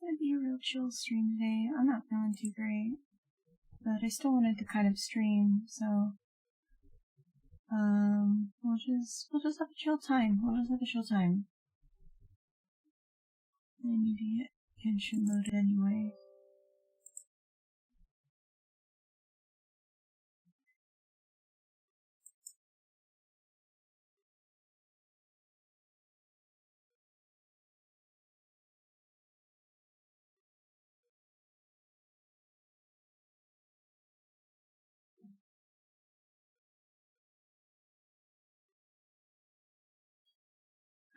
gonna be a real chill stream today. I'm not feeling too great, but I still wanted to kind of stream, so we'll just have a chill time. I need to get Genshin loaded anyway.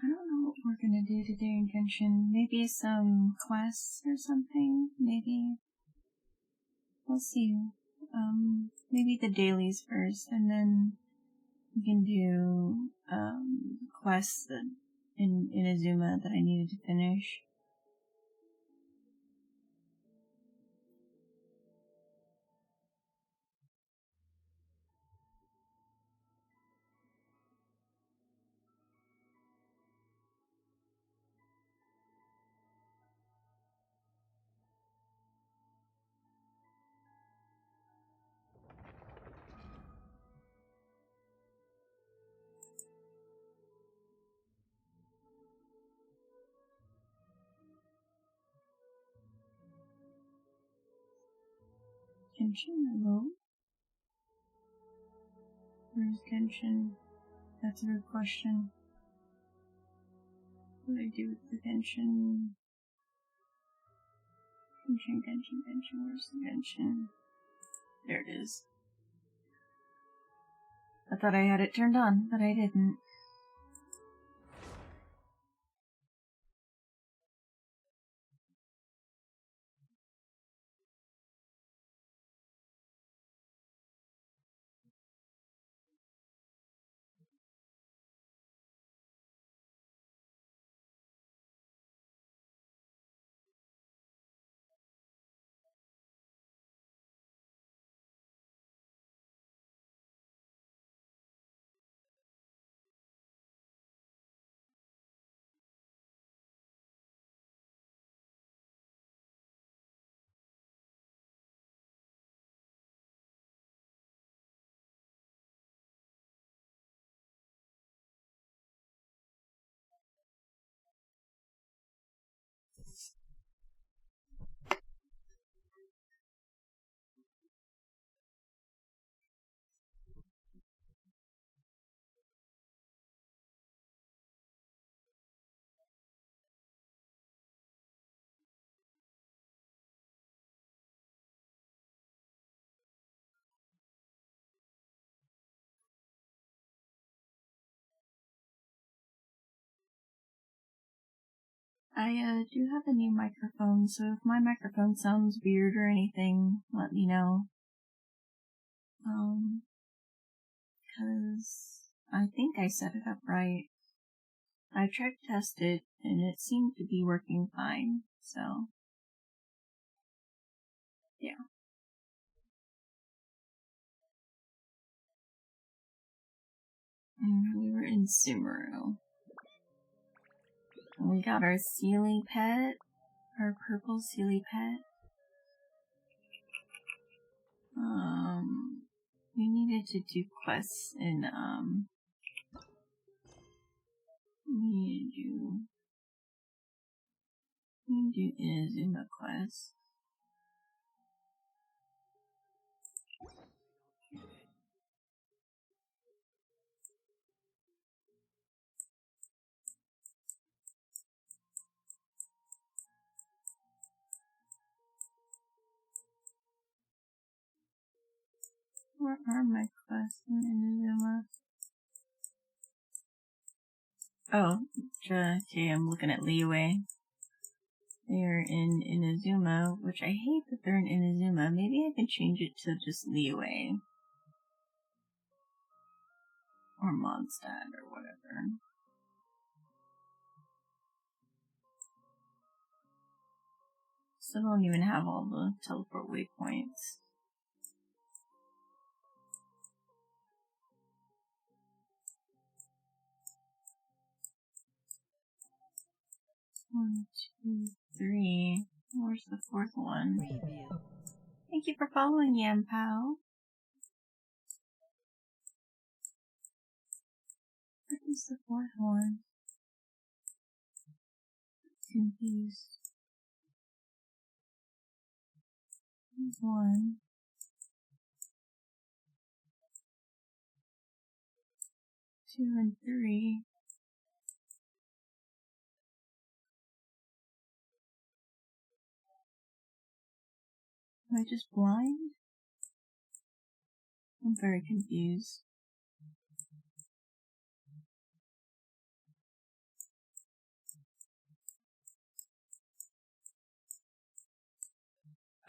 I don't know what we're gonna do today in Genshin. Maybe some quests or something? Maybe. We'll see. Maybe the dailies first, and then we can do, quests in Inazuma that I needed to finish. Genshin? Hello? Where's Genshin? That's a good question. What do I do with the Genshin? Genshin, where's the Genshin? There it is. I thought I had it turned on, but I didn't. I do have a new microphone, so if my microphone sounds weird or anything, let me know. Cause I think I set it up right. I tried to test it, and it seemed to be working fine, so yeah. And we were in Sumeru. And we got our Sealy pet, our purple Sealy pet. We needed to do quests in, we need to do Inazuma quest. Where are my quests in Inazuma? Oh, okay, I'm looking at Liyue. They're in Inazuma, which I hate that they're in Inazuma. Maybe I can change it to just Liyue. Or Mondstadt, or whatever. Still don't even have all the teleport waypoints. One, two, three. Where's the fourth one? Thank you for following, Yam Pao. What is the fourth one? Confused. There's 1, 2, and 3. Am I just blind? I'm very confused.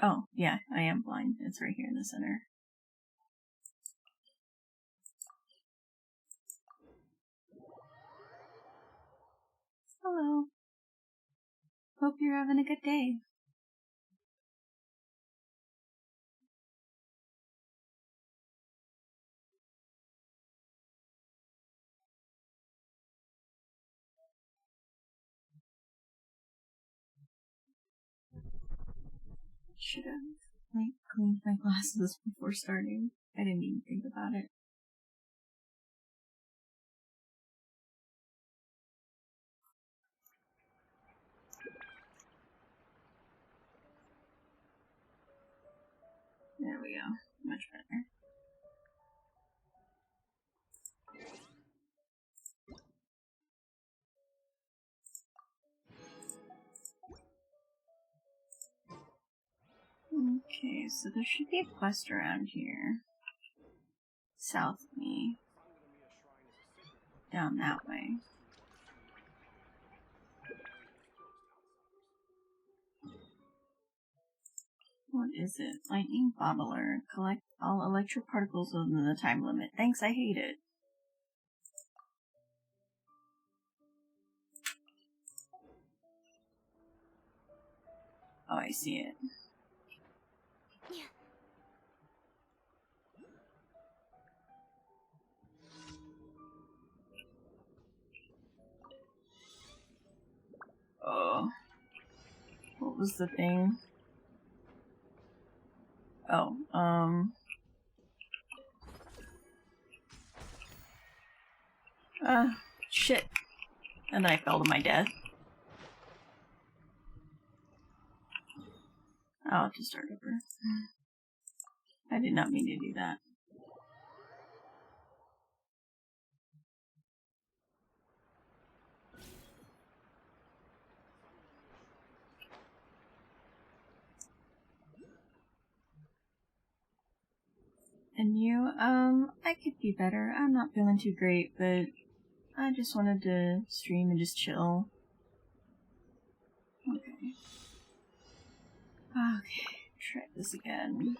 Oh, yeah, I am blind. It's right here in the center. Hello. Hope you're having a good day. Should have, cleaned my glasses before starting. I didn't even think about it. There we go. Much better. Okay, so there should be a quest around here. South of me. Down that way. What is it? Lightning bottler. Collect all electric particles within the time limit. Thanks, I hate it. Oh, I see it. Oh. What was the thing? Oh, shit. And then I fell to my death. I'll have to start over. I did not mean to do that. And you, I could be better. I'm not feeling too great, but I just wanted to stream and just chill. Okay. Okay, try this again.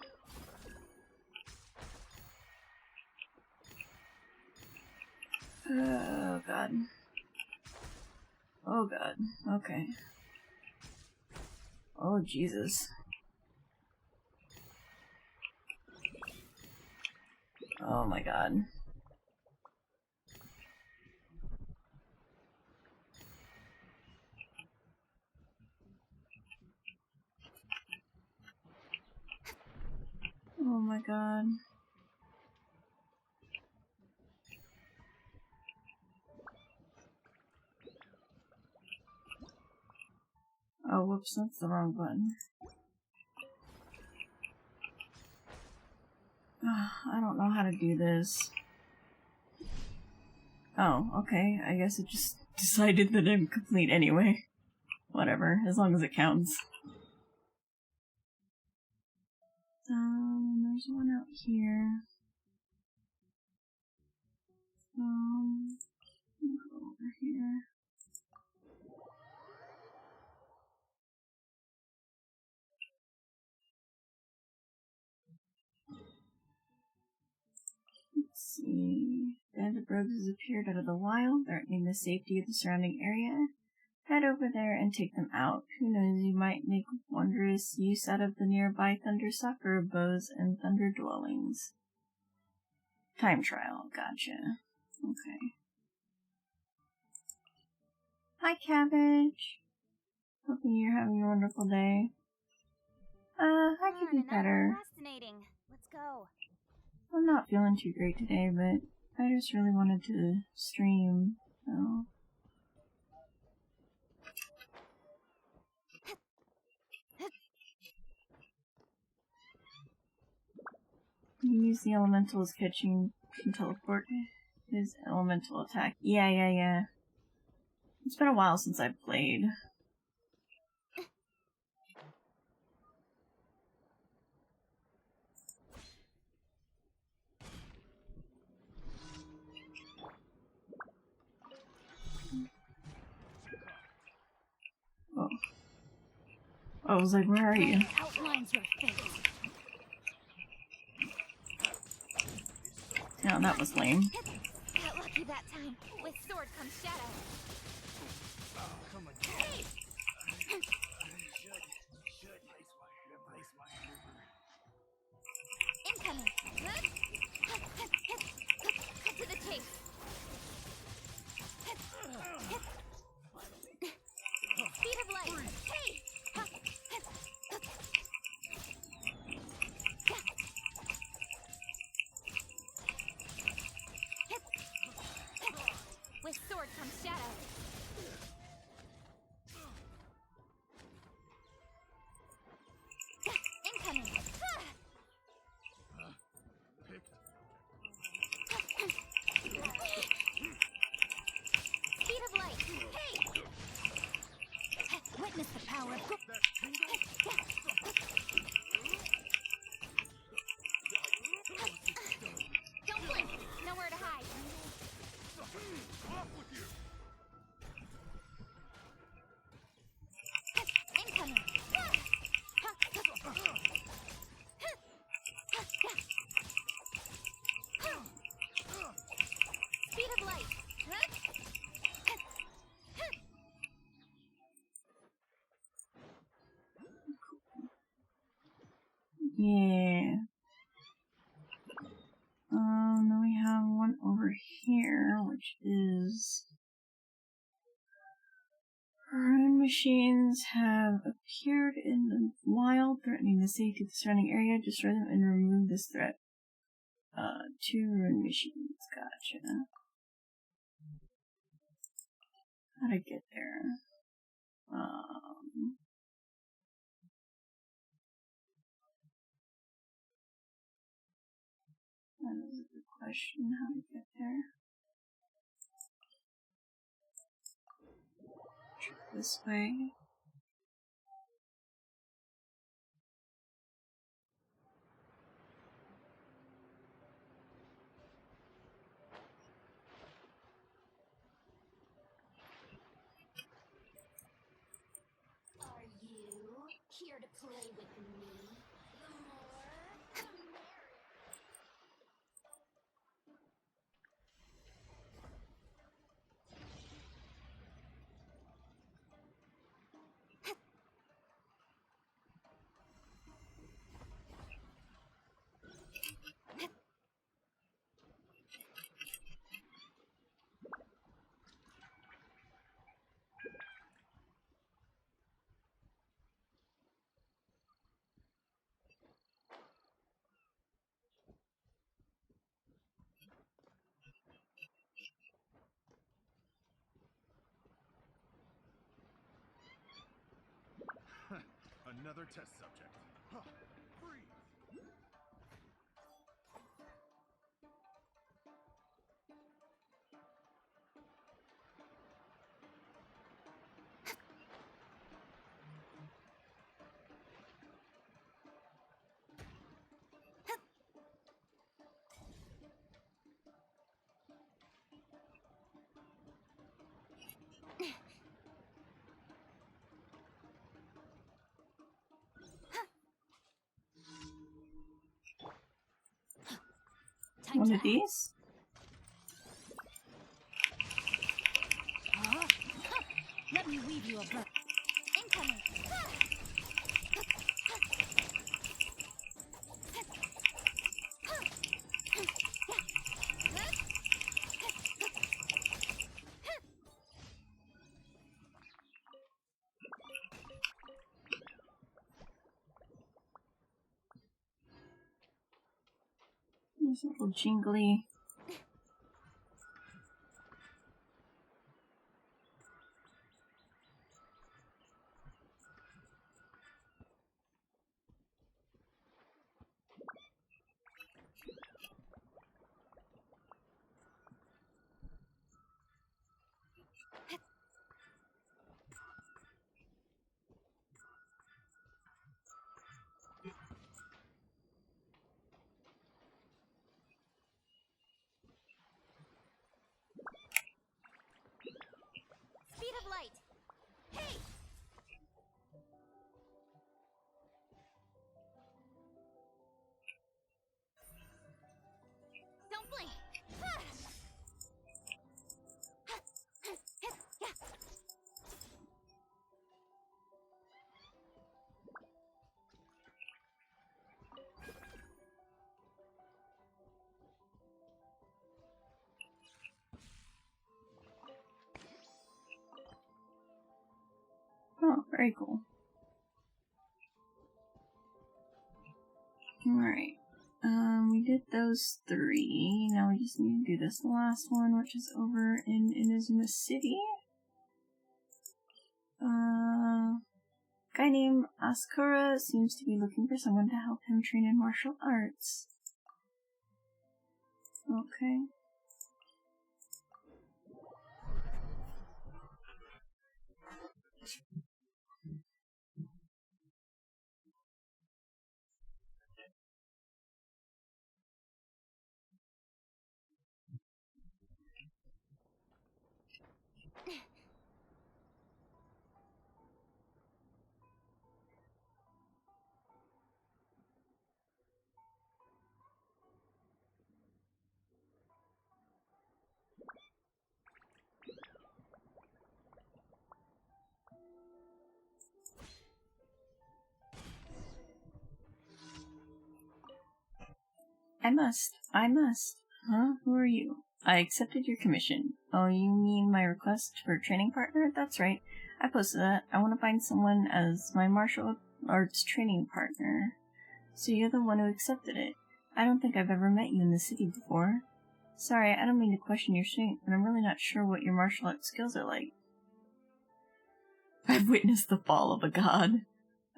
Oh god. Oh god. Okay. Oh Jesus. Oh my god. Oh my god. Oh, whoops, that's the wrong button. I don't know how to do this. Oh, okay, I guess it just decided that I'm complete anyway. Whatever, as long as it counts. There's one out here. I'll go over here. Let's see. Band of rogues has appeared out of the wild, threatening the safety of the surrounding area. Head over there and take them out. Who knows, you might make wondrous use out of the nearby thundersucker bows and thunder dwellings. Time trial, gotcha. Okay. Hi, Cabbage. Hoping you're having a wonderful day. I could be better. Fascinating. Let's go. I'm not feeling too great today, but I just really wanted to stream, so... You use the elemental's catching can teleport his elemental attack. Yeah. It's been a while since I've played. Oh. I was like, where are you? Outlines your fate. No, that was lame. Got lucky that time. With sword comes shadow. Hey! Incoming. Cut to the chase. Speed of light. Hey! With sword comes shadow. Incoming. Speed of light. Hey! Witness the power of Don't blink. Nowhere to hide. Incoming. Speed of light. Yeah. Then we have one over here, which is... Rune machines have appeared in the wild, threatening the safety of the surrounding area. Destroy them and remove this threat. 2 rune machines. Gotcha. How'd I get there? That is a good question, how to get there. This way. Are you here to play with me? The more, the merrier. Another test subject. Huh. Freeze. One of these? Let me weave you a bird. Incoming. There's a little jingly. Speed of light. Hey! Don't blink. Oh, very cool. Alright. We did those 3. Now we just need to do this last one, which is over in Inazuma City. Guy named Asakura seems to be looking for someone to help him train in martial arts. Okay. I must. Huh? Who are you? I accepted your commission. Oh, you mean my request for a training partner? That's right. I posted that. I want to find someone as my martial arts training partner. So you're the one who accepted it. I don't think I've ever met you in the city before. Sorry, I don't mean to question your strength, but I'm really not sure what your martial arts skills are like. I've witnessed the fall of a god.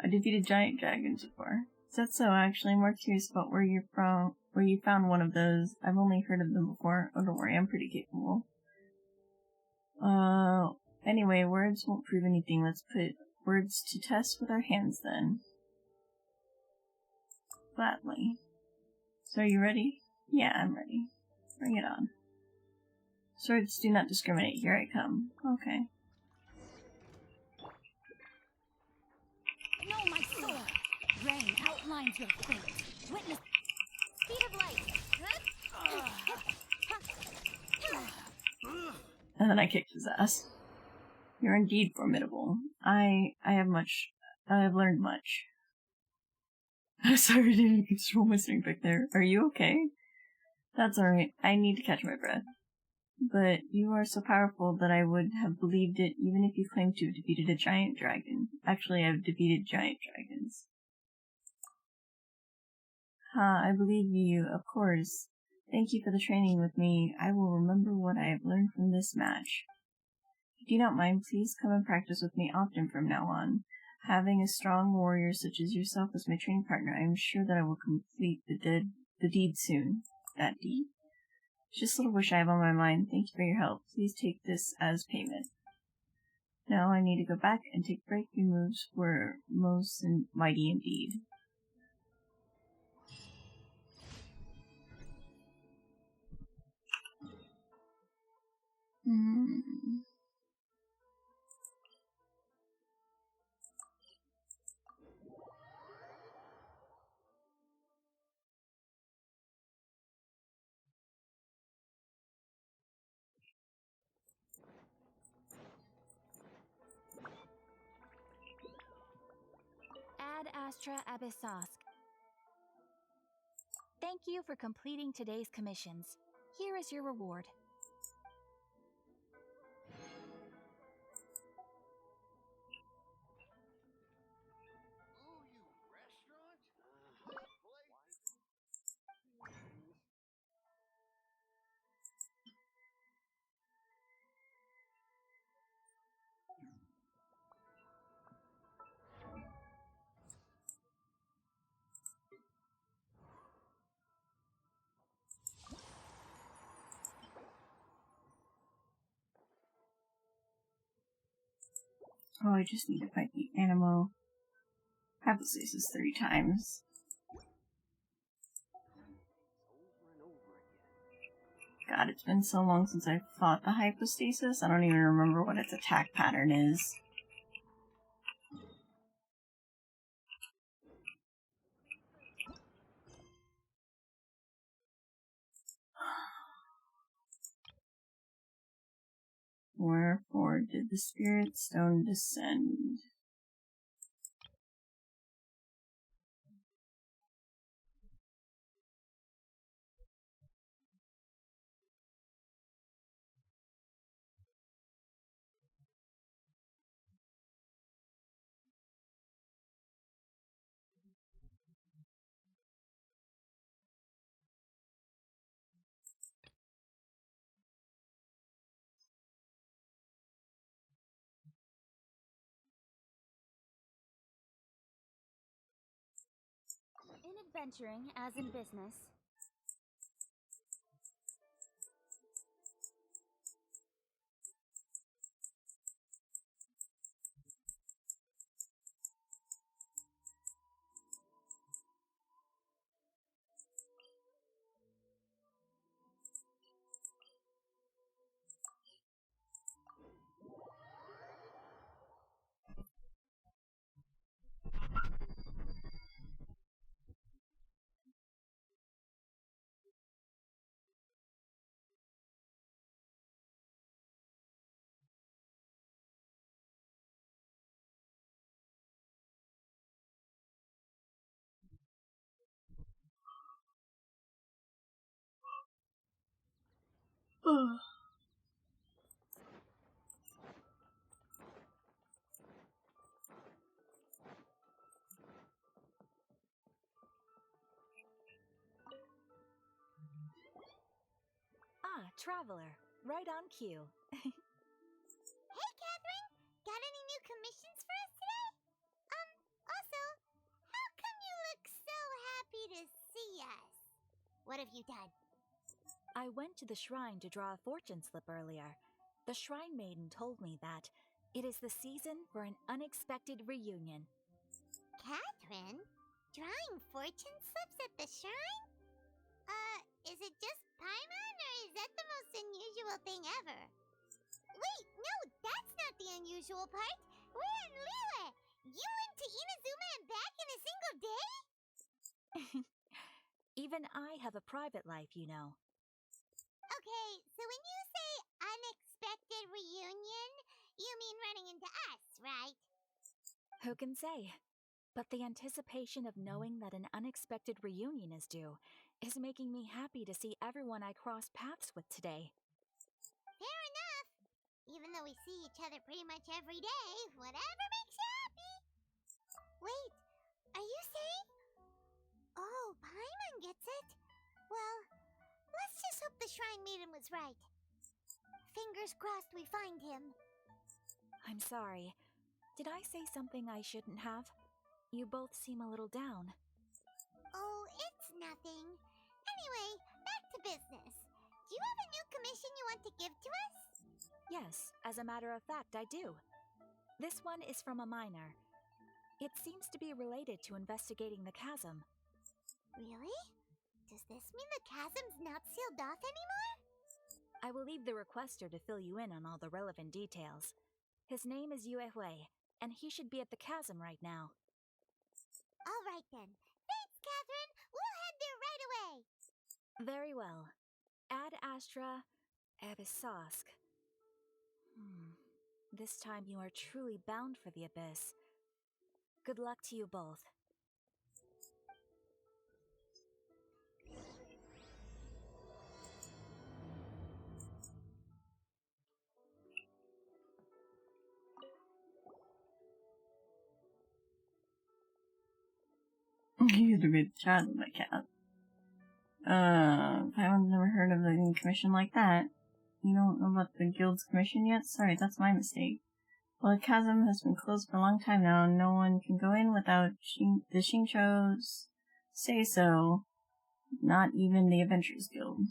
I defeated giant dragons before. Is that so? Actually, I'm more curious about where you're from, where you found one of those. I've only heard of them before. Oh, don't worry, I'm pretty capable. Anyway, words won't prove anything. Let's put words to test with our hands then. Gladly. So are you ready? Yeah, I'm ready. Bring it on. Swords do not discriminate. Here I come. Okay. No, my sword. Rain outlines your fate. Witness. Speed of light. And then I kicked his ass. You're indeed formidable. I have learned much. I'm sorry I didn't control my strength back there. Are you okay? That's alright. I need to catch my breath. But you are so powerful that I would have believed it even if you claimed to have defeated a giant dragon. Actually, I've defeated giant dragons. I believe you, of course. Thank you for the training with me. I will remember what I have learned from this match. If you don't mind, please come and practice with me often from now on. Having a strong warrior such as yourself as my training partner, I am sure that I will complete the deed soon. That deed? It's just a little wish I have on my mind. Thank you for your help. Please take this as payment. Now I need to go back and take breakthrough moves were most mighty indeed. Ad Astra Abyssask. Thank you for completing today's commissions. Here is your reward. Oh, I just need to fight the animal hypostasis 3 times. God, it's been so long since I fought the hypostasis, I don't even remember what its attack pattern is. Wherefore did the spirit stone descend? In adventuring, as in business. Ah, traveler. Right on cue. Hey, Catherine! Got any new commissions for us today? Also, how come you look so happy to see us? What have you done? I went to the shrine to draw a fortune slip earlier. The shrine maiden told me that it is the season for an unexpected reunion. Catherine? Drawing fortune slips at the shrine? Is it just Paimon, or is that the most unusual thing ever? Wait, no, that's not the unusual part. We're in Liyue! You went to Inazuma and back in a single day? Even I have a private life, you know. Okay, so when you say unexpected reunion, you mean running into us, right? Who can say? But the anticipation of knowing that an unexpected reunion is due is making me happy to see everyone I cross paths with today. Fair enough. Even though we see each other pretty much every day, whatever makes you happy. Wait, are you saying? Oh, Paimon gets it. Well, let's just hope the Shrine Maiden was right. Fingers crossed we find him. I'm sorry. Did I say something I shouldn't have? You both seem a little down. Oh, it's nothing. Anyway, back to business. Do you have a new commission you want to give to us? Yes, as a matter of fact, I do. This one is from a miner. It seems to be related to investigating the chasm. Really? Does this mean the chasm's not sealed off anymore? I will leave the requester to fill you in on all the relevant details. His name is Yue Hui, and he should be at the chasm right now. All right then. Thanks, Catherine. We'll head there right away. Very well. Ad Astra Abyssosk. This time you are truly bound for the abyss. Good luck to you both. You had to be the child of my cat. I've never heard of a commission like that. You don't know about the guild's commission yet? Sorry, that's my mistake. Well, the chasm has been closed for a long time now, and no one can go in without the Shincho's say so. Not even the Adventurers Guild.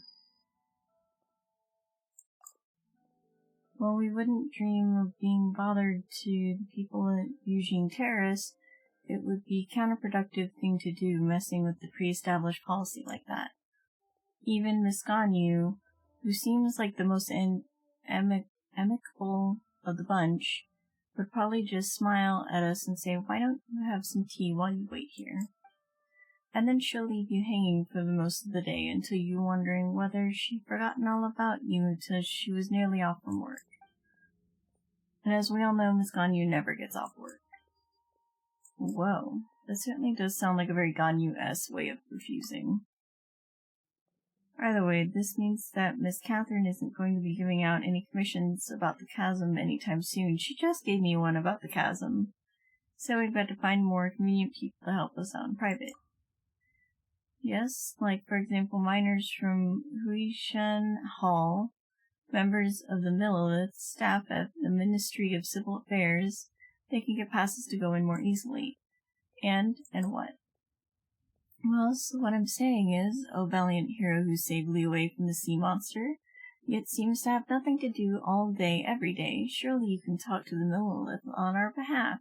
Well, we wouldn't dream of being bothered to the people at Eugene Terrace. It would be a counterproductive thing to do, messing with the pre-established policy like that. Even Miss Ganyu, who seems like the most amicable of the bunch, would probably just smile at us and say, "Why don't you have some tea while you wait here?" And then she'll leave you hanging for the most of the day until you're wondering whether she'd forgotten all about you until she was nearly off from work. And as we all know, Miss Ganyu never gets off work. Whoa, that certainly does sound like a very Ganyu-esque way of refusing. Either way, this means that Miss Catherine isn't going to be giving out any commissions about the chasm anytime soon. She just gave me one about the chasm. So we've got to find more convenient people to help us out in private. Yes, like for example miners from Huishan Hall, members of the Millelith, staff at the Ministry of Civil Affairs. They can get passes to go in more easily. And what? Well, so what I'm saying is, O valiant hero who saved Liyue from the sea monster, yet seems to have nothing to do all day, every day, surely you can talk to the Millelith on our behalf.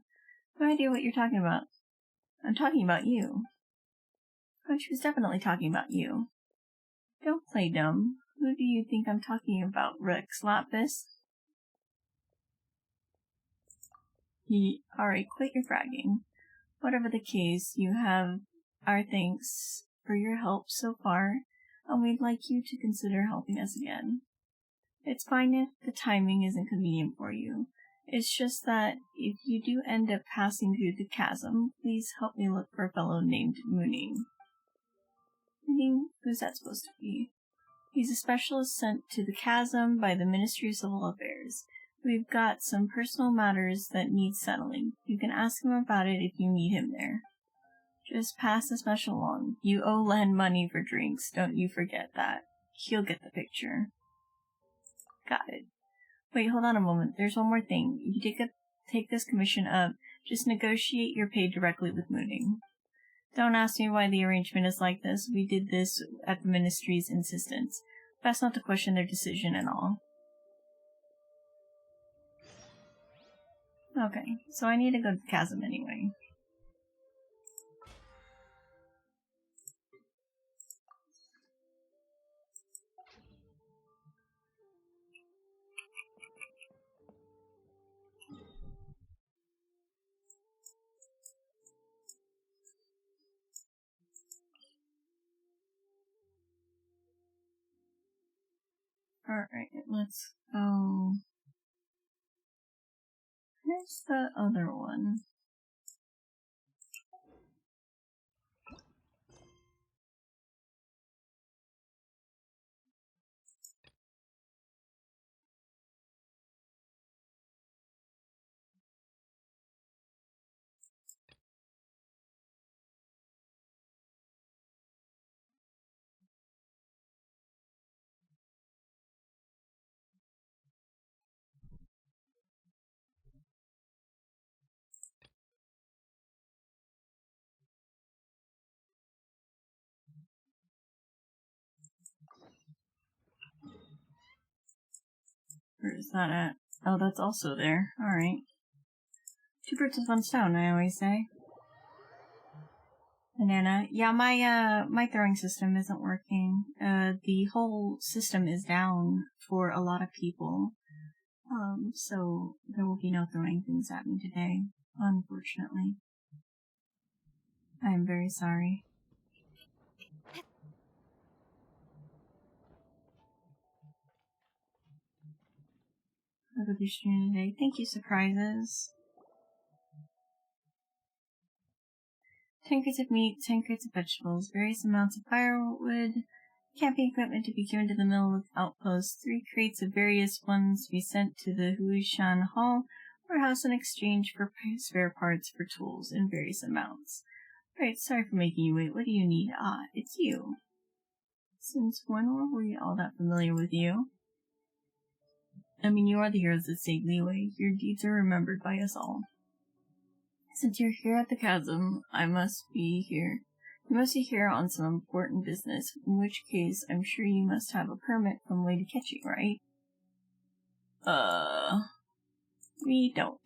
No idea what you're talking about. I'm talking about you. But she was definitely talking about you. Don't play dumb. Who do you think I'm talking about, Rex Lapis? Alright, quit your bragging. Whatever the case, you have our thanks for your help so far, and we'd like you to consider helping us again. It's fine if the timing isn't convenient for you. It's just that if you do end up passing through the chasm, please help me look for a fellow named Mooning. Mooning? Who's that supposed to be? He's a specialist sent to the chasm by the Ministry of Civil Affairs. We've got some personal matters that need settling. You can ask him about it if you meet him there. Just pass the special along. You owe Len money for drinks, don't you forget that. He'll get the picture. Got it. Wait, hold on a moment. There's one more thing. If you take this commission up, just negotiate your pay directly with Mooning. Don't ask me why the arrangement is like this. We did this at the Ministry's insistence. Best not to question their decision and all. Okay, so I need to go to the chasm anyway. Alright, let's go. Where's the other one? Where is that at? Oh, that's also there. Alright. Two birds with one stone, I always say. Banana. Yeah, my throwing system isn't working. The whole system is down for a lot of people. So there will be no throwing things at me today, unfortunately. I am very sorry. Have a good stream today. Thank you, Surprises. 10 crates of meat, 10 crates of vegetables, various amounts of firewood, camping equipment to be given to the mill outpost, 3 crates of various ones to be sent to the Huishan Hall warehouse in exchange for spare parts for tools in various amounts. Right, sorry for making you wait. What do you need? Ah, it's you. Since when were we all that familiar with you? I mean, you are the heroes that saved Liyue. Your deeds are remembered by us all. Since you're here at the chasm, I must be here. You must be here on some important business, in which case I'm sure you must have a permit from Lady Ketchy, right? We don't.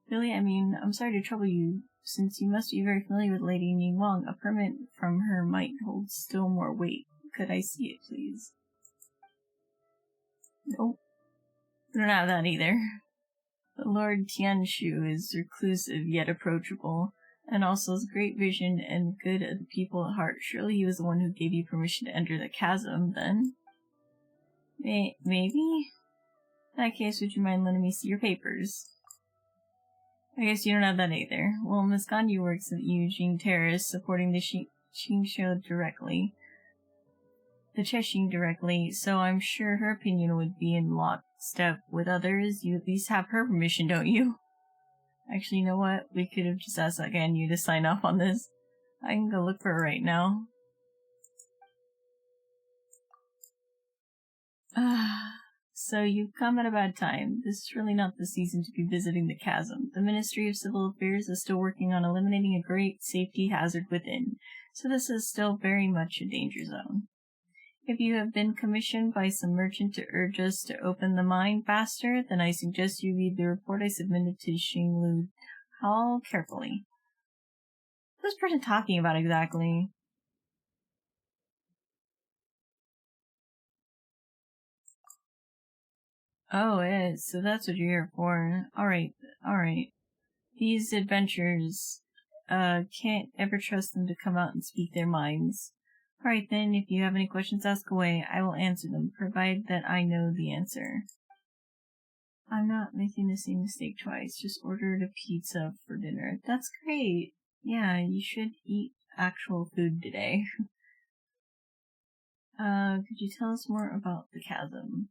Really? I mean, I'm sorry to trouble you, since you must be very familiar with Lady Ning Wong. A permit from her might hold still more weight. Could I see it, please? Nope. We don't have that either. The Lord Tianshu is reclusive yet approachable, and also has great vision and good of the people at heart. Surely he was the one who gave you permission to enter the chasm, then? Maybe? In that case, would you mind letting me see your papers? I guess you don't have that either. Well, Miss Gandhi works at Eugene Terrace, supporting the Qingxiu directly. The Cheshire directly, so I'm sure her opinion would be in lockstep with others. You at least have her permission, don't you? Actually, you know what? We could have just asked again you to sign off on this. I can go look for her right now. So you've come at a bad time. This is really not the season to be visiting the chasm. The Ministry of Civil Affairs is still working on eliminating a great safety hazard within, so this is still very much a danger zone. If you have been commissioned by some merchant to urge us to open the mine faster, then I suggest you read the report I submitted to Xinglu Hall carefully. Who's this person talking about exactly? Oh, it is. So that's what you're here for. Alright. These adventurers, can't ever trust them to come out and speak their minds. Alright then, if you have any questions, ask away. I will answer them, provided that I know the answer. I'm not making the same mistake twice. Just ordered a pizza for dinner. That's great. Yeah, you should eat actual food today. Could you tell us more about the chasm?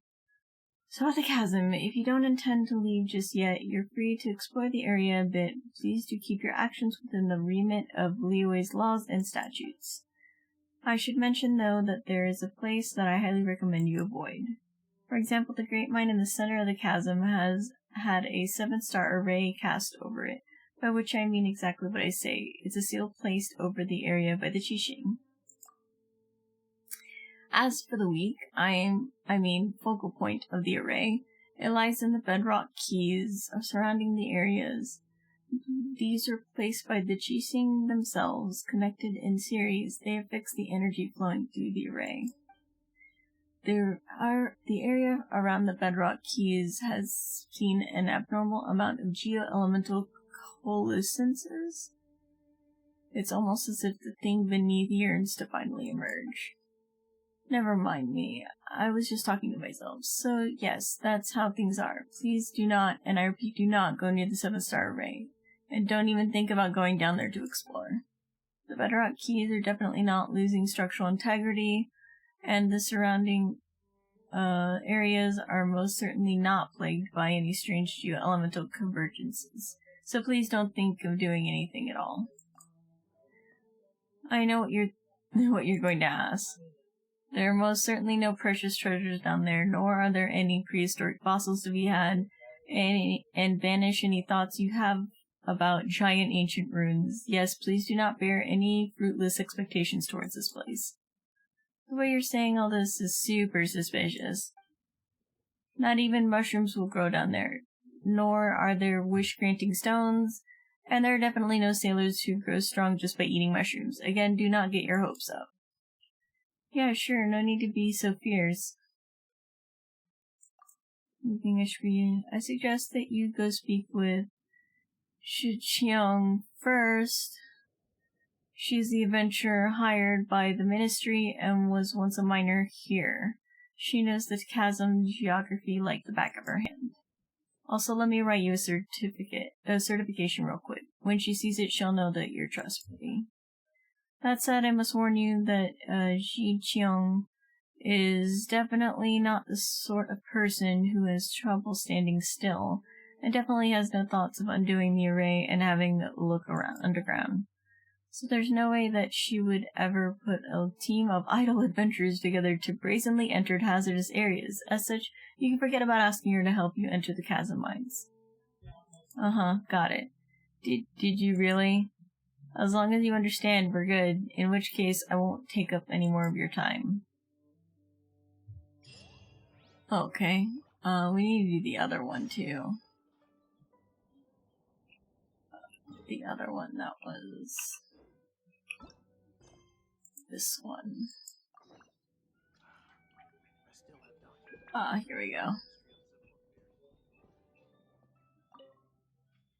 So about the chasm, if you don't intend to leave just yet, you're free to explore the area a bit. Please do keep your actions within the remit of Liyue's laws and statutes. I should mention, though, that there is a place that I highly recommend you avoid. For example, the great mine in the center of the chasm has had a 7-star array cast over it, by which I mean exactly what I say. It's a seal placed over the area by the Qixing. As for the weak, focal point of the array, it lies in the bedrock keys surrounding the areas. These are placed by the Qixing themselves, connected in series. They affix the energy flowing through the array. The area around the bedrock keys has seen an abnormal amount of geo-elemental coalescences. It's almost as if the thing beneath yearns to finally emerge. Never mind me. I was just talking to myself. So, yes, that's how things are. Please do not, and I repeat, do not go near the 7-star array. And don't even think about going down there to explore. The bedrock keys are definitely not losing structural integrity, and the surrounding areas are most certainly not plagued by any strange geo-elemental convergences. So please don't think of doing anything at all. I know what you're going to ask. There are most certainly no precious treasures down there, nor are there any prehistoric fossils to be had, and banish any thoughts you have about giant ancient ruins. Yes, please do not bear any fruitless expectations towards this place. The way you're saying all this is super suspicious. Not even mushrooms will grow down there, nor are there wish-granting stones, and there are definitely no sailors who grow strong just by eating mushrooms. Again, do not get your hopes up. Yeah, sure, no need to be so fierce. Anything I should read? I suggest that you go speak with Shiqiang first. She's the adventurer hired by the ministry and was once a miner here. She knows the chasm geography like the back of her hand. Also, let me write you a certification real quick. When she sees it, she'll know that you're trustworthy. That said, I must warn you that Shiqiang is definitely not the sort of person who has trouble standing still, and definitely has no thoughts of undoing the array and having a look around underground. So there's no way that she would ever put a team of idle adventurers together to brazenly enter hazardous areas. As such, you can forget about asking her to help you enter the chasm mines. Got it. Did you really? As long as you understand, we're good, in which case I won't take up any more of your time. Okay. We need to do the other one too. The other one that was this one. Here we go.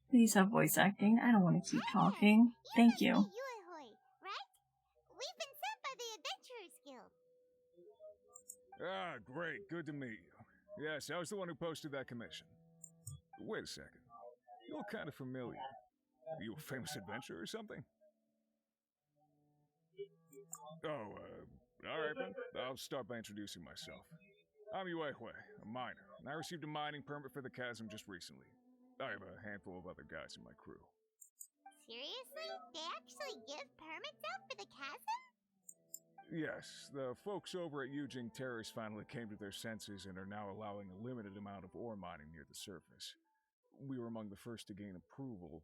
Please have voice acting. I don't want to keep talking. Thank you. Right? We've been sent by the Adventurers Guild. Ah, great. Good to meet you. Yes, I was the one who posted that commission. Wait a second. You look kind of familiar. Are you a famous adventurer or something? Oh, alright then. I'll start by introducing myself. I'm Yue Hui, a miner, and I received a mining permit for the chasm just recently. I have a handful of other guys in my crew. Seriously? They actually give permits out for the chasm? Yes, the folks over at Yujing Terrace finally came to their senses and are now allowing a limited amount of ore mining near the surface. We were among the first to gain approval,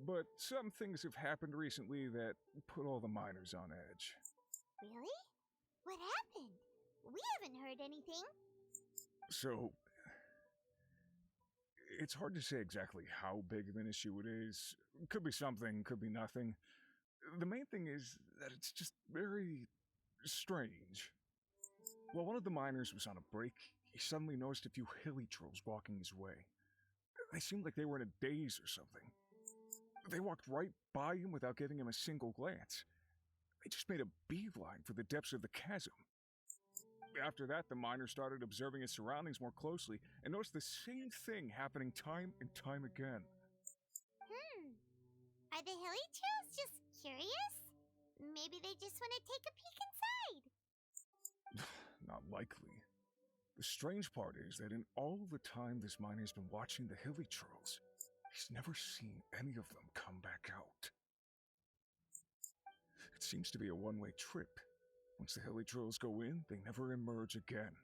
but some things have happened recently that put all the miners on edge. Really? What happened? We haven't heard anything. So, it's hard to say exactly how big of an issue it is. Could be something, could be nothing. The main thing is that it's just very strange. While one of the miners was on a break, he suddenly noticed a few hilly trolls walking his way. They seemed like they were in a daze or something. They walked right by him without giving him a single glance. They just made a beeline for the depths of the chasm. After that, the miner started observing his surroundings more closely and noticed the same thing happening time and time again. Are the hilly trolls just curious? Maybe they just want to take a peek inside. Not likely. The strange part is that in all the time this miner's been watching the hilly trolls, he's never seen any of them come back out. It seems to be a one-way trip. Once the hilly trolls go in, they never emerge again.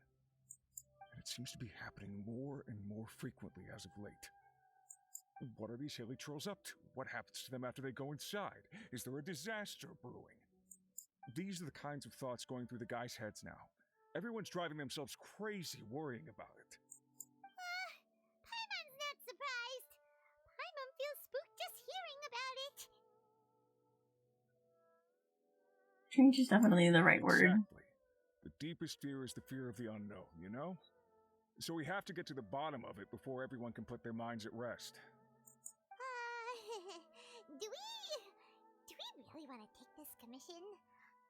And it seems to be happening more and more frequently as of late. What are these hilly trolls up to? What happens to them after they go inside? Is there a disaster brewing? These are the kinds of thoughts going through the guys' heads now. Everyone's driving themselves crazy worrying about it. Paimon's not surprised. Paimon feels spooked just hearing about it. Strange is definitely the right word. Exactly. The deepest fear is the fear of the unknown, you know? So we have to get to the bottom of it before everyone can put their minds at rest. Do we really want to take this commission?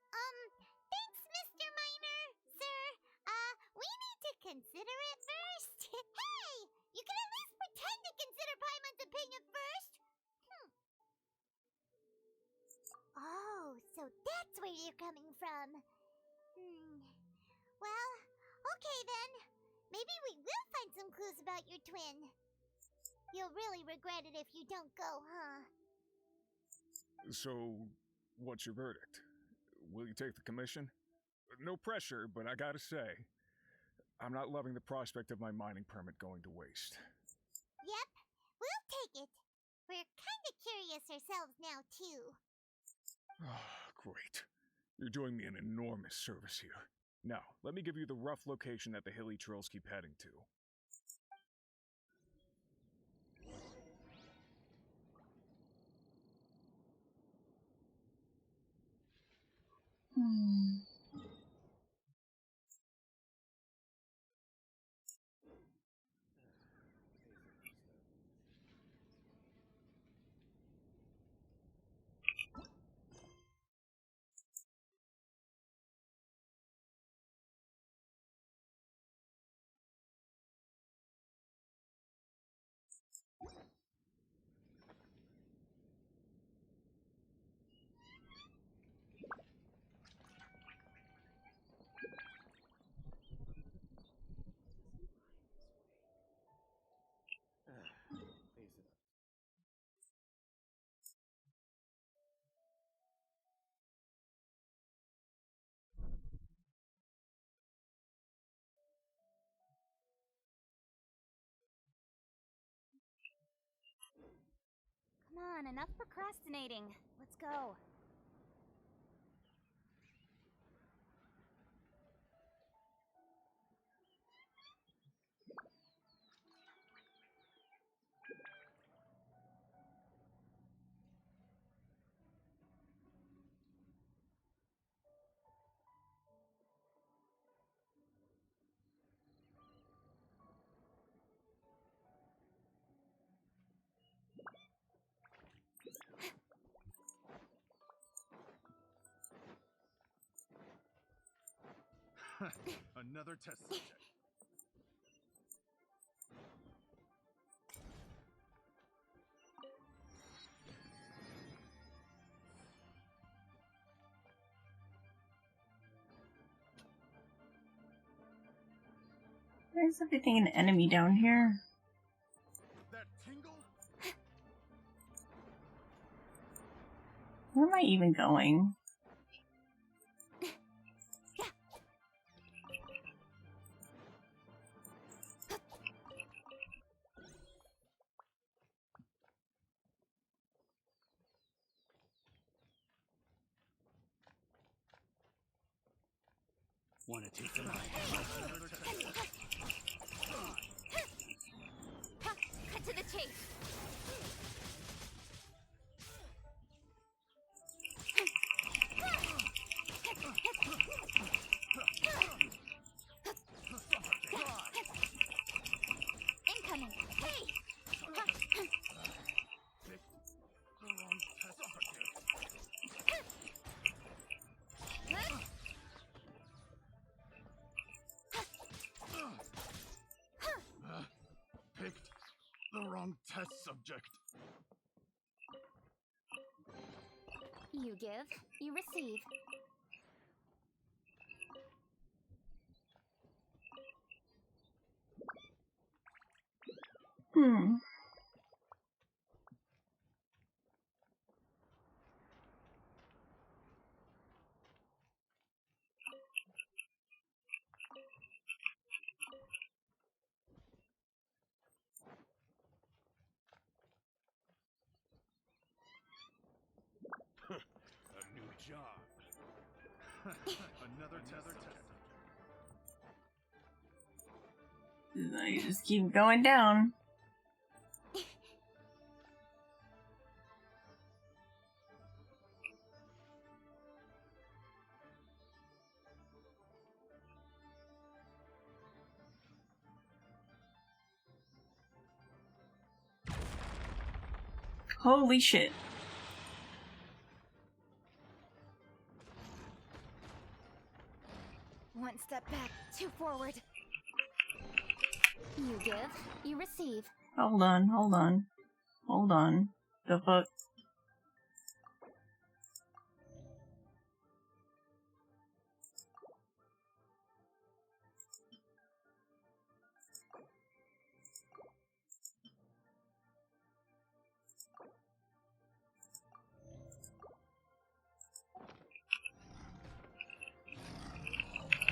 Thanks, Mr. Miner, sir. We need to consider it first. Hey! You can at least pretend to consider Paimon's opinion first. Oh, so that's where you're coming from. Well, okay then. Maybe we will find some clues about your twin. You'll really regret it if you don't go, huh? So, what's your verdict? Will you take the commission? No pressure, but I gotta say, I'm not loving the prospect of my mining permit going to waste. Yep, we'll take it. We're kinda curious ourselves now, too. Great. You're doing me an enormous service here. Now, let me give you the rough location that the hilly trolls keep heading to. Come on, enough procrastinating. Let's go. Another test subject. Why is everything an enemy down here? That tingle? Where am I even going? Want to take them out? Cut to the chase. Incoming. Hey! Pick the wrong test subject. Picked the wrong test subject. You give, you receive. Hmm. A new job. Another test subject. I just keep going down. Holy shit. One step back, two forward. You give, you receive. Hold on, hold on. Hold on. The fuck?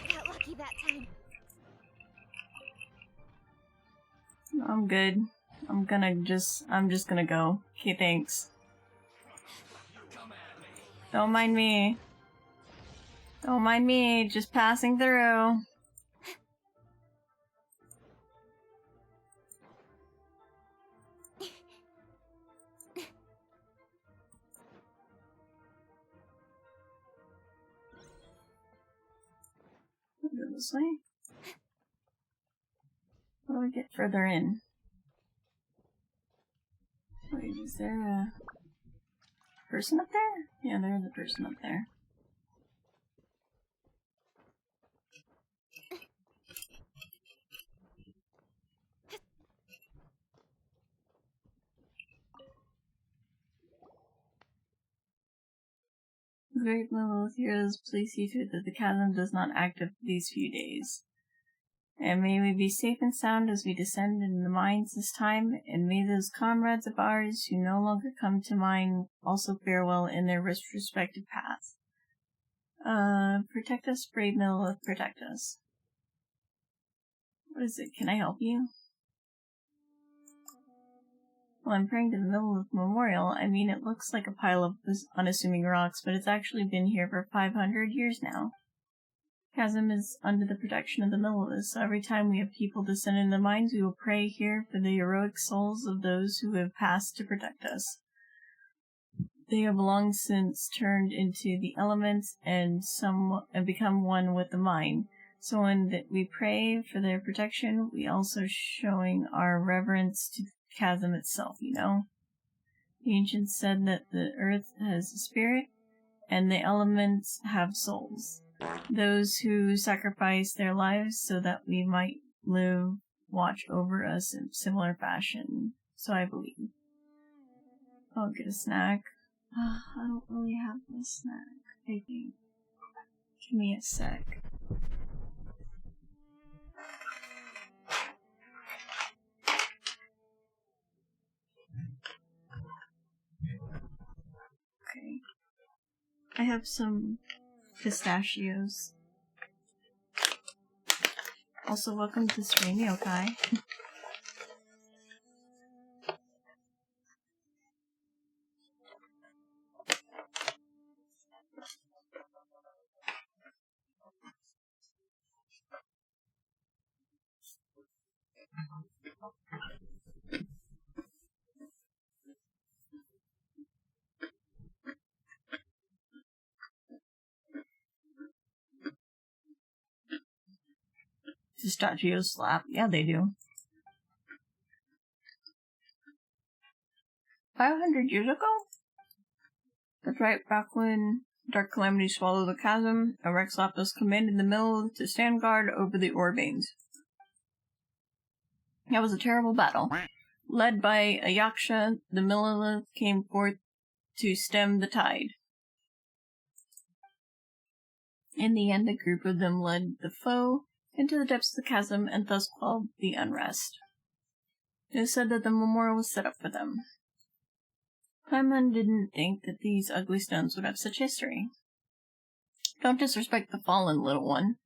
Got lucky that time. I'm good. I'm just gonna go. Okay, thanks. Don't mind me. Don't mind me, just passing through. Go this way. How do I get further in? Wait, is there a person up there? Yeah, there's a person up there. Great Lilith heroes, please see to it that the chasm does not active these few days. And may we be safe and sound as we descend into the mines this time, and may those comrades of ours who no longer come to mine also farewell in their respective paths. Protect us, brave Lilith, protect us. What is it? Can I help you? Well, I'm praying to the Lilith Memorial. I mean, it looks like a pile of unassuming rocks, but it's actually been here for 500 years now. Chasm is under the protection of the Lilith, so every time we have people descend into the mines, we will pray here for the heroic souls of those who have passed to protect us. They have long since turned into the elements and become one with the mine. So when we pray for their protection, we also showing our reverence to the chasm itself, you know? The ancients said that the earth has a spirit, and the elements have souls. those who sacrifice their lives so that we might live watch over us in similar fashion. So I believe. I'll get a snack. I don't really have a snack, I think. Give me a sec. Okay. I have some pistachios. Also, welcome to Stream Yokai. Pistachios slap. Yeah, they do. 500 years ago? That's right, back when Dark Calamity swallowed the chasm, and Rex Lapis commanded the Mill to stand guard over the Orbanes. That was a terrible battle. Led by a Yaksha, the Millilith came forth to stem the tide. In the end, a group of them led the foe into the depths of the chasm and thus quelled the unrest. It is said that the memorial was set up for them. Paimon didn't think that these ugly stones would have such history. Don't disrespect the fallen, little one.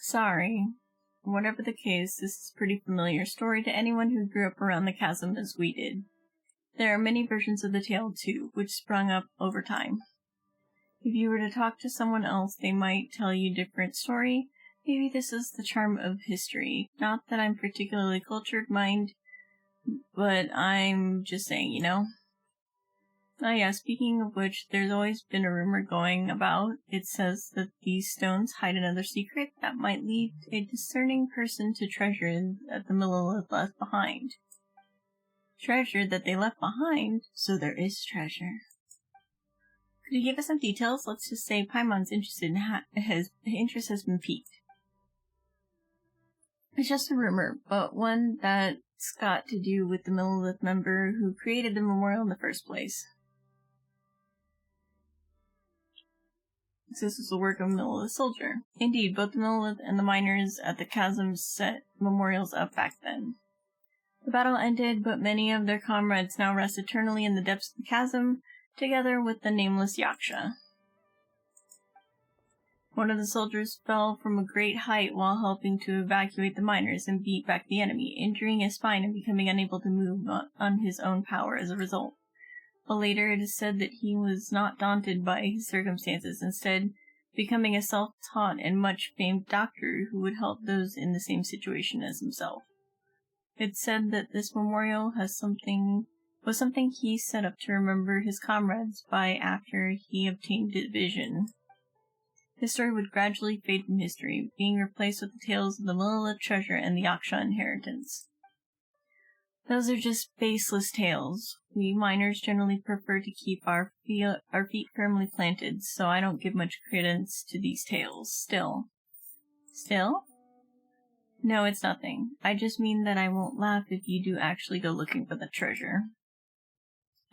Sorry. Whatever the case, this is a pretty familiar story to anyone who grew up around the chasm as we did. There are many versions of the tale, too, which sprung up over time. If you were to talk to someone else, they might tell you a different story. Maybe this is the charm of history. Not that I'm particularly cultured, mind, but I'm just saying, you know? Oh yeah, speaking of which, there's always been a rumor going about. It says that these stones hide another secret that might lead a discerning person to treasure that the Millilith left behind. Treasure that they left behind, so there is treasure. Could you give us some details? Let's just say Paimon's his interest has been piqued. It's just a rumor, but one that's got to do with the Millilith member who created the memorial in the first place. This is the work of a Millilith soldier. Indeed, both the Millilith and the miners at the chasm set memorials up back then. The battle ended, but many of their comrades now rest eternally in the depths of the chasm, together with the nameless Yaksha. One of the soldiers fell from a great height while helping to evacuate the miners and beat back the enemy, injuring his spine and becoming unable to move on his own power as a result. But later it is said that he was not daunted by his circumstances, instead becoming a self-taught and much-famed doctor who would help those in the same situation as himself. It's said that this memorial was something he set up to remember his comrades by after he obtained a vision. His story would gradually fade from history, being replaced with the tales of the Millilith treasure and the Yaksha inheritance. Those are just baseless tales. We miners generally prefer to keep our feet firmly planted, so I don't give much credence to these tales. Still? No, it's nothing. I just mean that I won't laugh if you do actually go looking for the treasure.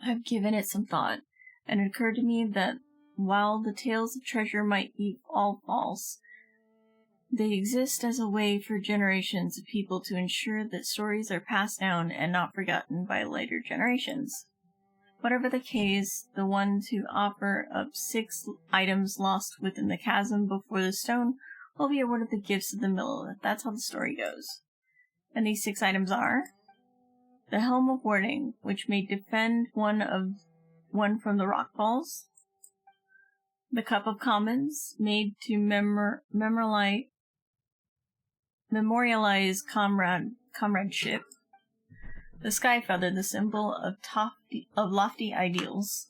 I've given it some thought, and it occurred to me that while the tales of treasure might be all false, they exist as a way for generations of people to ensure that stories are passed down and not forgotten by later generations. Whatever the case, the ones who offer up 6 items lost within the chasm before the stone will be awarded the gifts of the Millilith. That's how the story goes. And these 6 items are the Helm of Warding, which may defend one from the rock falls. The Cup of Commons, made to memorialize comradeship. The Sky Feather, the symbol of lofty ideals.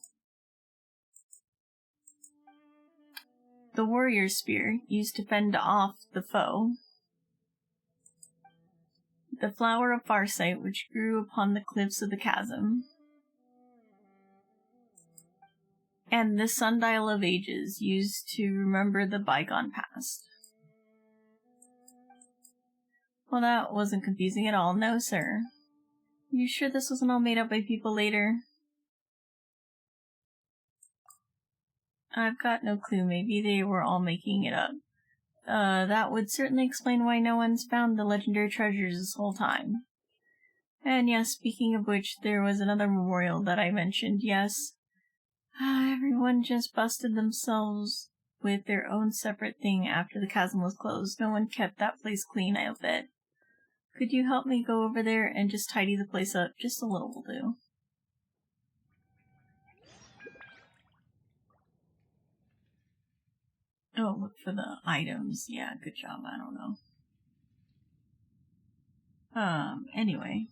The Warrior Spear, used to fend off the foe. The Flower of Farsight, which grew upon the cliffs of the chasm. And the sundial of ages used to remember the bygone past. Well, that wasn't confusing at all. No, sir. You sure this wasn't all made up by people later? I've got no clue. Maybe they were all making it up. That would certainly explain why no one's found the legendary treasures this whole time. And yes, speaking of which, there was another memorial that I mentioned, yes. Everyone just busted themselves with their own separate thing after the chasm was closed. No one kept that place clean, I'll bet. Could you help me go over there and just tidy the place up? Just a little will do. Oh, look for the items. Yeah, good job. I don't know. Anyway.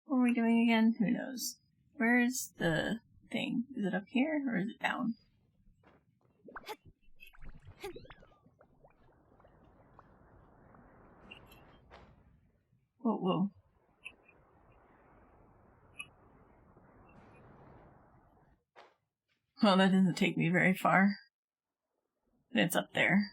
What are we doing again? Who knows? Where's the thing? Is it up here or is it down? Whoa, whoa. Well, that doesn't take me very far. It's up there.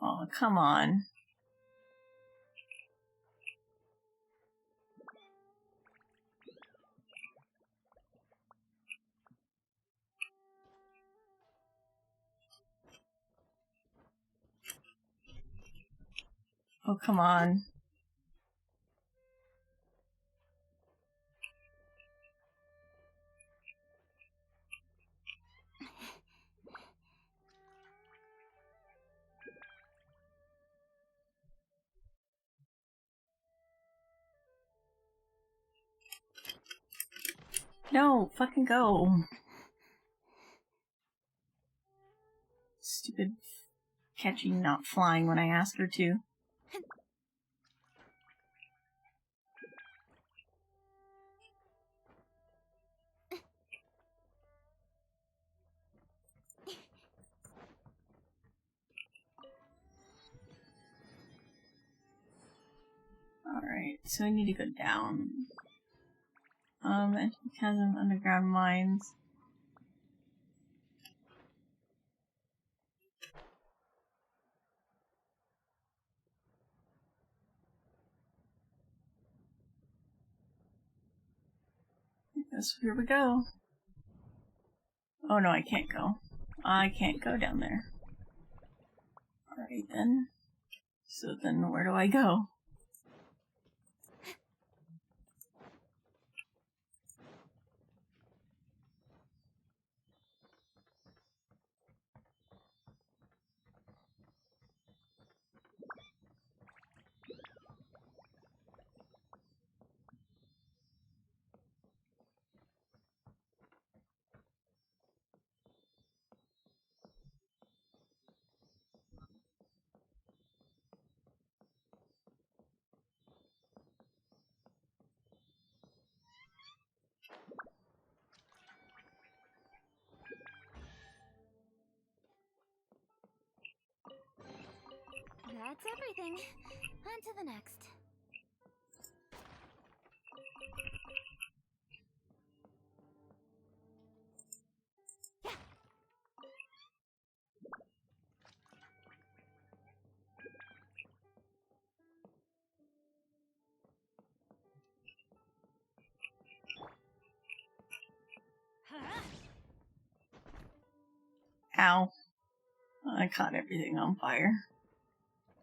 Oh, come on. Oh, come on. No, fucking go. Stupid catching, not flying when I asked her to. Alright, so I need to go down. Chasm, underground mines. Yes, here we go. Oh no, I can't go. I can't go down there. Alright then. So then where do I go? That's everything. On to the next. Ow. I caught everything on fire.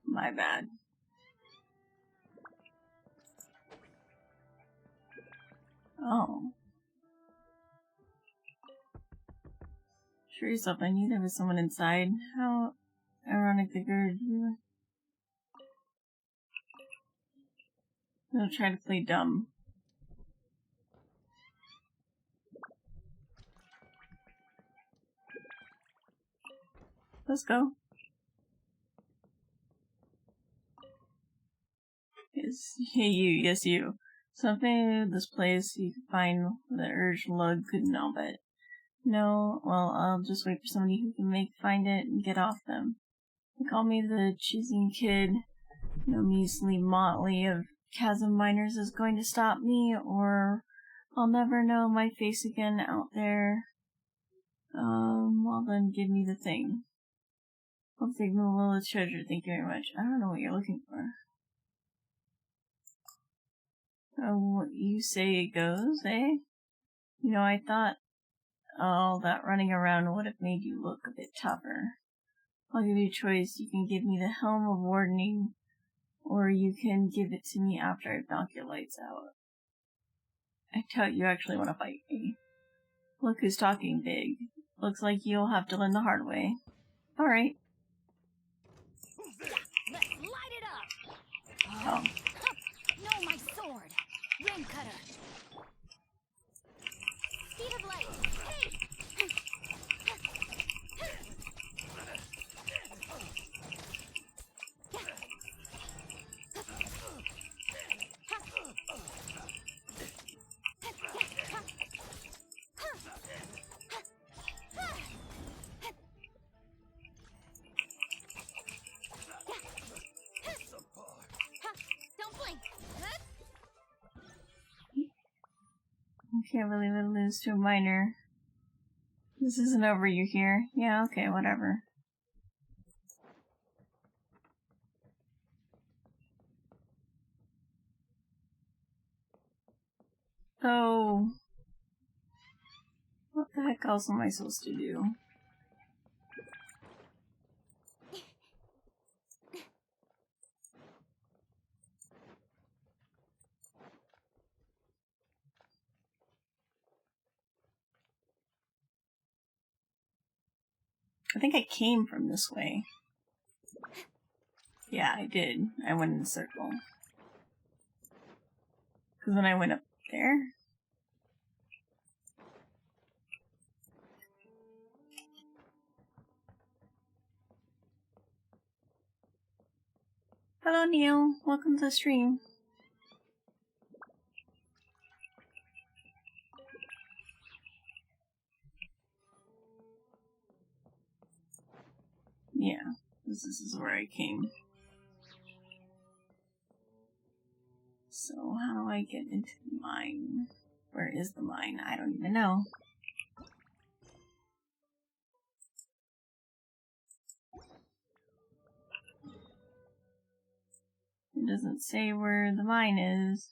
My bad. Oh. Sure yourself, I knew there was someone inside. How ironic the gird. They'll try to play dumb. Let's go. Yes, hey you, yes you. Something this place you can find the urge lug couldn't help it. No, well, I'll just wait for somebody who can find it and get off them. They call me the cheesing kid. No measly motley of chasm miners is going to stop me, or I'll never know my face again out there. Well then, give me the thing. I'll take the little treasure, thank you very much. I don't know what you're looking for. What you say it goes, eh? You know, I thought all that running around would have made you look a bit tougher. I'll give you a choice. You can give me the Helm of Wardening, or you can give it to me after I've knocked your lights out. I doubt you actually want to fight me. Look who's talking big. Looks like you'll have to learn the hard way. Alright. Let's light it up! Oh. No, my sword! Rain cutter! Speed of light! Hey! Don't blink! I can't believe I lose to a miner. This isn't over, you hear? Yeah, okay, whatever. Oh. What the heck else am I supposed to do? I think I came from this way. Yeah, I did. I went in a circle. Because when I went up there... Hello, Neil. Welcome to the stream. Yeah, this is where I came. So, how do I get into the mine? Where is the mine? I don't even know. It doesn't say where the mine is.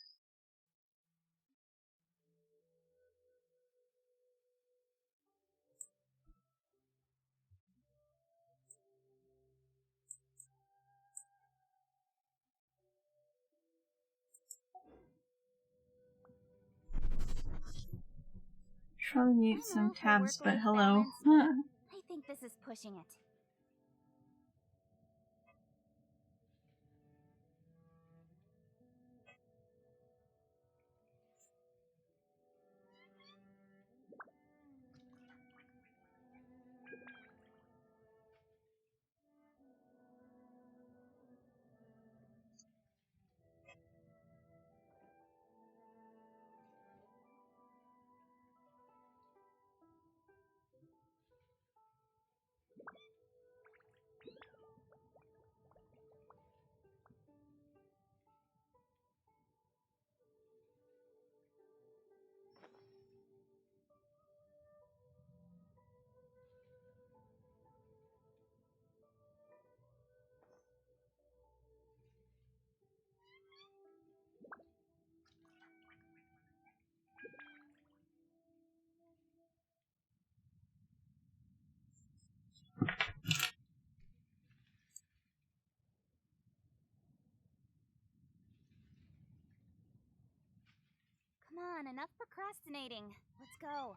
Probably need some tabs, but hello. I think this is pushing it. Come on, enough procrastinating. Let's go.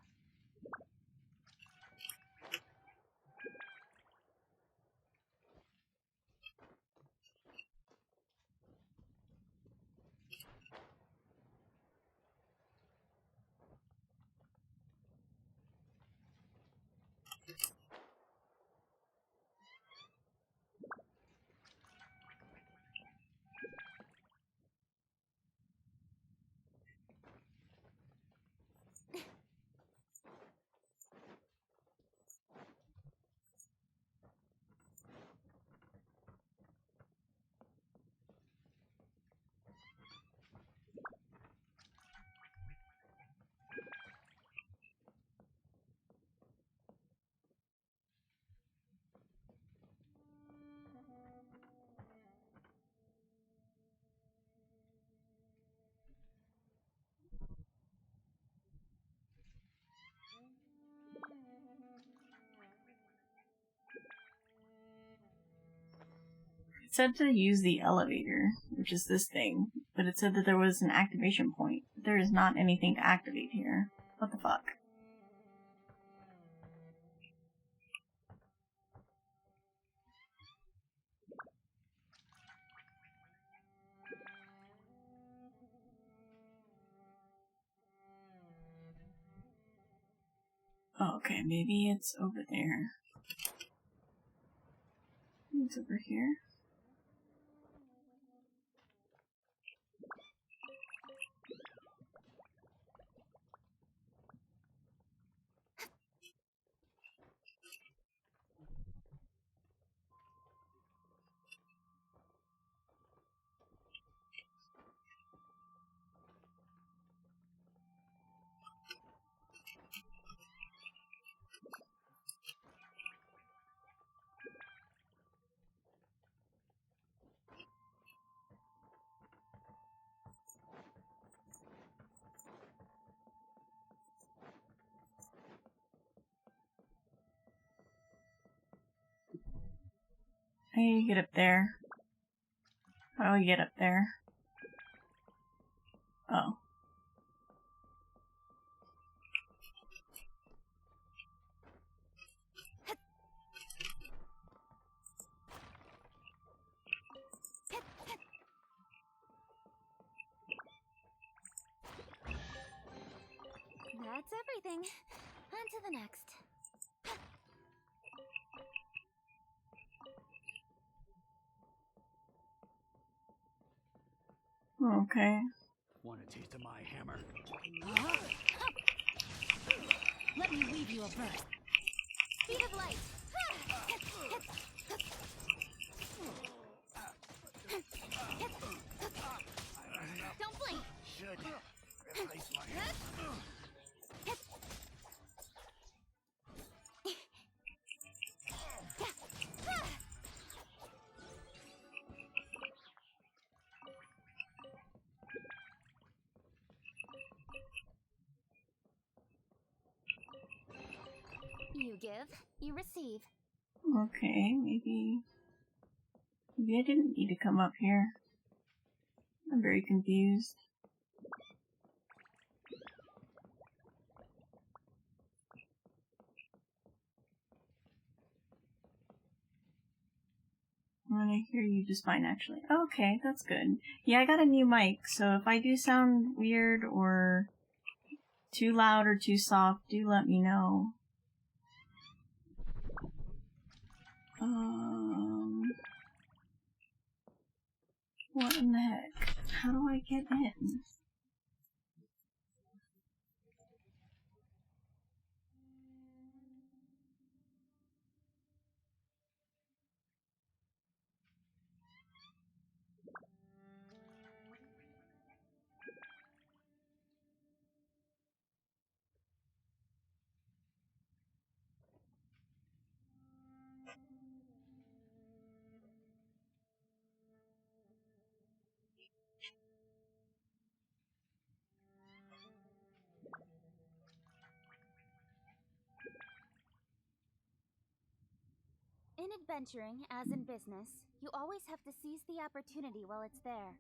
said to use the elevator, which is this thing, but it said that there was an activation point. There is not anything to activate here. What the fuck? Oh, okay, maybe it's over there. It's over here. How do you get up there? How do we get up there? Oh. That's everything. On to the next. Okay. Want a taste of my hammer? Let me weave you a verse. Speed of light. Don't blink. Should replace my hammer. You give, you receive. Okay, maybe I didn't need to come up here. I'm very confused. I'm gonna hear you just fine, actually. Okay, that's good. Yeah, I got a new mic, so if I do sound weird or too loud or too soft, do let me know. What in the heck? How do I get in? In adventuring, as in business, you always have to seize the opportunity while it's there.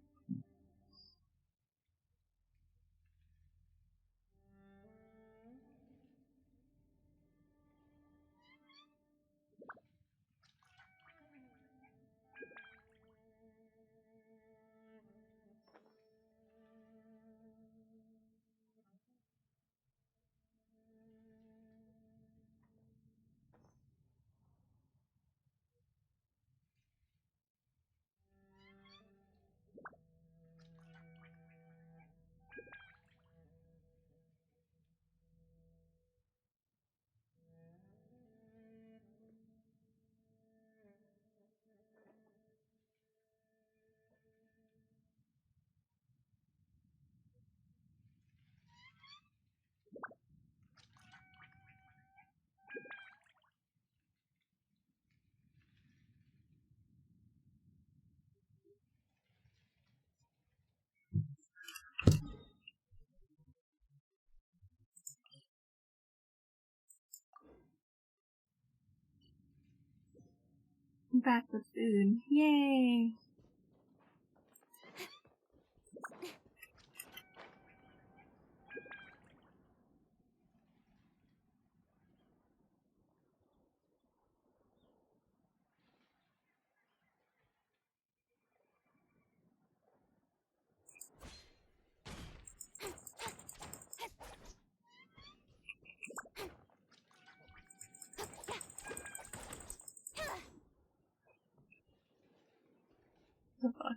Back with food. Yay! The fuck?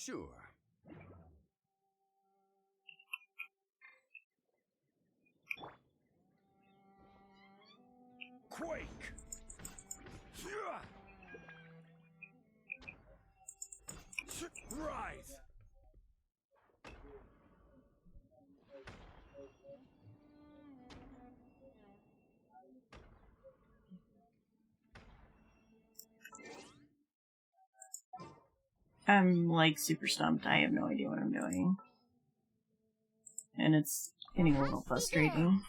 Sure. Quake! Rise! I'm like super stumped. I have no idea what I'm doing. And it's getting a little frustrating.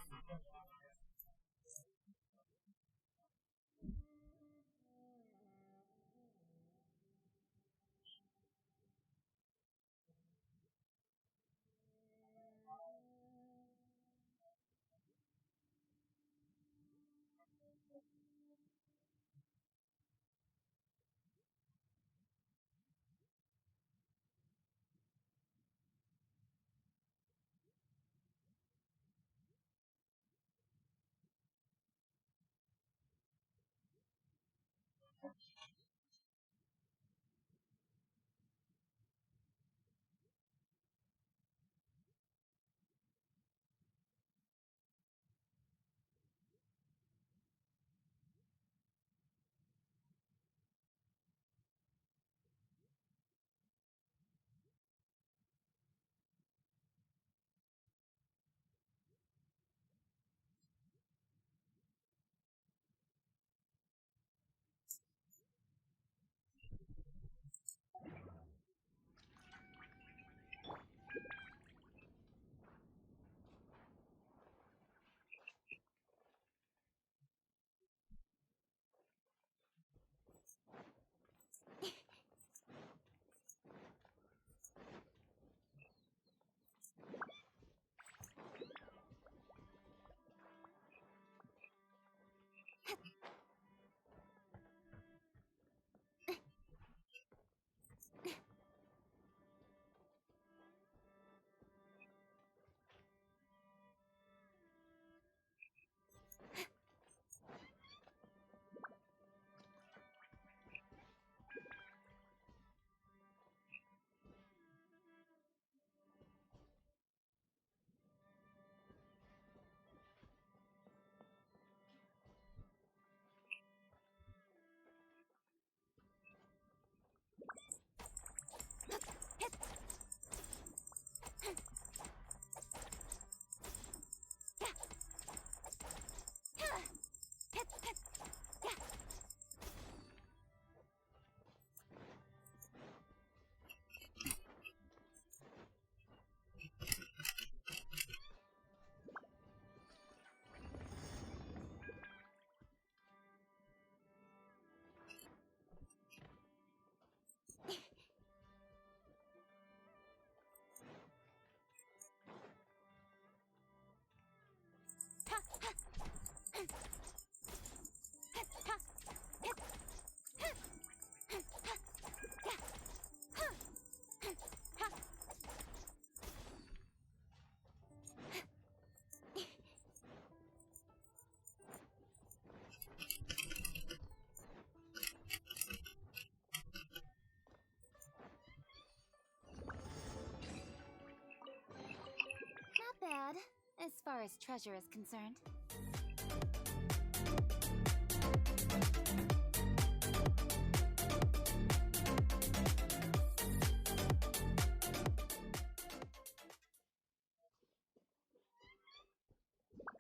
far as treasure is concerned.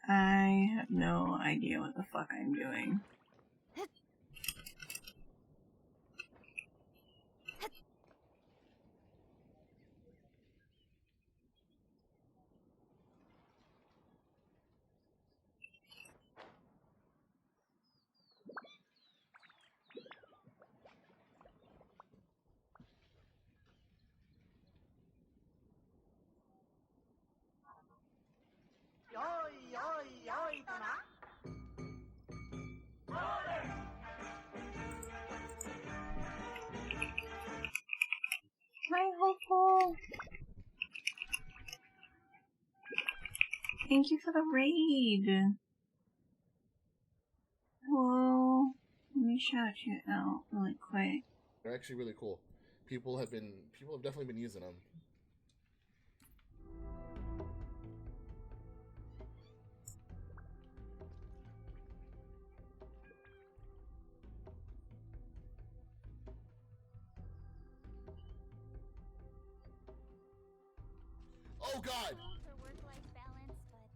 I have no idea what the fuck I'm doing. Hi, Hopeful! Thank you for the raid! Hello! Let me shout you out really quick. They're actually really cool. People have definitely been using them. Oh God! For work-life balance, but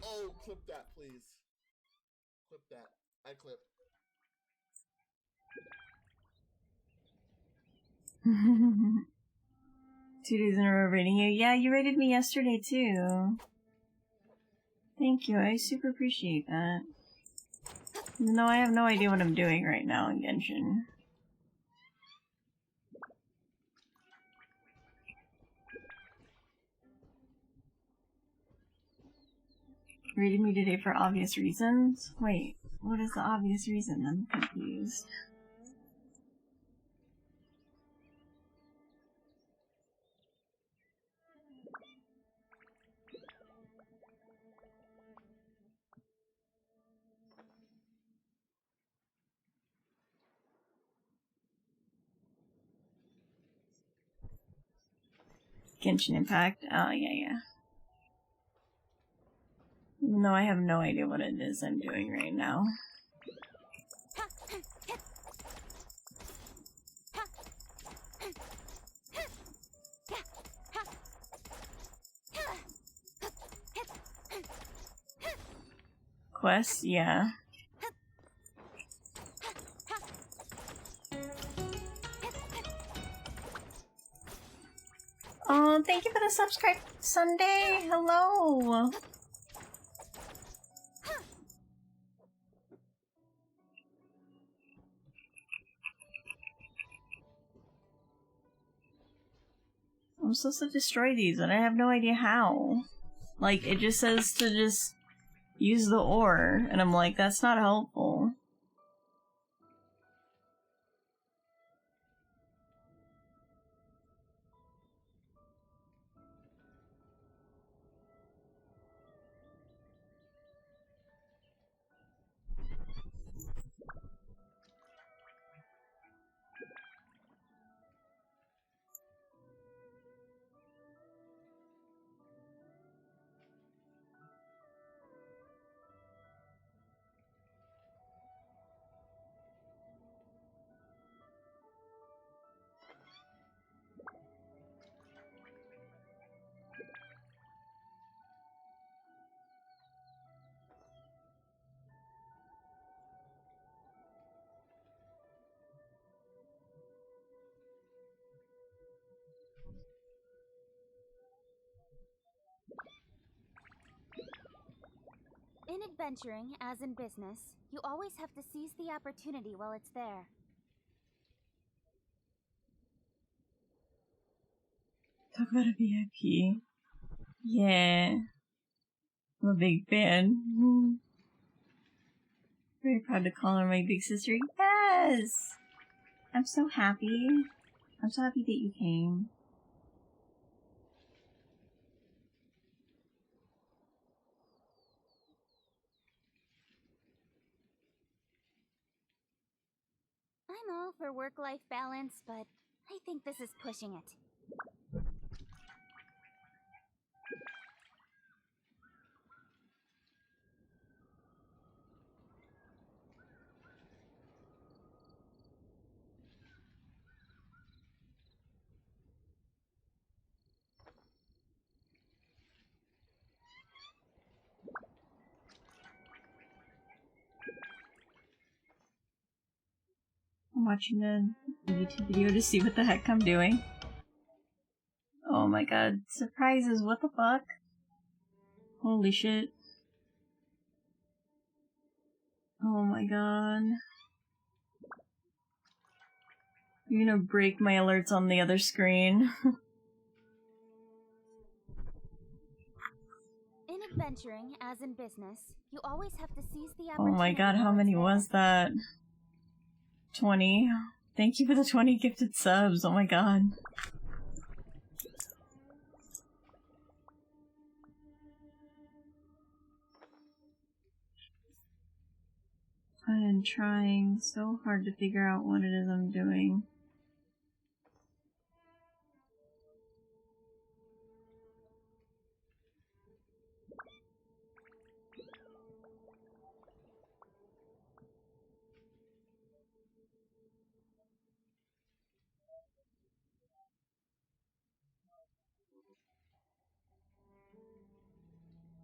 Oh, clip that, please. Clip that. I clip. 2 days in a row rating you. Yeah, you rated me yesterday too. Thank you, I super appreciate that. Even though I have no idea what I'm doing right now in Genshin. Rated me today for obvious reasons? Wait, what is the obvious reason? I'm confused. Genshin Impact? Oh, yeah. Even though I have no idea what it is I'm doing right now. Quests? Yeah. Oh, thank you for the subscribe, Sunday. Hello. I'm supposed to destroy these, and I have no idea how. Like, it just says to just use the ore, and I'm like, that's not helpful. in adventuring, as in business, you always have to seize the opportunity while it's there. Talk about a VIP. Yeah. I'm a big fan. Very proud to call her my big sister. Yes! I'm so happy. I'm so happy that you came. I'm all for work-life balance, but I think this is pushing it. watching a YouTube video to see what the heck I'm doing. Oh my god, surprises, what the fuck? Holy shit. Oh my god. You're gonna break my alerts on the other screen. In adventuring, as in business, you always have to seize the Oh opportunity. my god, how while many it's there. was that? 20. Thank you for the 20 gifted subs, oh my god. I am trying so hard to figure out what it is I'm doing.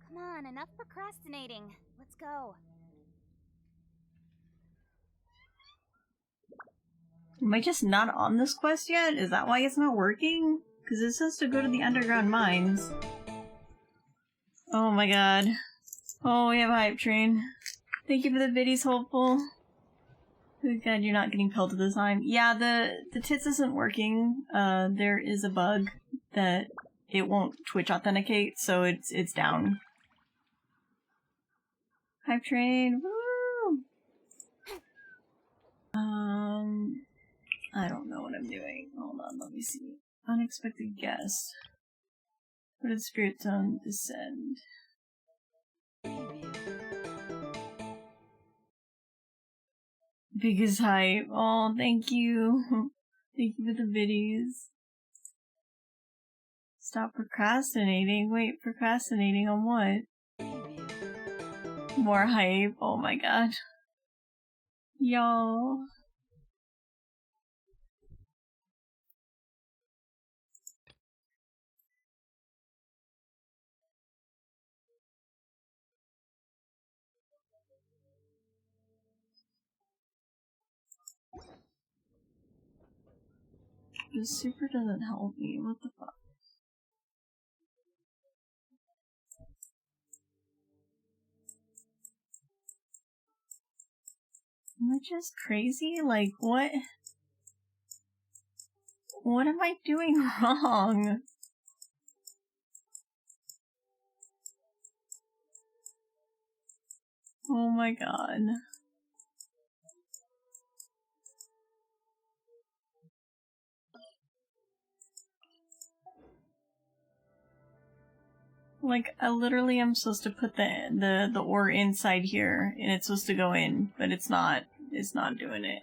Come on, enough procrastinating. Let's go. Am I just not on this quest yet? Is that why it's not working? Because it says to go to the underground mines. Oh my god. Oh, we have a hype train. Thank you for the biddies, hopeful. Good god, you're not getting pelted this time. Yeah, the tits isn't working. There is a bug that it won't Twitch authenticate, so it's down. Hype train, woo! I don't know what I'm doing. Hold on, let me see. Unexpected guest. Where did the spirit zone descend? Biggest hype. Oh, thank you. Thank you for the biddies. Stop procrastinating. Wait, procrastinating on what? More hype. Oh my god. Y'all. The super doesn't help me. What the fuck? Am I just crazy? Like, what? What am I doing wrong? Oh my god. Like, I literally am supposed to put the ore inside here, and it's supposed to go in, but it's not. It's not doing it.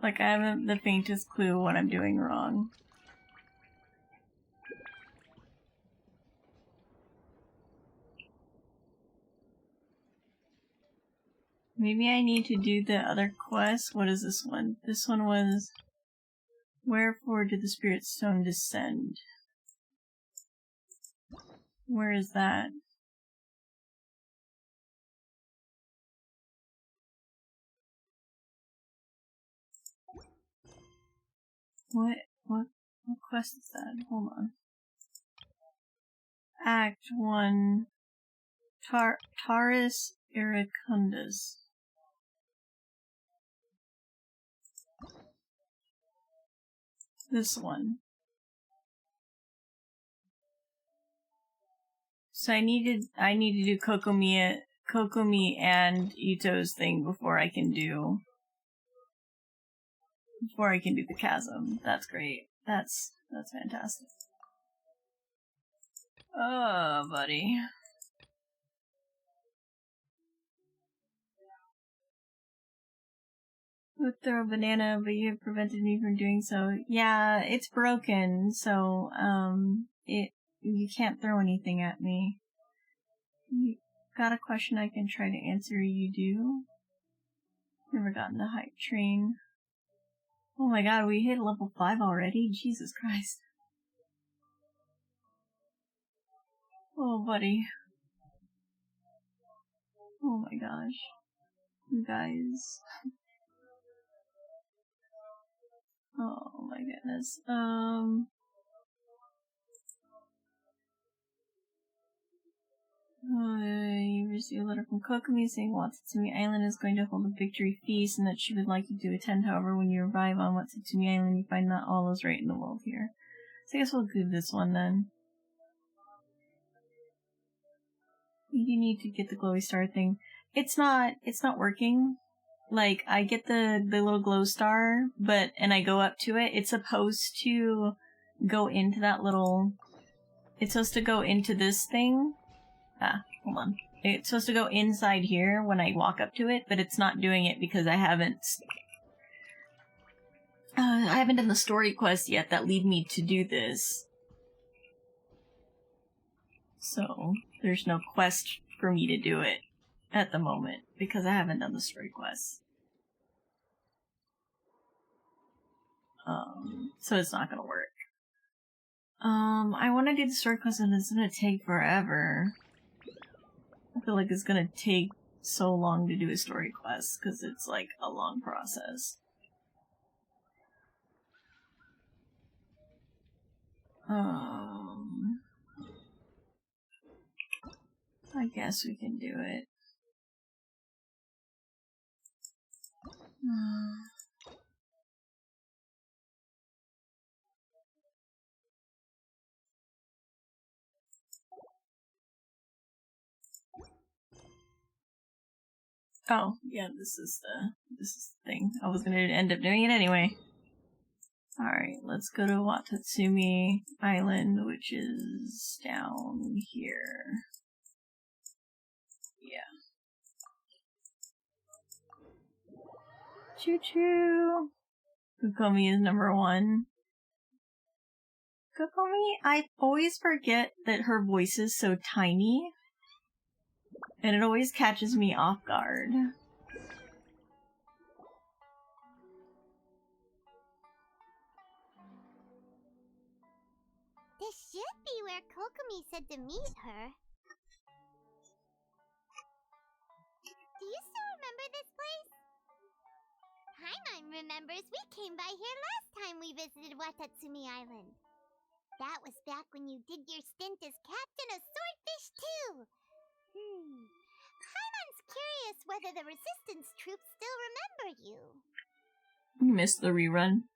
Like, I haven't the faintest clue what I'm doing wrong. Maybe I need to do the other quest. What is this one? This one was... Wherefore did the spirit stone descend? Where is that? What quest is that? Hold on. Act 1. Taurus Iracundus. This one. So I need to do Kokomi and Ito's thing before I can do the chasm. That's great. That's fantastic. Oh, buddy. Would throw a banana, but you have prevented me from doing so. Yeah, it's broken, so you can't throw anything at me. You got a question I can try to answer? You do? Never gotten the hype train. Oh my god, we hit level 5 already? Jesus Christ. Oh, buddy. Oh my gosh. You guys. Oh my goodness. You received a letter from Kokomi saying Watatsumi Island is going to hold a victory feast and that she would like you to attend. However, when you arrive on Watatsumi Island, you find not all is right in the world here. So I guess we'll do this one then. You need to get the glowy star thing. It's not working. Like, I get the little glow star, and I go up to it. It's supposed to go into that little... It's supposed to go into this thing. Hold on. It's supposed to go inside here when I walk up to it, but it's not doing it because I haven't done the story quest yet that lead me to do this. So, there's no quest for me to do it at the moment because I haven't done the story quest. So it's not gonna work. I want to do the story quest and it's gonna take forever. I feel like it's gonna take so long to do a story quest because it's like a long process. I guess we can do it. Oh, yeah, this is the thing. I was gonna end up doing it anyway. Alright, let's go to Watatsumi Island, which is down here. Yeah. Choo-choo! Kokomi is number 1. Kokomi, I always forget that her voice is so tiny. And it always catches me off guard. This should be where Kokomi said to meet her. Do you still remember this place? Paimon remembers we came by here last time we visited Watatsumi Island. That was back when you did your stint as captain of Swordfish too. Paimon's curious whether the resistance troops still remember you. You missed the rerun.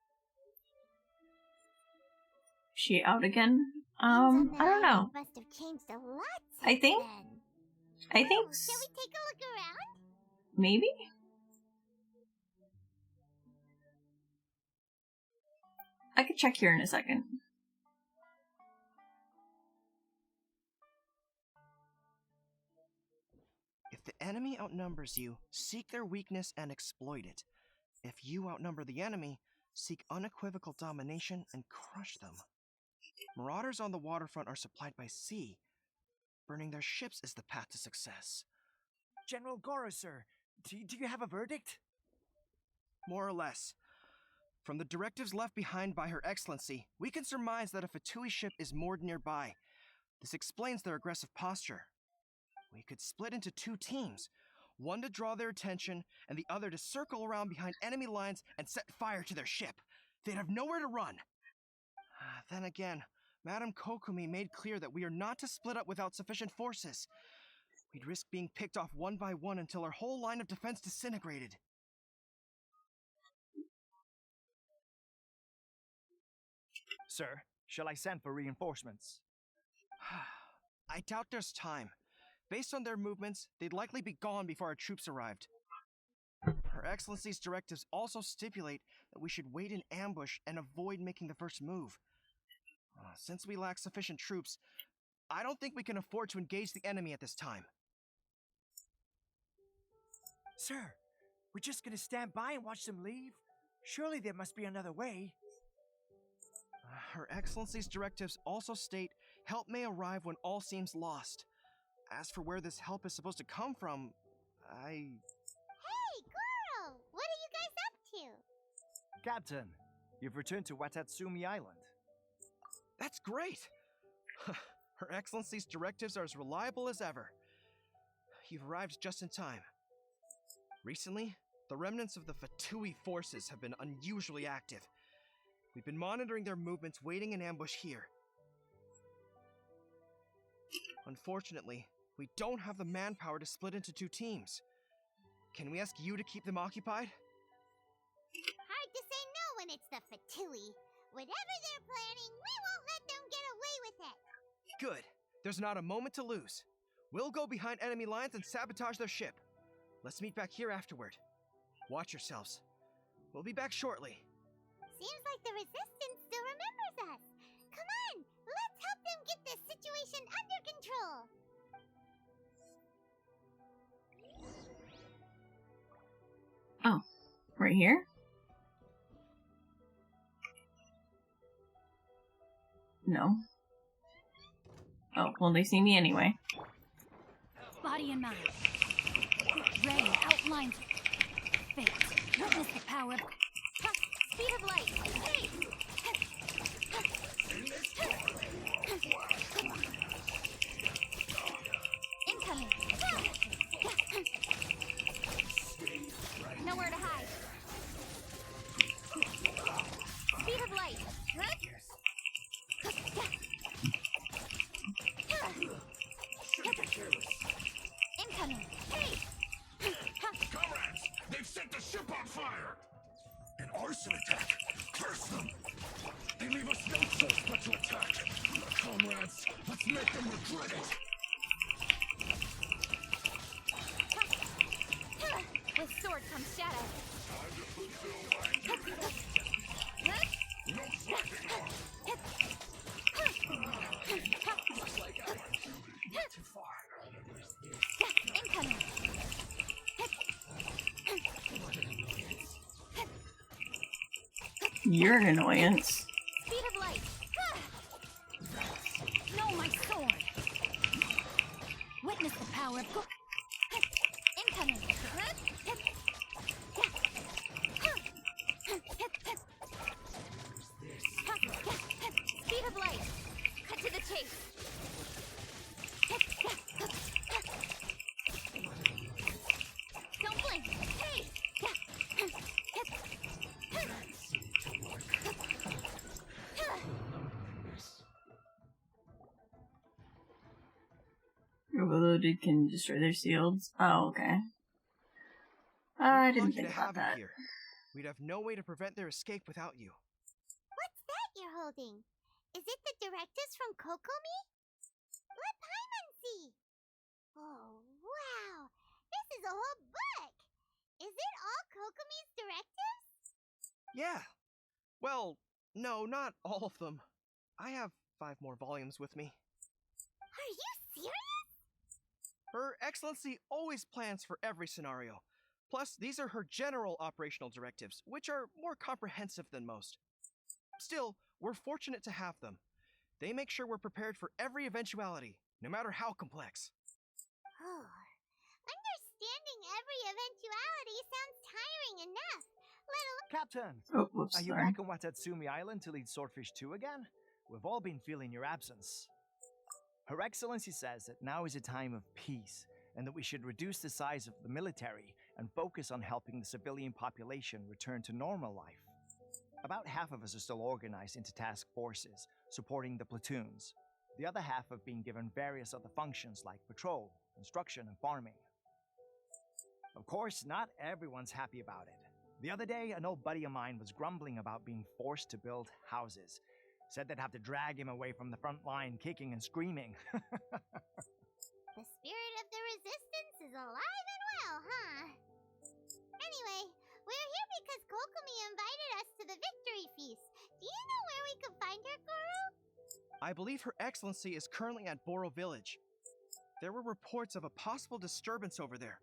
She out again? I don't know. Must have changed a lot since I think. then. Shall we take a look around? Maybe? I could check here in a second. If the enemy outnumbers you, seek their weakness and exploit it. If you outnumber the enemy, seek unequivocal domination and crush them. Marauders on the waterfront are supplied by sea. Burning their ships is the path to success. General Goro, sir, do you have a verdict? More or less. From the directives left behind by Her Excellency, we can surmise that a Fatui ship is moored nearby. This explains their aggressive posture. We could split into 2 teams, one to draw their attention, and the other to circle around behind enemy lines and set fire to their ship. They'd have nowhere to run. Then again, Madame Kokomi made clear that we are not to split up without sufficient forces. We'd risk being picked off one by one until our whole line of defense disintegrated. Sir, shall I send for reinforcements? I doubt there's time. Based on their movements, they'd likely be gone before our troops arrived. Her Excellency's directives also stipulate that we should wait in ambush and avoid making the first move. Since we lack sufficient troops, I don't think we can afford to engage the enemy at this time. Sir, we're just gonna stand by and watch them leave? Surely there must be another way. Her Excellency's directives also state help may arrive when all seems lost. As for where this help is supposed to come from, Hey, Goro! What are you guys up to? Captain, you've returned to Watatsumi Island. That's great! Her Excellency's directives are as reliable as ever. You've arrived just in time. Recently, the remnants of the Fatui forces have been unusually active. We've been monitoring their movements, waiting in ambush here. Unfortunately, we don't have the manpower to split into two teams. Can we ask you to keep them occupied? Hard to say no when it's the Fatui. Whatever they're planning, we won't let them get away with it. Good. There's not a moment to lose. We'll go behind enemy lines and sabotage their ship. Let's meet back here afterward. Watch yourselves. We'll be back shortly. Seems like the Resistance still remembers us. Come on, let's help them get this situation under control. Oh, right here? No. Oh, well, they see me anyway. Body and mind. Ready, outlines. Fate. Witness the power of... Speed of light. Hey! Incoming. Nowhere to hide. Speed of light. Incoming. Hey! Comrades, they've set the ship on fire! An arson attack! Curse them! They leave us no choice but to attack! Comrades, let's make them regret it! With sword comes shadow. No slacking off! Too far. Incoming. You're an annoyance. Speed of light. No, my sword. Witness the power of... Incoming. Speed of light. Cut to the chase. Don't blink. Hey! Overloaded can destroy their shields. Oh, okay. I didn't Lucky think to about have that. you here. We'd have no way to prevent their escape without you. What's that you're holding? Is it the directives from Kokomi? Let Paimon see. Oh, wow. This is a whole book. Is it all Kokomi's directives? Yeah. Well, no, not all of them. I have 5 more volumes with me. Are you serious? Her Excellency always plans for every scenario. Plus, these are her general operational directives, which are more comprehensive than most. Still, we're fortunate to have them. They make sure we're prepared for every eventuality, no matter how complex. Oh, understanding every eventuality sounds tiring enough, let alone... Captain, Oh, whoops, are you sorry. back on Watatsumi Island to lead Swordfish 2 again? We've all been feeling your absence. Her Excellency says that now is a time of peace, and that we should reduce the size of the military and focus on helping the civilian population return to normal life. About half of us are still organized into task forces, supporting the platoons. The other half have been given various other functions like patrol, construction, and farming. Of course, not everyone's happy about it. The other day, an old buddy of mine was grumbling about being forced to build houses. Said they'd have to drag him away from the front line, kicking and screaming. The spirit of the Resistance is alive and well, huh? Anyway, we're here because Kokomi invited us to the victory feast. Do you know where we could find her, Guru? I believe Her Excellency is currently at Boro Village. There were reports of a possible disturbance over there.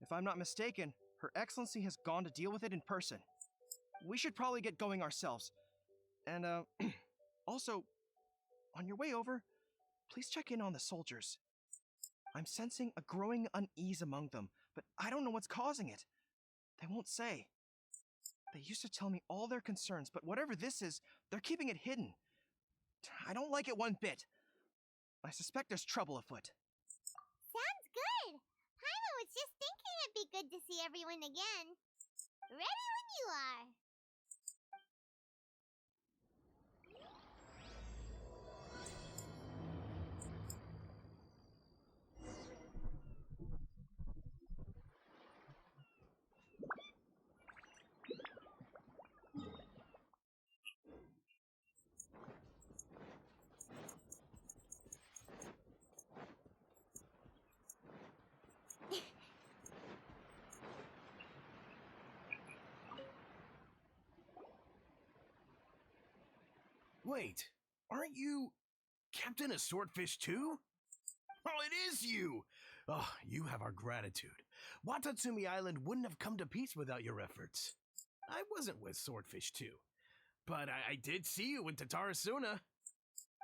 If I'm not mistaken, Her Excellency has gone to deal with it in person. We should probably get going ourselves. And, also, on your way over, please check in on the soldiers. I'm sensing a growing unease among them, but I don't know what's causing it. They won't say. They used to tell me all their concerns, but whatever this is, they're keeping it hidden. I don't like it one bit. I suspect there's trouble afoot. Sounds good. Paima was just thinking it'd be good to see everyone again. Ready when you are. Wait, aren't you Captain of Swordfish too? Oh, it is you! Oh, you have our gratitude. Watatsumi Island wouldn't have come to peace without your efforts. I wasn't with Swordfish 2, but I did see you with Tatarasuna.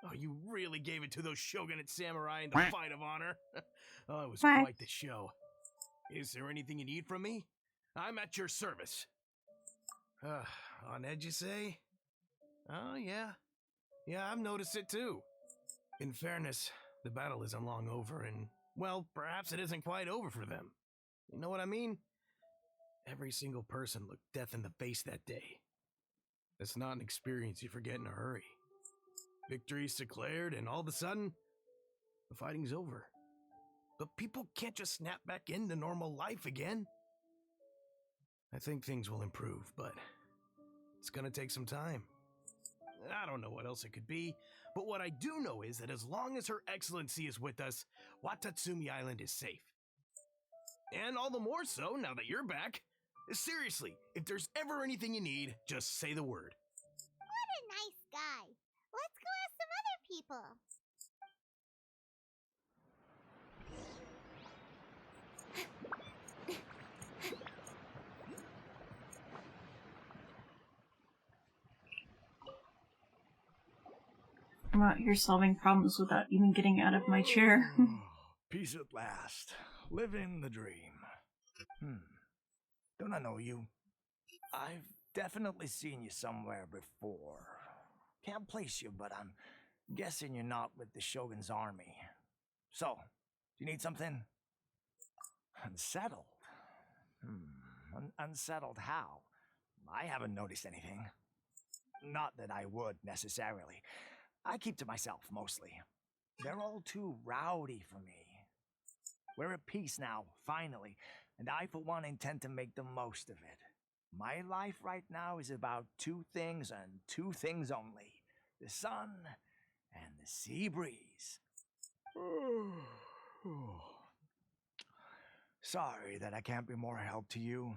Oh, you really gave it to those shogunate samurai in the fight of honor. Oh, it was quite the show. Is there anything you need from me? I'm at your service. On edge, you say? Oh, yeah. Yeah, I've noticed it too. In fairness, the battle isn't long over, and, well, perhaps it isn't quite over for them. You know what I mean? Every single person looked death in the face that day. It's not an experience you forget in a hurry. Victory's declared, and all of a sudden, the fighting's over. But people can't just snap back into normal life again. I think things will improve, but it's gonna take some time. I don't know what else it could be, but what I do know is that as long as Her Excellency is with us, Watatsumi Island is safe. And all the more so now that you're back. Seriously, if there's ever anything you need, just say the word. What a nice guy. Let's go ask some other people. I'm out here solving problems without even getting out of my chair. Peace at last. Living the dream. Don't I know you? I've definitely seen you somewhere before. Can't place you, but I'm guessing you're not with the Shogun's army. So, do you need something? Unsettled? Unsettled how? I haven't noticed anything. Not that I would, necessarily. I keep to myself, mostly. They're all too rowdy for me. We're at peace now, finally, and I, for one, intend to make the most of it. My life right now is about two things and two things only. The sun and the sea breeze. Sorry that I can't be more help to you.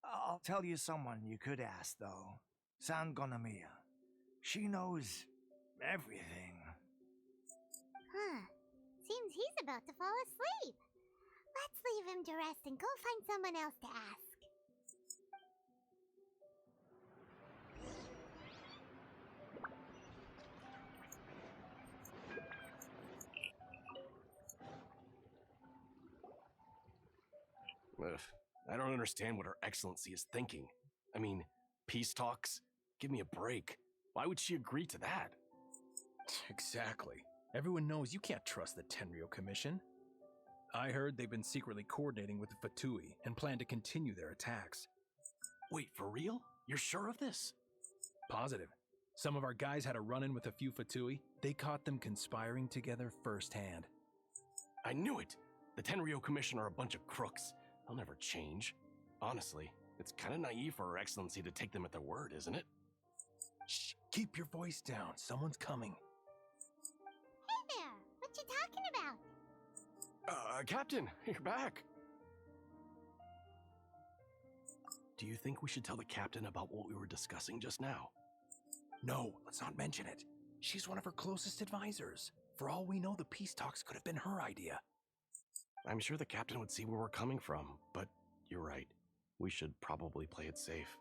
I'll tell you someone you could ask, though. San Gonomiya. She knows everything. Huh. Seems he's about to fall asleep. Let's leave him to rest and go find someone else to ask. Ugh, I don't understand what Her Excellency is thinking. I mean, peace talks? Give me a break. Why would she agree to that? Exactly. Everyone knows you can't trust the Tenryo Commission. I heard they've been secretly coordinating with the Fatui and plan to continue their attacks. Wait, for real? You're sure of this? Positive. Some of our guys had a run-in with a few Fatui. They caught them conspiring together firsthand. I knew it! The Tenryo Commission are a bunch of crooks. They'll never change. Honestly, it's kind of naive for Her Excellency to take them at their word, isn't it? Shh, keep your voice down. Someone's coming. Hey there! What you talking about? Captain, you're back! Do you think we should tell the captain about what we were discussing just now? No, let's not mention it. She's one of her closest advisors. For all we know, the peace talks could have been her idea. I'm sure the captain would see where we're coming from, but you're right. We should probably play it safe.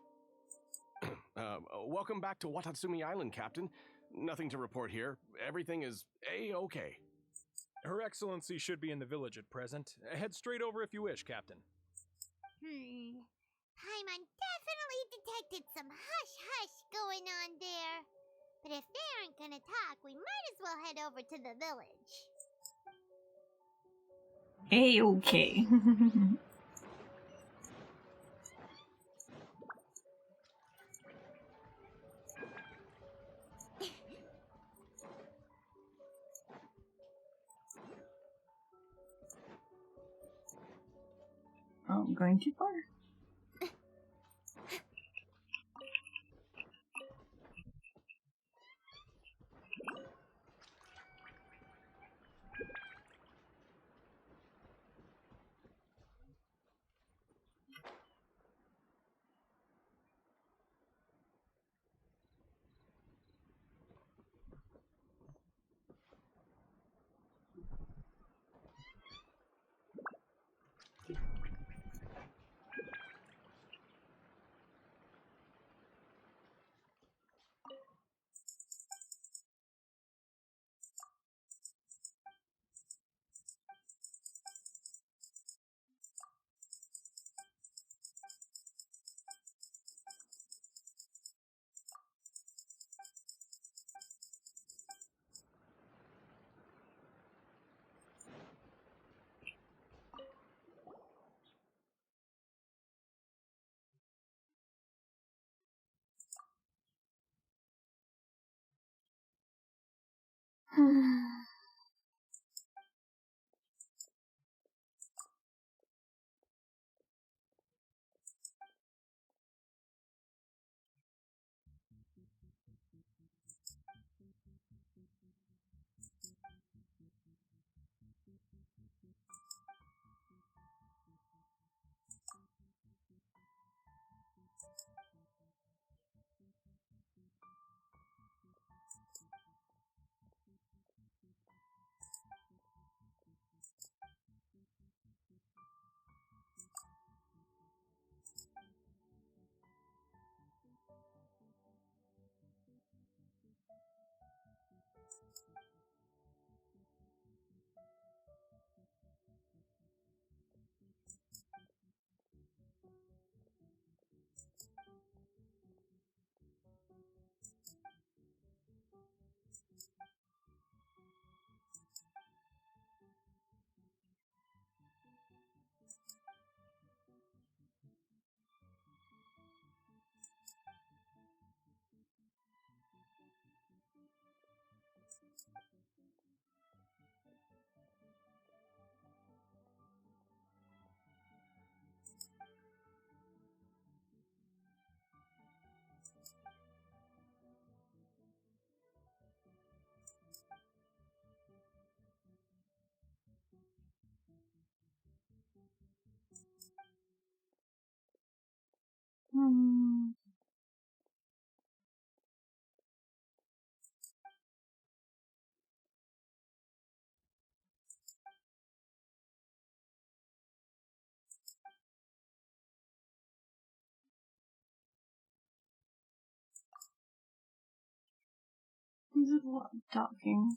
Welcome back to Watatsumi Island, Captain. Nothing to report here. Everything is A-okay. Her Excellency should be in the village at present. Head straight over if you wish, Captain. Paimon definitely detected some hush-hush going on there. But if they aren't gonna talk, we might as well head over to the village. A-okay. Oh, I'm going too far. There's a lot of talking.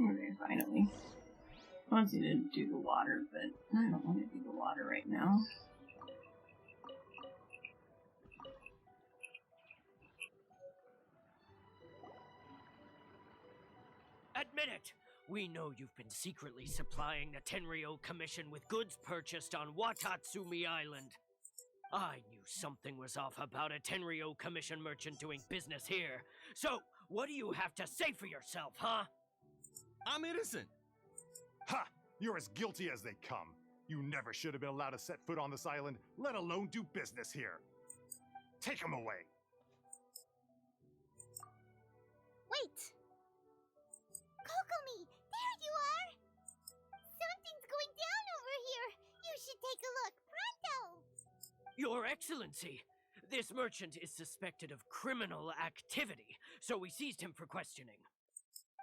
Okay, finally. I wanted to do the water, but I don't want to do the water right now. Admit it! We know you've been secretly supplying the Tenryo Commission with goods purchased on Watatsumi Island. I knew something was off about a Tenryo Commission merchant doing business here. So, what do you have to say for yourself, huh? I'm innocent. Ha! You're as guilty as they come. You never should have been allowed to set foot on this island, let alone do business here. Take him away. Wait! Kokomi, there you are! Something's going down over here. You should take a look, pronto! Your Excellency, this merchant is suspected of criminal activity, so we seized him for questioning.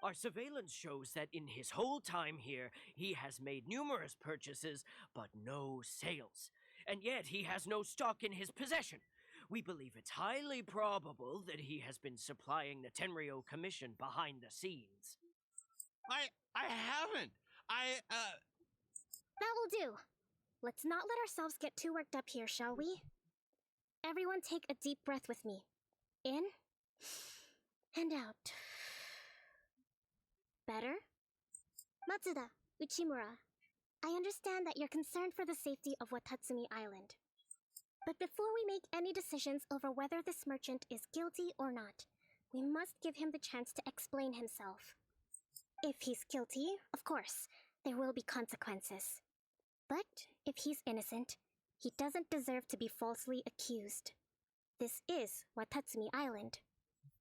Our surveillance shows that in his whole time here, he has made numerous purchases, but no sales. And yet he has no stock in his possession. We believe it's highly probable that he has been supplying the Tenryo Commission behind the scenes. I haven't. That will do. Let's not let ourselves get too worked up here, shall we? Everyone take a deep breath with me. In and out. Better? Matsuda, Uchimura, I understand that you're concerned for the safety of Watatsumi Island. But before we make any decisions over whether this merchant is guilty or not, we must give him the chance to explain himself. If he's guilty, of course, there will be consequences. But if he's innocent, he doesn't deserve to be falsely accused. This is Watatsumi Island.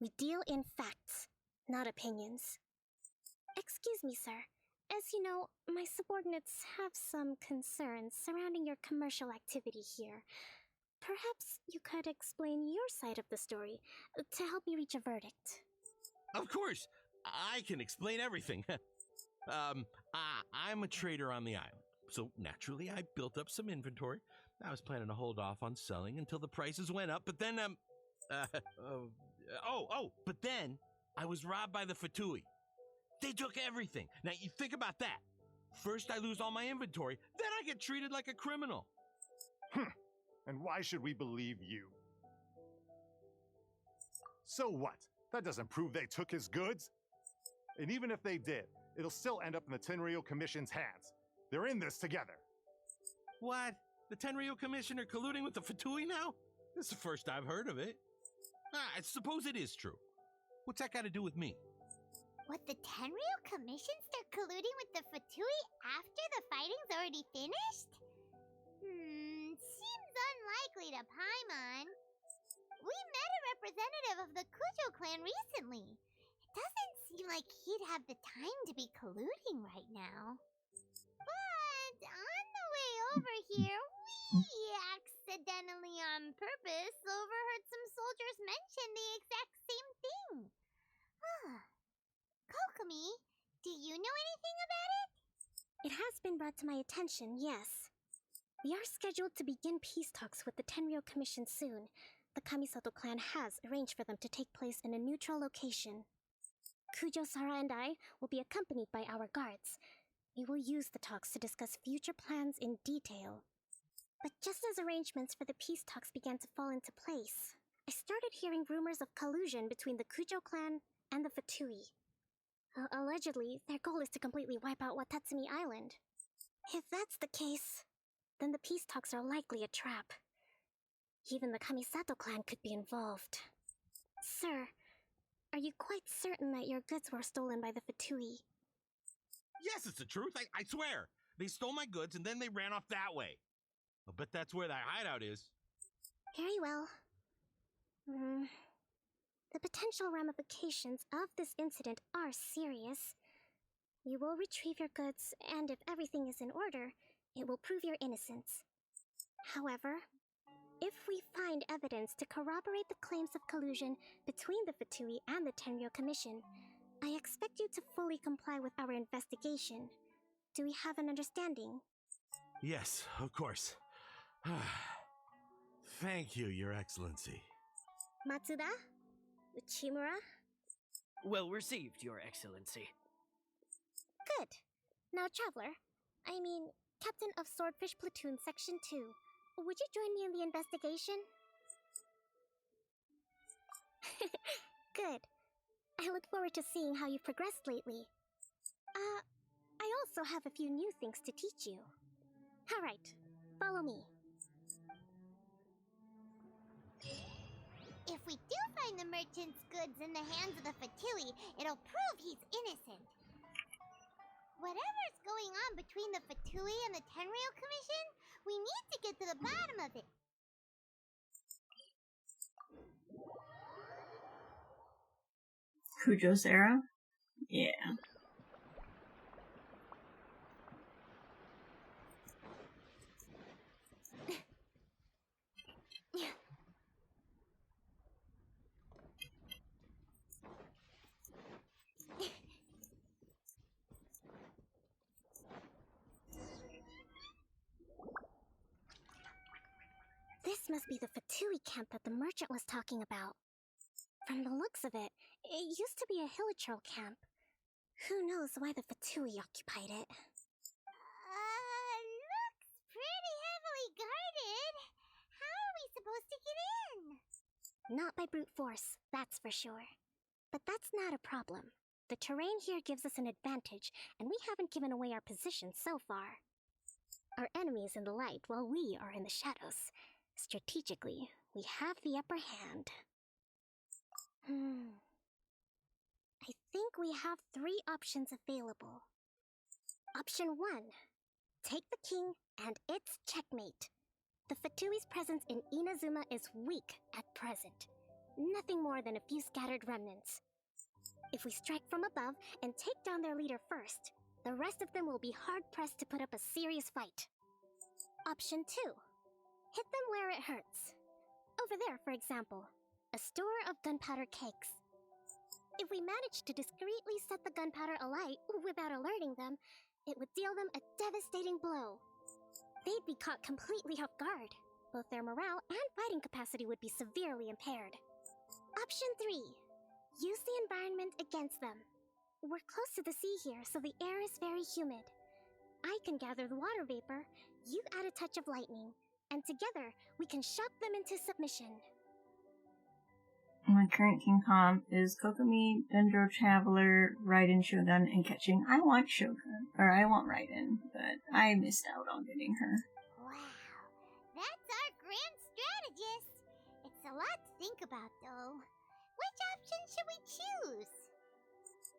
We deal in facts, not opinions. Excuse me, sir. As you know, my subordinates have some concerns surrounding your commercial activity here. Perhaps you could explain your side of the story to help me reach a verdict. Of course, I can explain everything. I'm a trader on the island, so naturally I built up some inventory. I was planning to hold off on selling until the prices went up, but then, but then I was robbed by the Fatui. They took everything. Now, you think about that. First, I lose all my inventory, then I get treated like a criminal. And why should we believe you? So what? That doesn't prove they took his goods. And even if they did, it'll still end up in the Tenryo Commission's hands. They're in this together. What? The Tenryo Commission are colluding with the Fatui now? This is the first I've heard of it. I suppose it is true. What's that got to do with me? What, the Tenryo Commission start colluding with the Fatui after the fighting's already finished? Seems unlikely to Paimon. We met a representative of the Kujo clan recently. It doesn't seem like he'd have the time to be colluding right now. But on the way over here, we accidentally on purpose overheard some soldiers mention the exact same thing. Kokomi, do you know anything about it? It has been brought to my attention, yes. We are scheduled to begin peace talks with the Tenryo Commission soon. The Kamisato clan has arranged for them to take place in a neutral location. Kujo-Sara and I will be accompanied by our guards. We will use the talks to discuss future plans in detail. But just as arrangements for the peace talks began to fall into place, I started hearing rumors of collusion between the Kujo clan and the Fatui. Allegedly, their goal is to completely wipe out Watatsumi Island. If that's the case, then the peace talks are likely a trap. Even the Kamisato clan could be involved. Sir, are you quite certain that your goods were stolen by the Fatui? Yes, it's the truth. I swear. They stole my goods and then they ran off that way. I'll bet that's where that hideout is. Very well. The potential ramifications of this incident are serious. We will retrieve your goods, and if everything is in order, it will prove your innocence. However, if we find evidence to corroborate the claims of collusion between the Fatui and the Tenryo Commission, I expect you to fully comply with our investigation. Do we have an understanding? Yes, of course. Thank you, Your Excellency. Matsuda? Uchimura? Well received, Your Excellency. Good. Now, Traveler, I mean, Captain of Swordfish Platoon Section 2, would you join me in the investigation? Good. I look forward to seeing how you've progressed lately. I also have a few new things to teach you. Alright, follow me. If we do find the merchant's goods in the hands of the Fatui, it'll prove he's innocent. Whatever's going on between the Fatui and the Tenryou Commission, we need to get to the bottom of it. Kujo's era? Yeah. This must be the Fatui camp that the merchant was talking about. From the looks of it, it used to be a Hilichurl camp. Who knows why the Fatui occupied it? Looks pretty heavily guarded. How are we supposed to get in? Not by brute force, that's for sure. But that's not a problem. The terrain here gives us an advantage, and we haven't given away our position so far. Our enemy's in the light while we are in the shadows. Strategically, we have the upper hand. I think we have 3 options available. Option 1. Take the king, and it's checkmate. The Fatui's presence in Inazuma is weak at present. Nothing more than a few scattered remnants. If we strike from above and take down their leader first, the rest of them will be hard-pressed to put up a serious fight. Option 2. Hit them where it hurts. Over there, for example, a store of gunpowder cakes. If we manage to discreetly set the gunpowder alight without alerting them, it would deal them a devastating blow. They'd be caught completely off guard. Both their morale and fighting capacity would be severely impaired. Option 3. Use the environment against them. We're close to the sea here, so the air is very humid. I can gather the water vapor, you add a touch of lightning, and together we can shock them into submission. My current King comp is Kokomi, Dendro Traveler, Raiden Shogun, and catching. I want Shogun, or I want Raiden, but I missed out on getting her. Wow, that's our grand strategist. It's a lot to think about, though. Which option should we choose?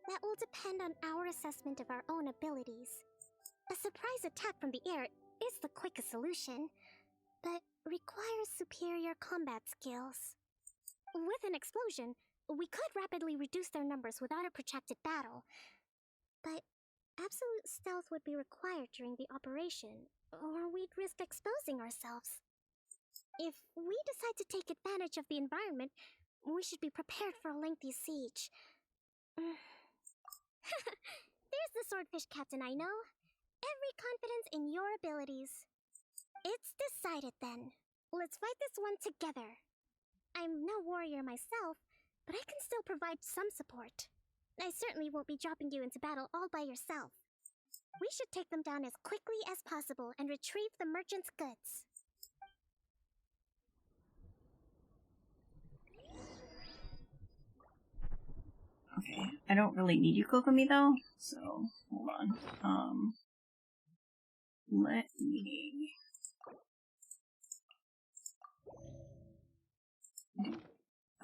That will depend on our assessment of our own abilities. A surprise attack from the air is the quickest solution, but requires superior combat skills. With an explosion, we could rapidly reduce their numbers without a protracted battle, but absolute stealth would be required during the operation, or we'd risk exposing ourselves. If we decide to take advantage of the environment, we should be prepared for a lengthy siege. There's the swordfish captain I know. Every confidence in your abilities. It's decided then. Let's fight this one together. I'm no warrior myself, but I can still provide some support. I certainly won't be dropping you into battle all by yourself. We should take them down as quickly as possible and retrieve the merchant's goods. Okay, I don't really need you, Kokomi, though, so hold on. Let me...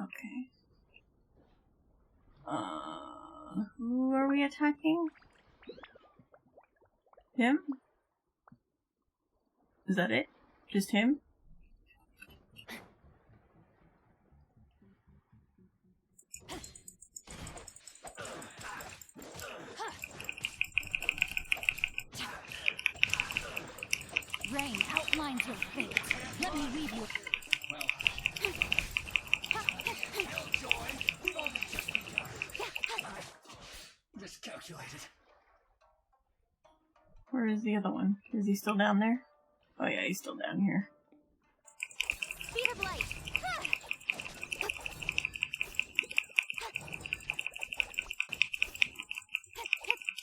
Okay. Who are we attacking? Him? Is that it? Just him? Rain outlines your fate. Let me read you. Well, Killjoy, we've only just begun. Miscalculated. Where is the other one? Is he still down there? Oh yeah, he's still down here. Speed of light.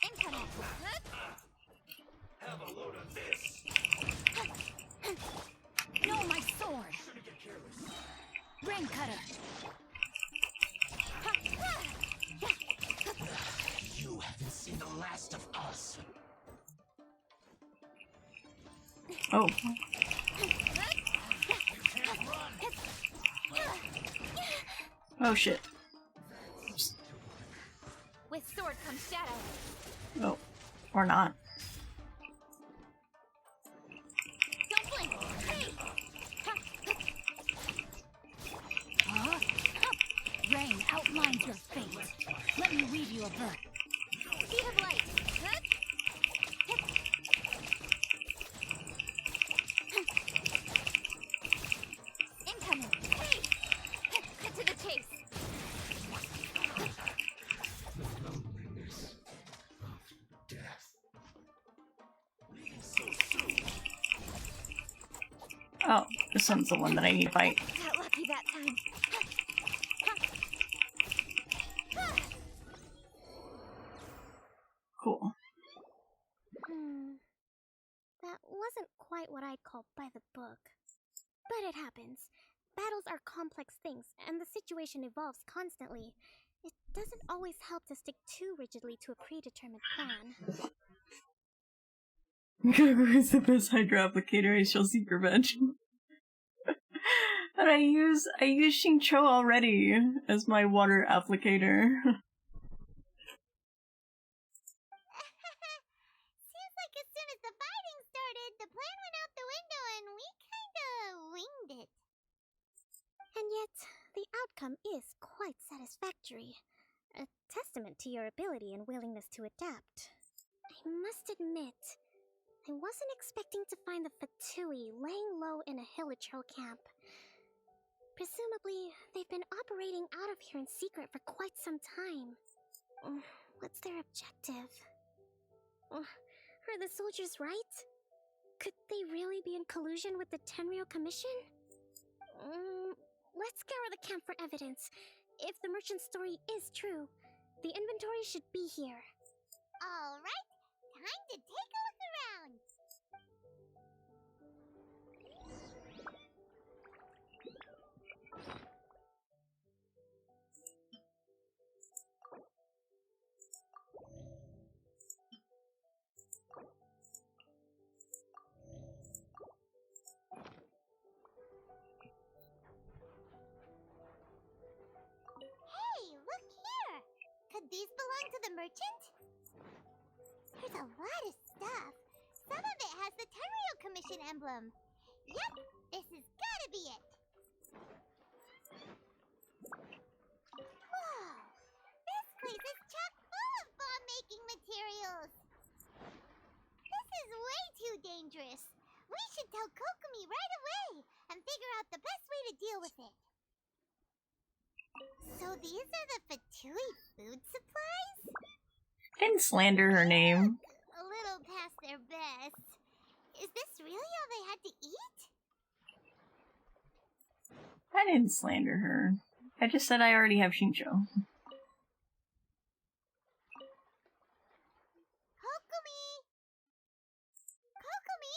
Incoming. Rain Cutter. You haven't seen the last of us. Oh. Oh shit. With sword comes shadow. Oh. Or not. Don't blink. Hey. Rain outlines your fate. Let me weave you a verse. Speed of light. Incoming. Hey. Cut to the chase. Oh, this one's the one that I need to fight. Got lucky that time. Cool. That wasn't quite what I'd call by the book. But it happens. Battles are complex things, and the situation evolves constantly. It doesn't always help to stick too rigidly to a predetermined plan. Who's the best Hydra applicator? I shall seek revenge. And I use Xingqiu already as my water applicator. Seems like as soon as the fighting started, the plan went out the window and we kinda winged it. And yet, the outcome is quite satisfactory. A testament to your ability and willingness to adapt. I must admit, I wasn't expecting to find the Fatui laying low in a Hilichurl camp. Presumably, they've been operating out of here in secret for quite some time. What's their objective? Are the soldiers right? Could they really be in collusion with the Tenryou Commission? Let's scour the camp for evidence. If the merchant's story is true, the inventory should be here. Alright, time to take a look around. Hey, look here! Could these belong to the merchant? There's a lot of stuff. Some of it has the Tenryou Commission emblem. Yep, this has gotta be it. Whoa! This place is chock full of bomb-making materials. This is way too dangerous. We should tell Kokomi right away and figure out the best way to deal with it. So these are the Fatui food supplies? Didn't slander her name. A little past their best. Is this really all they had to eat? I didn't slander her. I just said I already have Xingqiu. Kokomi! Kokomi!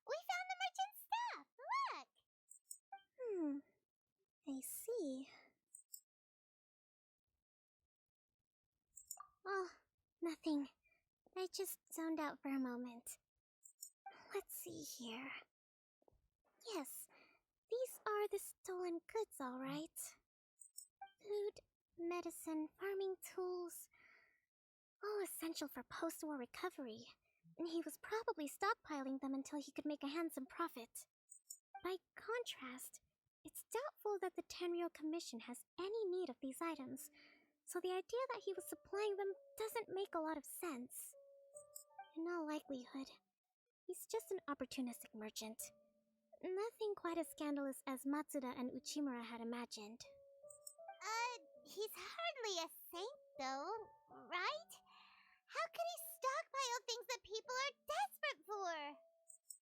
We found the merchant's stuff! Look! I see. Oh, nothing. I just zoned out for a moment. Let's see here. Yes, these are the stolen goods, all right. Food, medicine, farming tools, all essential for post-war recovery. And he was probably stockpiling them until he could make a handsome profit. By contrast, it's doubtful that the Tenryou Commission has any need of these items, so the idea that he was supplying them doesn't make a lot of sense. In all likelihood, he's just an opportunistic merchant. Nothing quite as scandalous as Matsuda and Uchimura had imagined. He's hardly a saint, though, right? How could he stockpile things that people are desperate for?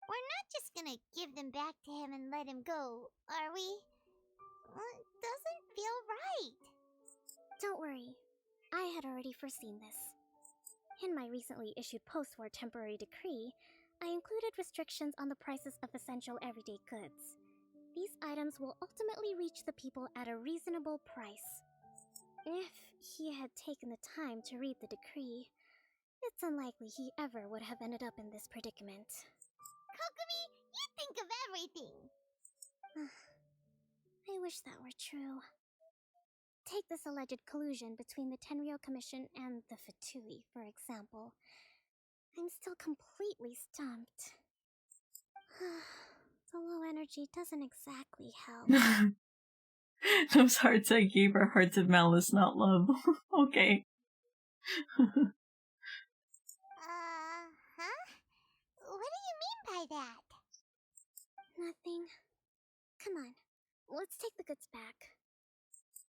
We're not just gonna give them back to him and let him go, are we? It doesn't feel right. Don't worry, I had already foreseen this. In my recently issued post-war temporary decree, I included restrictions on the prices of essential everyday goods. These items will ultimately reach the people at a reasonable price. If he had taken the time to read the decree, it's unlikely he ever would have ended up in this predicament. Kokomi, you think of everything! I wish that were true. Take this alleged collusion between the Tenryou Commission and the Fatui, for example. I'm still completely stumped. The low energy doesn't exactly help. Those hearts I gave are hearts of malice, not love. Okay. Huh? What do you mean by that? Nothing. Come on, let's take the goods back.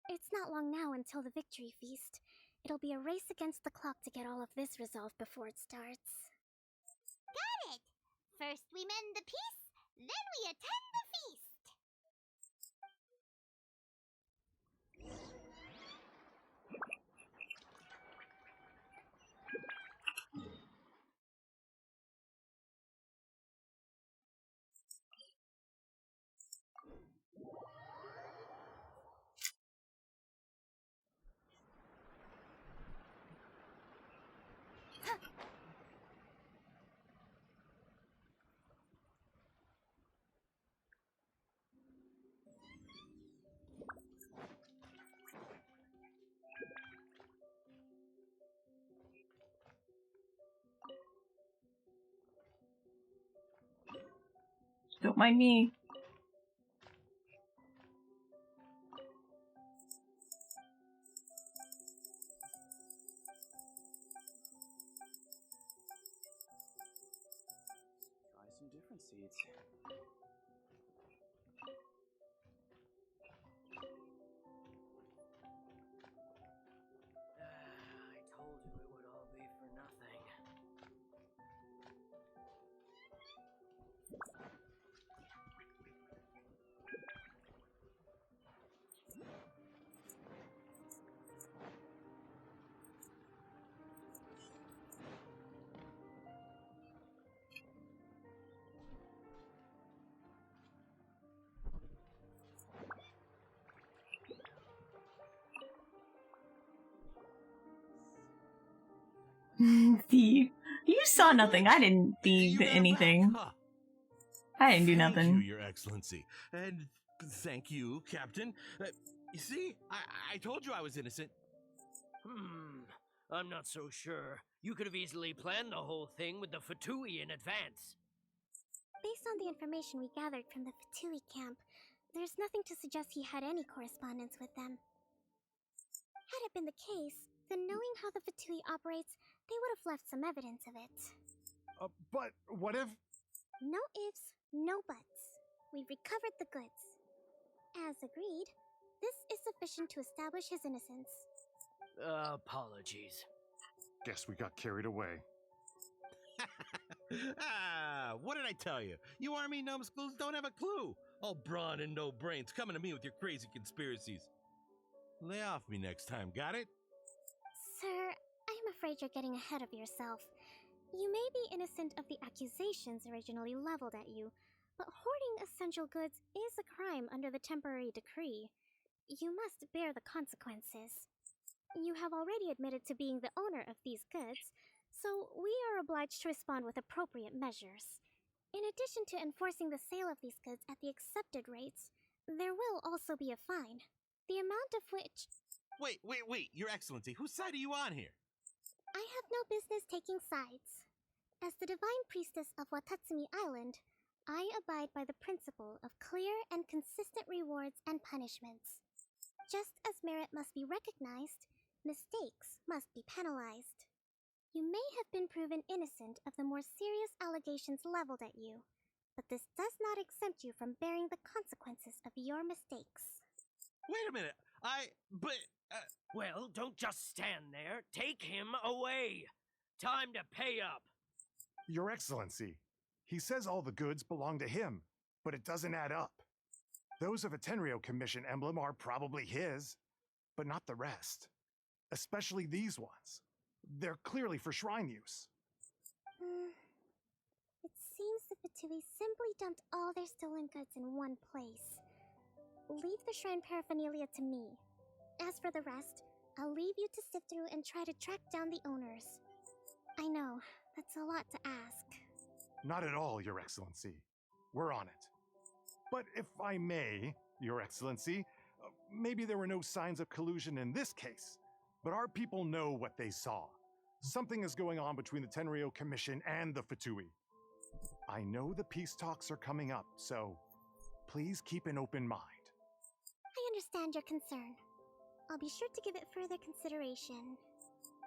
It's not long now until the victory feast. It'll be a race against the clock to get all of this resolved before it starts. Got it! First we mend the peace, then we attend the feast! Don't mind me. Try some different seeds. I told you it would all be for nothing. Thief. You saw nothing. I didn't thieve anything. Back, huh? I didn't do Thank nothing. you, Your Excellency. And thank you, Captain. You see, I told you I was innocent. I'm not so sure. You could have easily planned the whole thing with the Fatui in advance. Based on the information we gathered from the Fatui camp, there's nothing to suggest he had any correspondence with them. Had it been the case, then knowing how the Fatui operates, they would have left some evidence of it. But what if... No ifs, no buts. We've recovered the goods. As agreed, this is sufficient to establish his innocence. Apologies. Guess we got carried away. What did I tell you? You army numbskulls don't have a clue. All brawn and no brains coming to me with your crazy conspiracies. Lay off me next time, got it? Sir, I'm afraid you're getting ahead of yourself. You may be innocent of the accusations originally leveled at you, but hoarding essential goods is a crime under the temporary decree. You must bear the consequences. You have already admitted to being the owner of these goods, so we are obliged to respond with appropriate measures. In addition to enforcing the sale of these goods at the accepted rates, there will also be a fine, the amount of which... Wait, Your Excellency, whose side are you on here? I have no business taking sides. As the divine priestess of Watatsumi Island, I abide by the principle of clear and consistent rewards and punishments. Just as merit must be recognized, mistakes must be penalized. You may have been proven innocent of the more serious allegations leveled at you, but this does not exempt you from bearing the consequences of your mistakes. Wait a minute, Well, don't just stand there. Take him away. Time to pay up. Your Excellency, he says all the goods belong to him, but it doesn't add up. Those of a Tenryou Commission emblem are probably his, but not the rest. Especially these ones. They're clearly for shrine use. It seems the Fatui simply dumped all their stolen goods in one place. Leave the shrine paraphernalia to me. As for the rest, I'll leave you to sift through and try to track down the owners. I know, that's a lot to ask. Not at all, Your Excellency. We're on it. But if I may, Your Excellency, maybe there were no signs of collusion in this case, but our people know what they saw. Something is going on between the Tenryo Commission and the Fatui. I know the peace talks are coming up, so please keep an open mind. I understand your concern. I'll be sure to give it further consideration.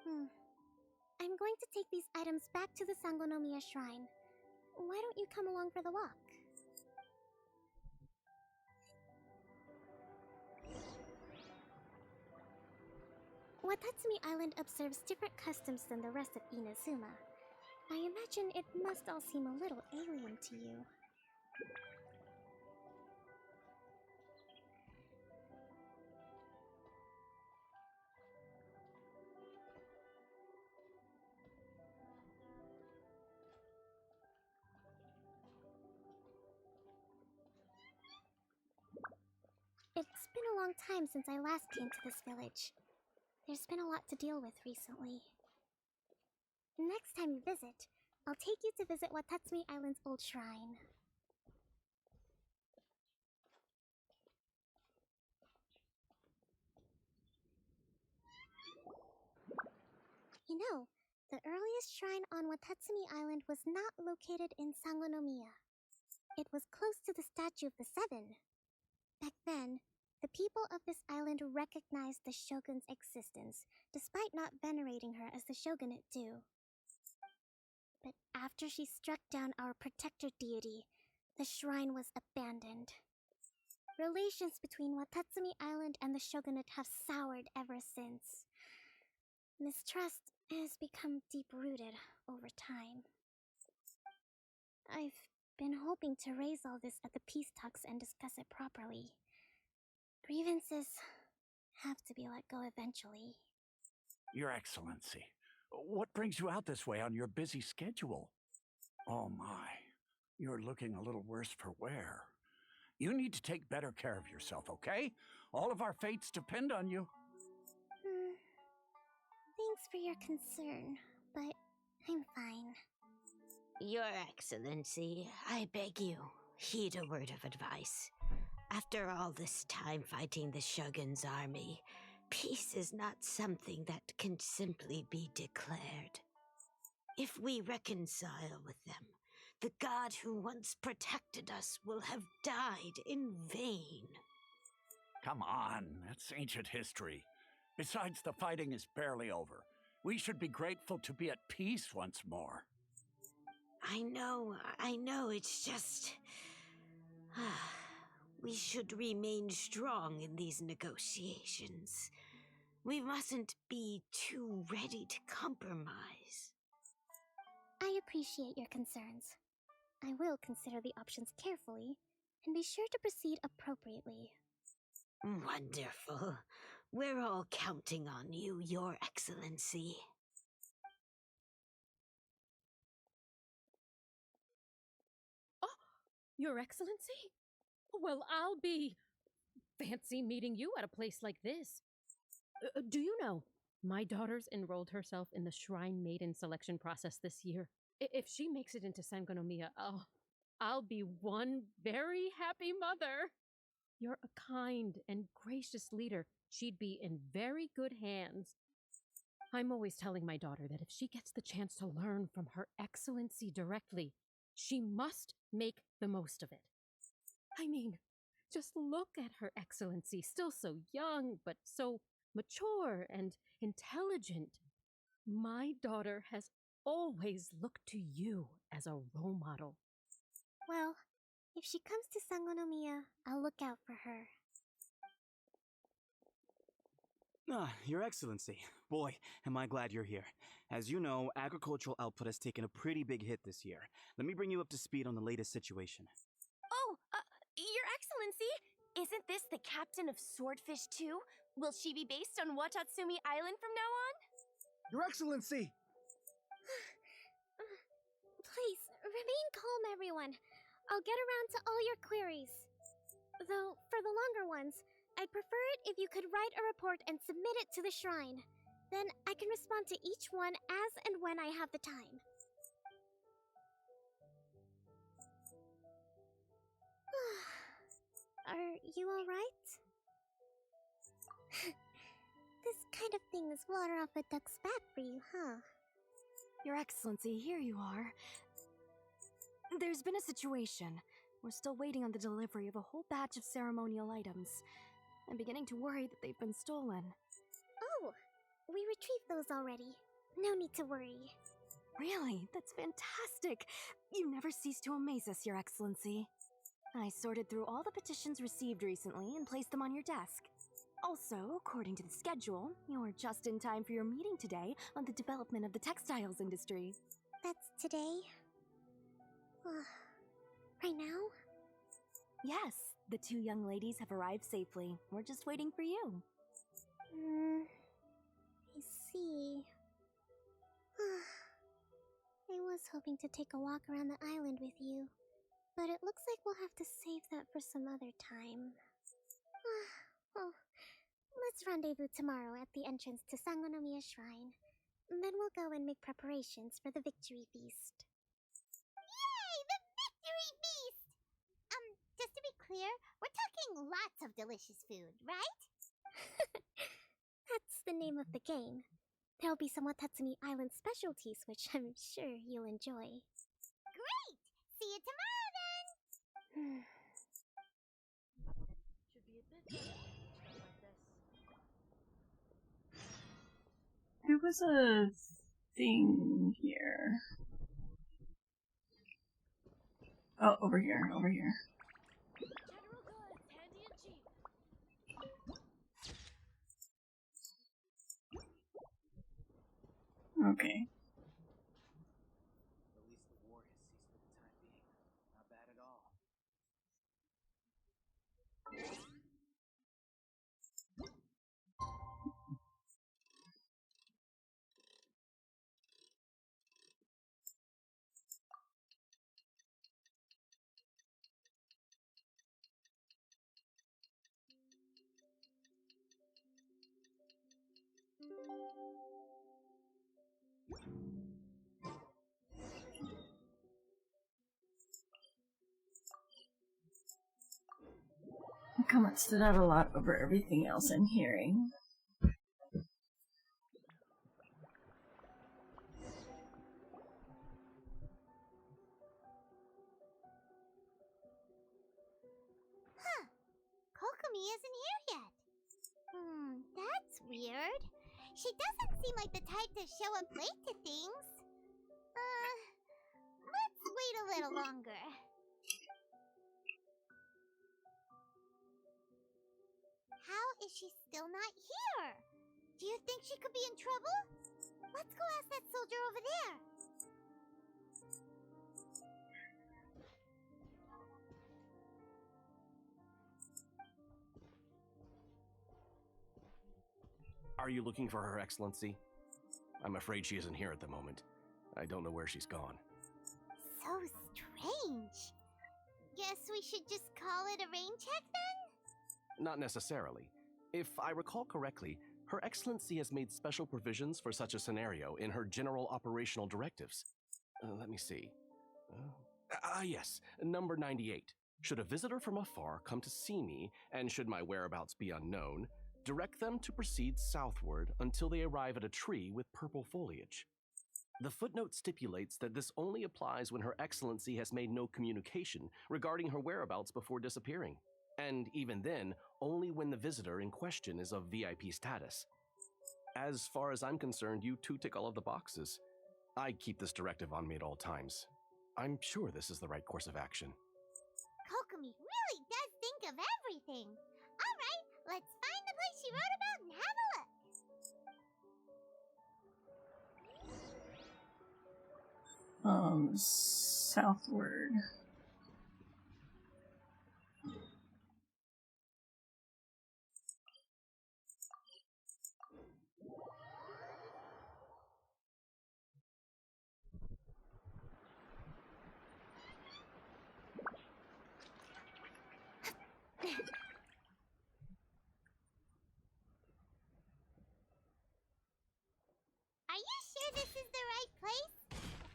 I'm going to take these items back to the Sangonomiya Shrine. Why don't you come along for the walk? Watatsumi Island observes different customs than the rest of Inazuma. I imagine it must all seem a little alien to you. It's been a long time since I last came to this village. There's been a lot to deal with recently. Next time you visit, I'll take you to visit Watatsumi Island's old shrine. You know, the earliest shrine on Watatsumi Island was not located in Sangonomiya. It was close to the Statue of the Seven. Back then, the people of this island recognized the shogun's existence, despite not venerating her as the shogunate do. But after she struck down our protector deity, the shrine was abandoned. Relations between Watatsumi Island and the shogunate have soured ever since. Mistrust has become deep-rooted over time. I've been hoping to raise all this at the peace talks and discuss it properly. Grievances have to be let go eventually. Your Excellency, what brings you out this way on your busy schedule? Oh my, you're looking a little worse for wear. You need to take better care of yourself, okay? All of our fates depend on you. Thanks for your concern, but I'm fine. Your Excellency, I beg you, heed a word of advice. After all this time fighting the Shogun's army, peace is not something that can simply be declared. If we reconcile with them, the god who once protected us will have died in vain. Come on, that's ancient history. Besides, the fighting is barely over. We should be grateful to be at peace once more. I know, it's just... we should remain strong in these negotiations. We mustn't be too ready to compromise. I appreciate your concerns. I will consider the options carefully, and be sure to proceed appropriately. Wonderful. We're all counting on you, Your Excellency. Oh, Your Excellency? Well, I'll be fancy meeting you at a place like this. Do you know, my daughter's enrolled herself in the Shrine Maiden selection process this year. If she makes it into Sangonomiya, I'll be one very happy mother. You're a kind and gracious leader. She'd be in very good hands. I'm always telling my daughter that if she gets the chance to learn from Her Excellency directly, she must make the most of it. I mean, just look at Her Excellency, still so young, but so mature and intelligent. My daughter has always looked to you as a role model. Well, if she comes to Sangonomiya, I'll look out for her. Your Excellency. Boy, am I glad you're here. As you know, agricultural output has taken a pretty big hit this year. Let me bring you up to speed on the latest situation. Oh, Your Excellency, isn't this the captain of Swordfish 2? Will she be based on Watatsumi Island from now on? Your Excellency! Please, Remain calm, everyone. I'll get around to all your queries. Though, for the longer ones, I'd prefer it if you could write a report and submit it to the shrine. Then I can respond to each one as and when I have the time. Are you alright? This kind of thing is water off a duck's back for you, huh? Your Excellency, here you are. There's been a situation. We're still waiting on the delivery of a whole batch of ceremonial items. I'm beginning to worry that they've been stolen. Oh, we retrieved those already. No need to worry. Really? That's fantastic! You never cease to amaze us, Your Excellency. I sorted through all the petitions received recently and placed them on your desk. Also, according to the schedule, you're just in time for your meeting today on the development of the textiles industry. That's today? Right now? Yes, the two young ladies have arrived safely. We're just waiting for you. I see. I was hoping to take a walk around the island with you, but it looks like we'll have to save that for some other time. Well, let's rendezvous tomorrow at the entrance to Sangonomiya Shrine. Then we'll go and make preparations for the victory feast. Yay! The victory feast! Just to be clear, we're talking lots of delicious food, right? That's the name of the game. There'll be some Watatsumi Island specialties, which I'm sure you'll enjoy. Great! See you tomorrow then! Should be a bit better like this. There was a thing here. Oh, over here, over here. General goods, handy and cheap. Okay. At least the war has ceased for the time being. Not bad at all. The comment stood out a lot over everything else I'm hearing. Huh. Kokomi isn't here yet. That's weird. She doesn't seem like the type to show up late to things. Let's wait a little longer. How is she still not here? Do you think she could be in trouble? Let's go ask that soldier over there. Are you looking for Her Excellency? I'm afraid she isn't here at the moment. I don't know where she's gone. So strange. Guess we should just call it a rain check then? Not necessarily. If I recall correctly, Her Excellency has made special provisions for such a scenario in her general operational directives. Let me see. Yes, number 98. Should a visitor from afar come to see me, and should my whereabouts be unknown, direct them to proceed southward until they arrive at a tree with purple foliage. The footnote stipulates that this only applies when Her Excellency has made no communication regarding her whereabouts before disappearing, and even then, only when the visitor in question is of VIP status. As far as I'm concerned, you two tick all of the boxes. I keep this directive on me at all times. I'm sure this is the right course of action. Kokomi really does think of everything. Alright, let's find the place she wrote about and have a look. Southward. this is the right place?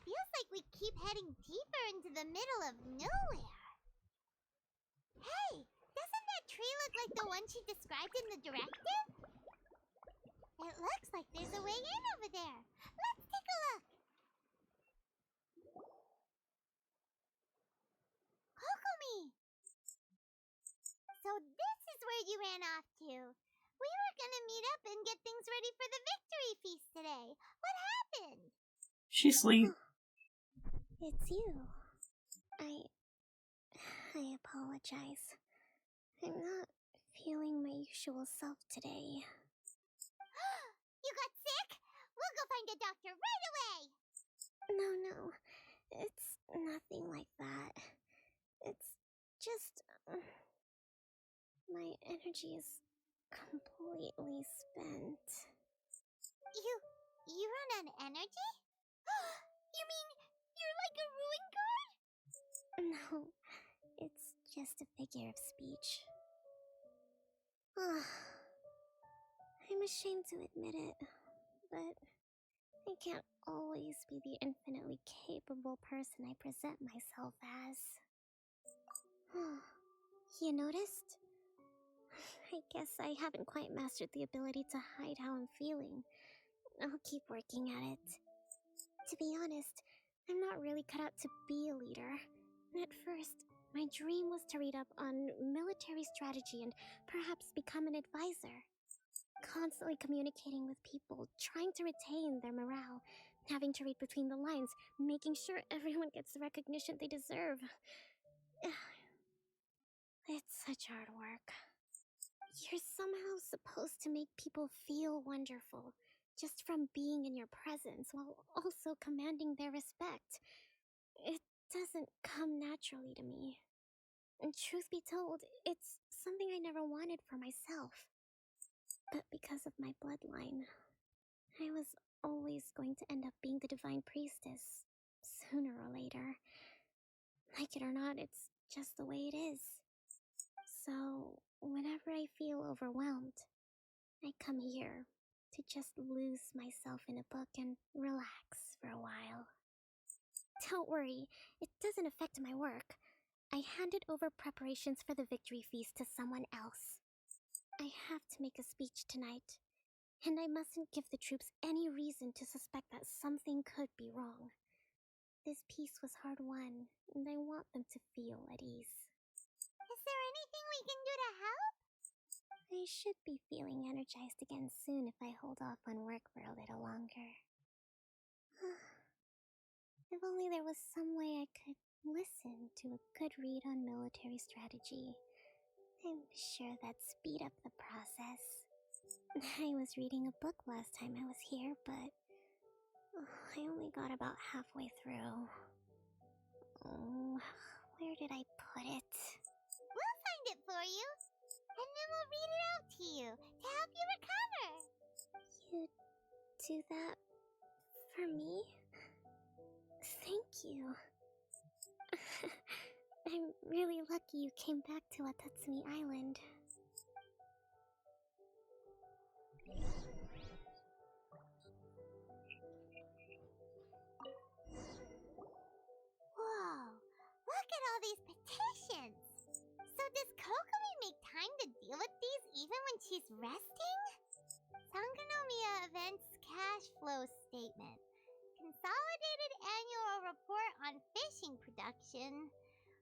Feels like we keep heading deeper into the middle of nowhere. Hey, doesn't that tree look like the one she described in the directive? It looks like there's a way in over there. Let's take a look. Kokomi! So this is where you ran off to. We were gonna meet up and get things ready for the victory feast today. What happened? She sleep. It's you. I apologize. I'm not feeling my usual self today. You got sick? We'll go find a doctor right away! No. It's nothing like that. It's just... my energy is completely spent. You run out of energy? You mean you're like a ruin guard? No, it's just a figure of speech. I'm ashamed to admit it, but I can't always be the infinitely capable person I present myself as. You noticed? I guess I haven't quite mastered the ability to hide how I'm feeling. I'll keep working at it. To be honest, I'm not really cut out to be a leader. At first, my dream was to read up on military strategy and perhaps become an advisor. Constantly communicating with people, trying to retain their morale, having to read between the lines, making sure everyone gets the recognition they deserve. It's such hard work. You're somehow supposed to make people feel wonderful, just from being in your presence, while also commanding their respect. It doesn't come naturally to me. And truth be told, it's something I never wanted for myself. But because of my bloodline, I was always going to end up being the divine priestess, sooner or later. Like it or not, it's just the way it is. So, whenever I feel overwhelmed, I come here to just lose myself in a book and relax for a while. Don't worry, it doesn't affect my work. I handed over preparations for the victory feast to someone else. I have to make a speech tonight, and I mustn't give the troops any reason to suspect that something could be wrong. This peace was hard won, and I want them to feel at ease. Is there anything we can do to help? I should be feeling energized again soon if I hold off on work for a little longer. If only there was some way I could listen to a good read on military strategy. I'm sure that'd speed up the process. I was reading a book last time I was here, but I only got about halfway through. Oh, where did I put it? We'll find it for you, and then we'll read it out to you to help you recover. You do that for me? Thank you. I'm really lucky you came back to Watatsumi Island. Whoa, look at all these petitions. So does Kokomi make time to deal with these even when she's resting? Sangonomiya Events Cash Flow Statement. Consolidated Annual Report on Fishing Production.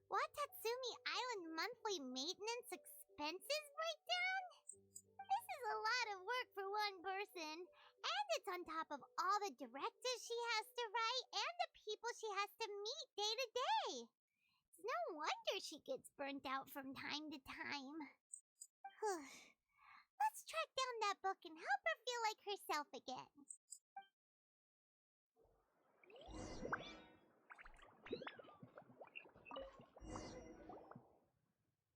Watatsumi Island Monthly Maintenance Expenses Breakdown? This is a lot of work for one person, and it's on top of all the directives she has to write and the people she has to meet day to day. It's no wonder she gets burnt out from time to time. Let's track down that book and help her feel like herself again.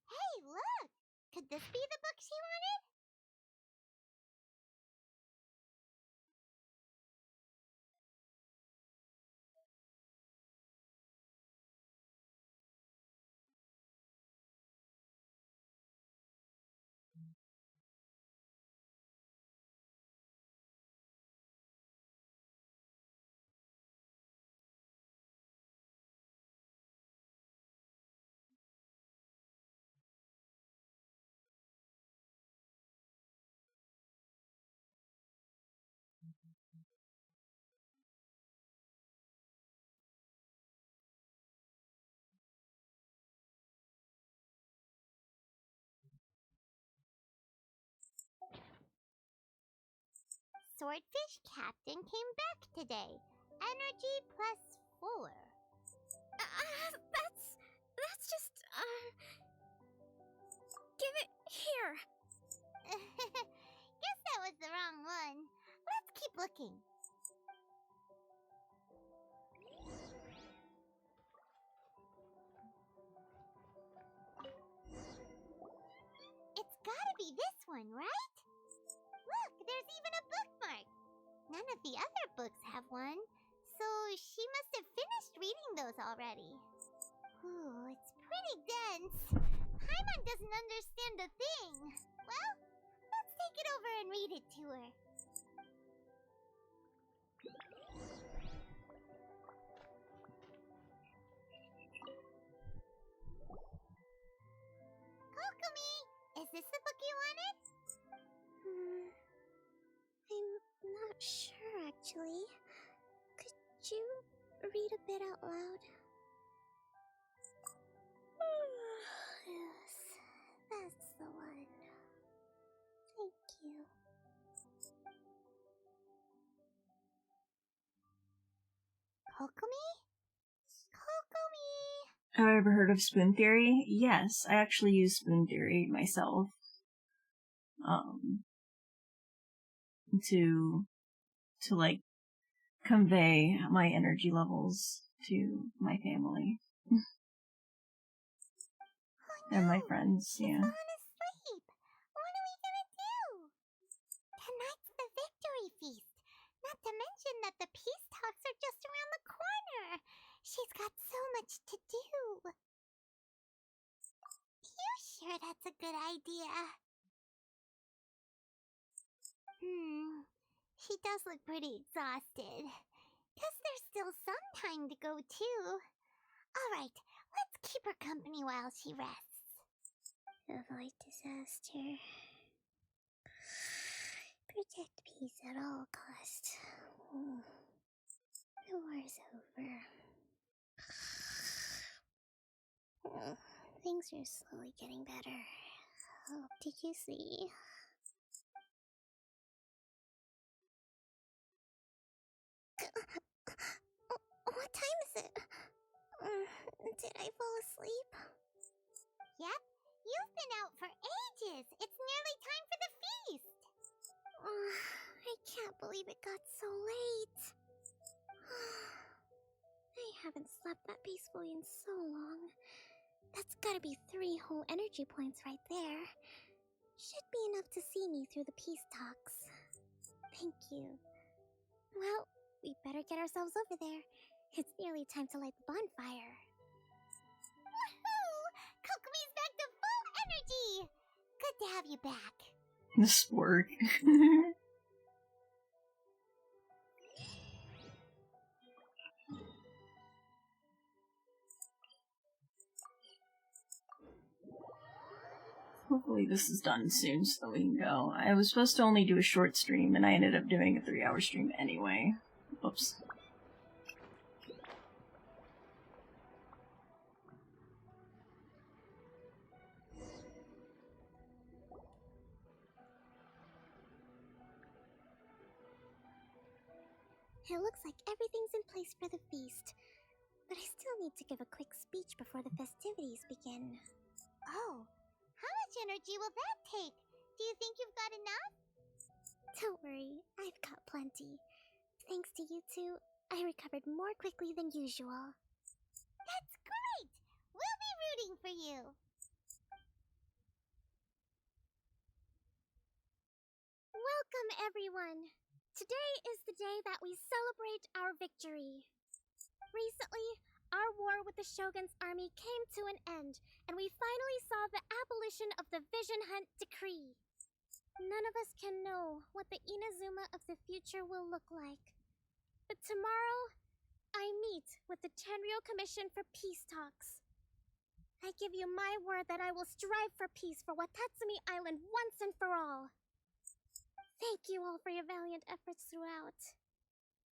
Hey, look! Could this be the book she wanted? Swordfish Captain came back today. Energy +4. That's just, give it here. Guess that was the wrong one. Let's keep looking. It's gotta be this one, right? Look, there's even a bookmark. None of the other books have one, so she must have finished reading those already. Ooh, it's pretty dense. Paimon doesn't understand a thing. Well, let's take it over and read it to her. Kokomi, is this the book you wanted? I'm not sure, actually. Could you read a bit out loud? Yes, that's the one. Thank you. Kokomi? Kokomi! Have I ever heard of spoon theory? Yes, I actually use spoon theory myself. To like convey my energy levels to my family. And my friends, yeah. Asleep. What are we gonna do? Tonight's the victory feast. Not to mention that the peace talks are just around the corner. She's got so much to do. You sure that's a good idea? She does look pretty exhausted. Guess there's still some time to go, too. Alright, let's keep her company while she rests. Avoid disaster. Protect peace at all costs. The war's over. Things are slowly getting better. Oh, did you see? What time is it? Did I fall asleep? Yep, you've been out for ages. It's nearly time for the feast. I can't believe it got so late. I haven't slept that peacefully in so long. That's gotta be 3 whole energy points right there. Should be enough to see me through the peace talks. Thank you. Well, we better get ourselves over there. It's nearly time to light the bonfire. Woohoo! Kokomi's back to full energy! Good to have you back. The spork. Hopefully this is done soon so that we can go. I was supposed to only do a short stream, and I ended up doing a 3-hour stream anyway. Oops. It looks like everything's in place for the feast. But I still need to give a quick speech before the festivities begin. Oh, how much energy will that take? Do you think you've got enough? Don't worry, I've got plenty. Thanks to you two, I recovered more quickly than usual. That's great! We'll be rooting for you. Welcome, everyone! Today is the day that we celebrate our victory. Recently, our war with the Shogun's army came to an end, and we finally saw the abolition of the Vision Hunt Decree. None of us can know what the Inazuma of the future will look like. But tomorrow, I meet with the Tenryou Commission for peace talks. I give you my word that I will strive for peace for Watatsumi Island once and for all. Thank you all for your valiant efforts throughout.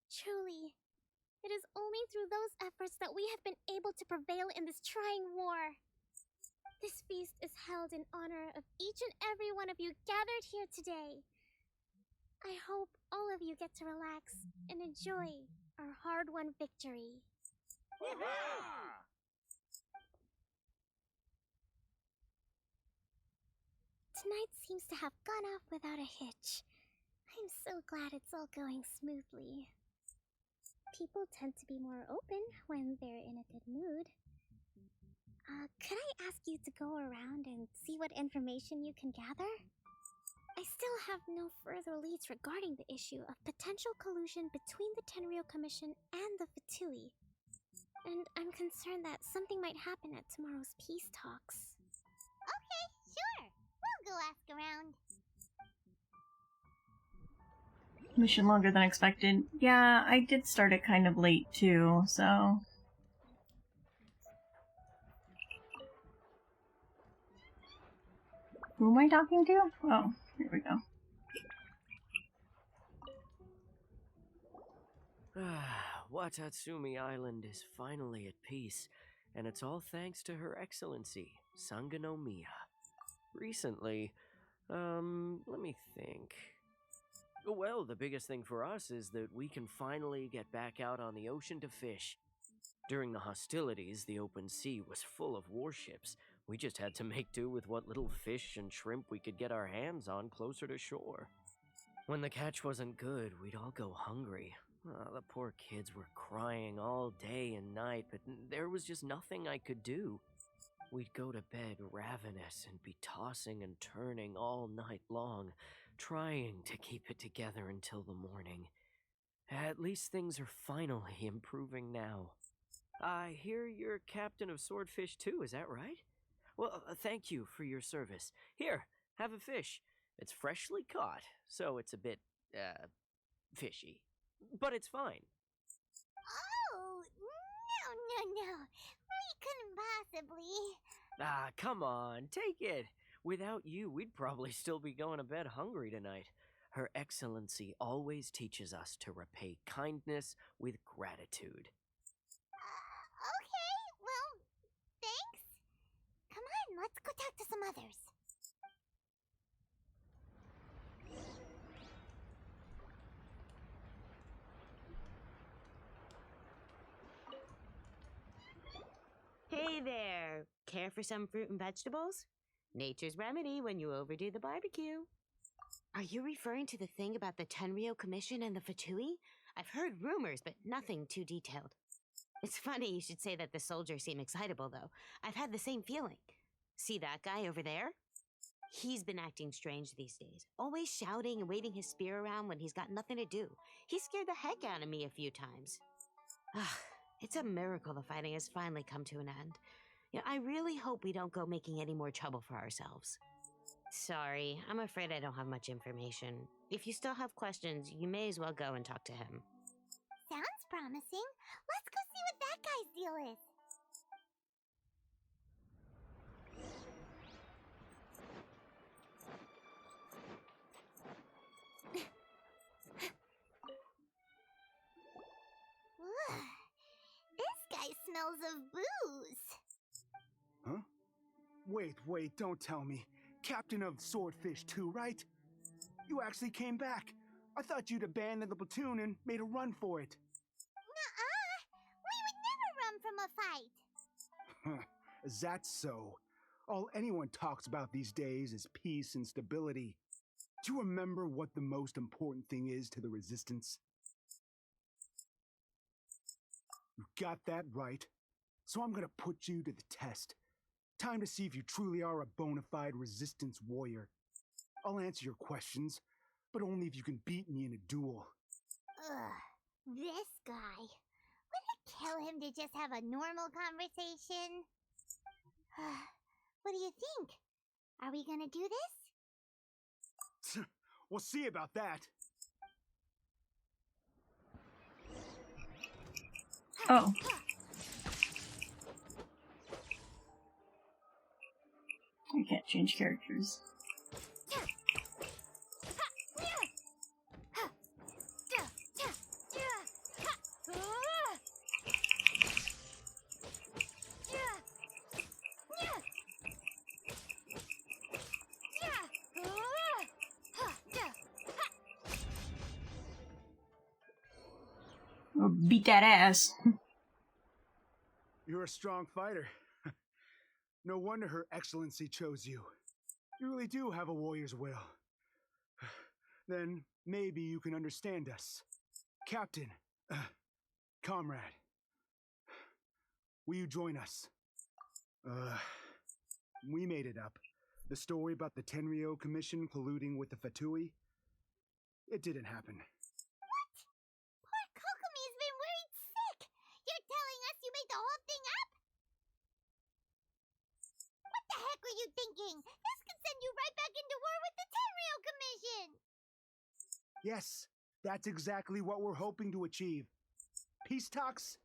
Truly, it is only through those efforts that we have been able to prevail in this trying war. This feast is held in honor of each and every one of you gathered here today. I hope all of you get to relax and enjoy our hard-won victory. Tonight seems to have gone off without a hitch. I'm so glad it's all going smoothly. People tend to be more open when they're in a good mood. Could I ask you to go around and see what information you can gather? I still have no further leads regarding the issue of potential collusion between the Tenryo Commission and the Fatui. And I'm concerned that something might happen at tomorrow's peace talks. Okay, sure. We'll go ask around. Mission longer than expected. Yeah, I did start it kind of late too, so... Who am I talking to? Oh, here we go. Watatsumi Island is finally at peace, and it's all thanks to Her Excellency, Sangonomiya. Recently, let me think. Well, the biggest thing for us is that we can finally get back out on the ocean to fish. During the hostilities, the open sea was full of warships. We just had to make do with what little fish and shrimp we could get our hands on closer to shore. When the catch wasn't good, we'd all go hungry. The poor kids were crying all day and night, but there was just nothing I could do. We'd go to bed ravenous and be tossing and turning all night long, trying to keep it together until the morning. At least things are finally improving now. I hear you're captain of Swordfish too, is that right? Well, thank you for your service. Here, have a fish. It's freshly caught, so it's a bit, fishy. But it's fine. Oh, no. We couldn't possibly. Come on, take it. Without you, we'd probably still be going to bed hungry tonight. Her Excellency always teaches us to repay kindness with gratitude. Okay, well, thanks. Come on, let's go talk to some others. Hey there! Care for some fruit and vegetables? Nature's remedy when you overdo the barbecue. Are you referring to the thing about the Tenryo Commission and the Fatui? I've heard rumors, but nothing too detailed. It's funny you should say that the soldiers seem excitable, though. I've had the same feeling. See that guy over there? He's been acting strange these days, always shouting and waving his spear around when he's got nothing to do. He scared the heck out of me a few times. It's a miracle the fighting has finally come to an end. I really hope we don't go making any more trouble for ourselves. Sorry, I'm afraid I don't have much information. If you still have questions, you may as well go and talk to him. Sounds promising. Let's go see what that guy's deal is. This guy smells of booze. Huh? Wait, don't tell me. Captain of Swordfish 2, right? You actually came back. I thought you'd abandoned the platoon and made a run for it. Nuh-uh! We would never run from a fight. Is that so? All anyone talks about these days is peace and stability. Do you remember what the most important thing is to the Resistance? You got that right. So I'm gonna put you to the test. Time to see if you truly are a bona fide Resistance warrior. I'll answer your questions, but only if you can beat me in a duel. This guy. Would it kill him to just have a normal conversation? What do you think? Are we gonna do this? We'll see about that. Oh. I can't change characters. beat that ass. You're a strong fighter. No wonder Her Excellency chose you. You really do have a warrior's will. Then maybe you can understand us. Captain, comrade, will you join us? We made it up. The story about the Tenryo Commission colluding with the Fatui, it didn't happen. What? Poor Kokomi's been worried sick. You're telling us you made the whole thing up? What the heck were you thinking? This could send you right back into war with the Tenryo Commission! Yes, that's exactly what we're hoping to achieve. Peace talks?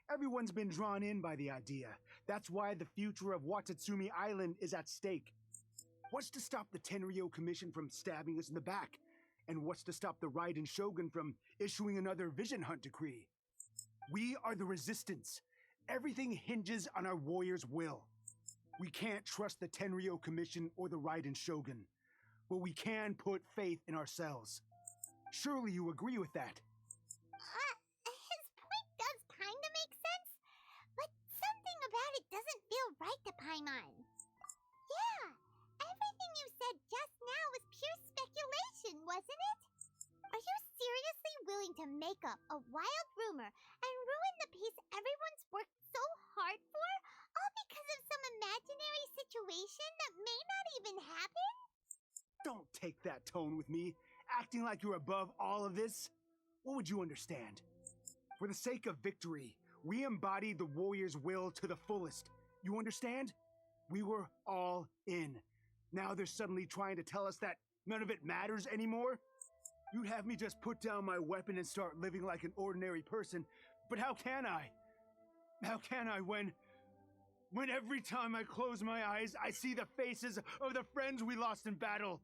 Everyone's been drawn in by the idea. That's why the future of Watatsumi Island is at stake. What's to stop the Tenryo Commission from stabbing us in the back? And what's to stop the Raiden Shogun from issuing another Vision Hunt decree? We are the Resistance. Everything hinges on our warrior's will. We can't trust the Tenryo Commission or the Raiden Shogun, but we can put faith in ourselves. Surely you agree with that? His point does kinda make sense, but something about it doesn't feel right to Paimon. Yeah, everything you said just now was pure speculation, wasn't it? Are you seriously willing to make up a wild rumor and ruin the peace everyone's worked so hard for, all because of some imaginary situation that may not even happen? Don't take that tone with me, acting like you're above all of this. What would you understand? For the sake of victory, we embodied the warrior's will to the fullest. You understand? We were all in. Now they're suddenly trying to tell us that none of it matters anymore? You'd have me just put down my weapon and start living like an ordinary person, but how can I? How can I when every time I close my eyes, I see the faces of the friends we lost in battle?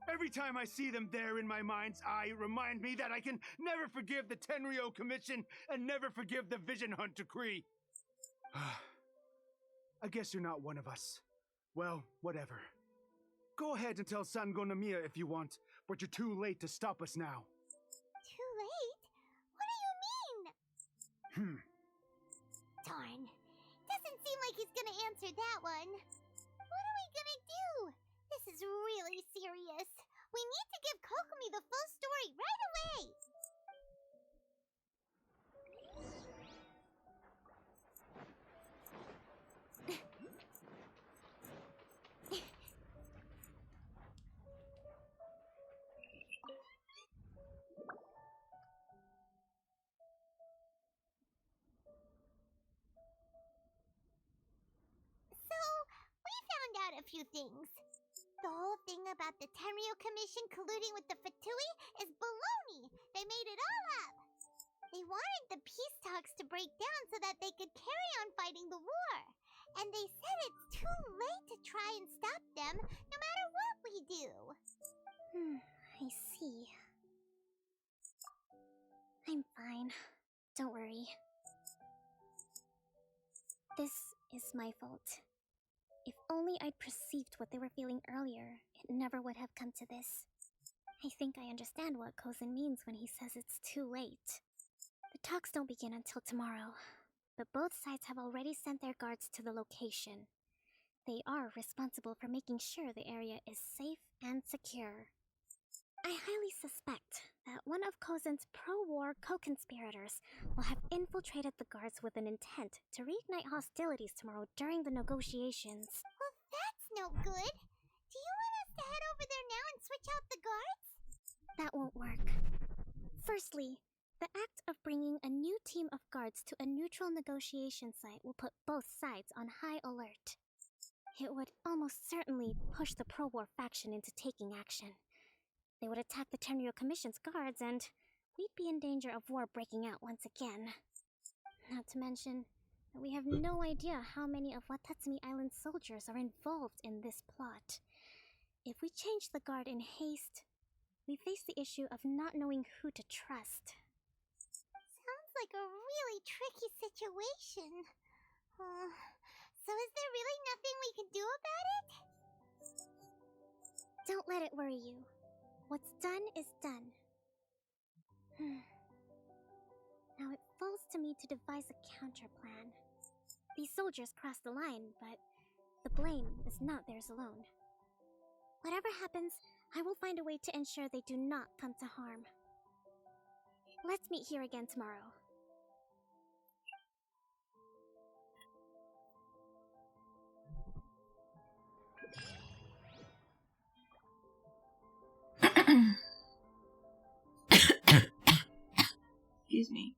Every time I see them there in my mind's eye, it reminds me that I can never forgive the Tenryo Commission and never forgive the Vision Hunt decree. I guess you're not one of us. Well, whatever. Go ahead and tell Sango Nomiya if you want, but you're too late to stop us now. Too late? What do you mean? Darn. Doesn't seem like he's gonna answer that one. What are we gonna do? This is really serious. We need to give Kokomi the full story right away! So, we found out a few things. The whole thing about the Tenryo Commission colluding with the Fatui is baloney. They made it all up. They wanted the peace talks to break down so that they could carry on fighting the war. And they said it's too late to try and stop them, no matter what we do. I see. I'm fine. Don't worry. This is my fault. If only I'd perceived what they were feeling earlier, it never would have come to this. I think I understand what Kozen means when he says it's too late. The talks don't begin until tomorrow, but both sides have already sent their guards to the location. They are responsible for making sure the area is safe and secure. I highly suspect that one of Kozen's pro-war co-conspirators will have infiltrated the guards with an intent to reignite hostilities tomorrow during the negotiations. Well, that's no good. Do you want us to head over there now and switch out the guards? That won't work. Firstly, the act of bringing a new team of guards to a neutral negotiation site will put both sides on high alert. It would almost certainly push the pro-war faction into taking action. They would attack the Tenryo Commission's guards, and we'd be in danger of war breaking out once again. Not to mention that we have no idea how many of Watatsumi Island's soldiers are involved in this plot. If we change the guard in haste, we face the issue of not knowing who to trust. Sounds like a really tricky situation. So is there really nothing we can do about it? Don't let it worry you. What's done is done. Now it falls to me to devise a counter plan. These soldiers crossed the line, but the blame is not theirs alone. Whatever happens, I will find a way to ensure they do not come to harm. Let's meet here again tomorrow. Excuse me.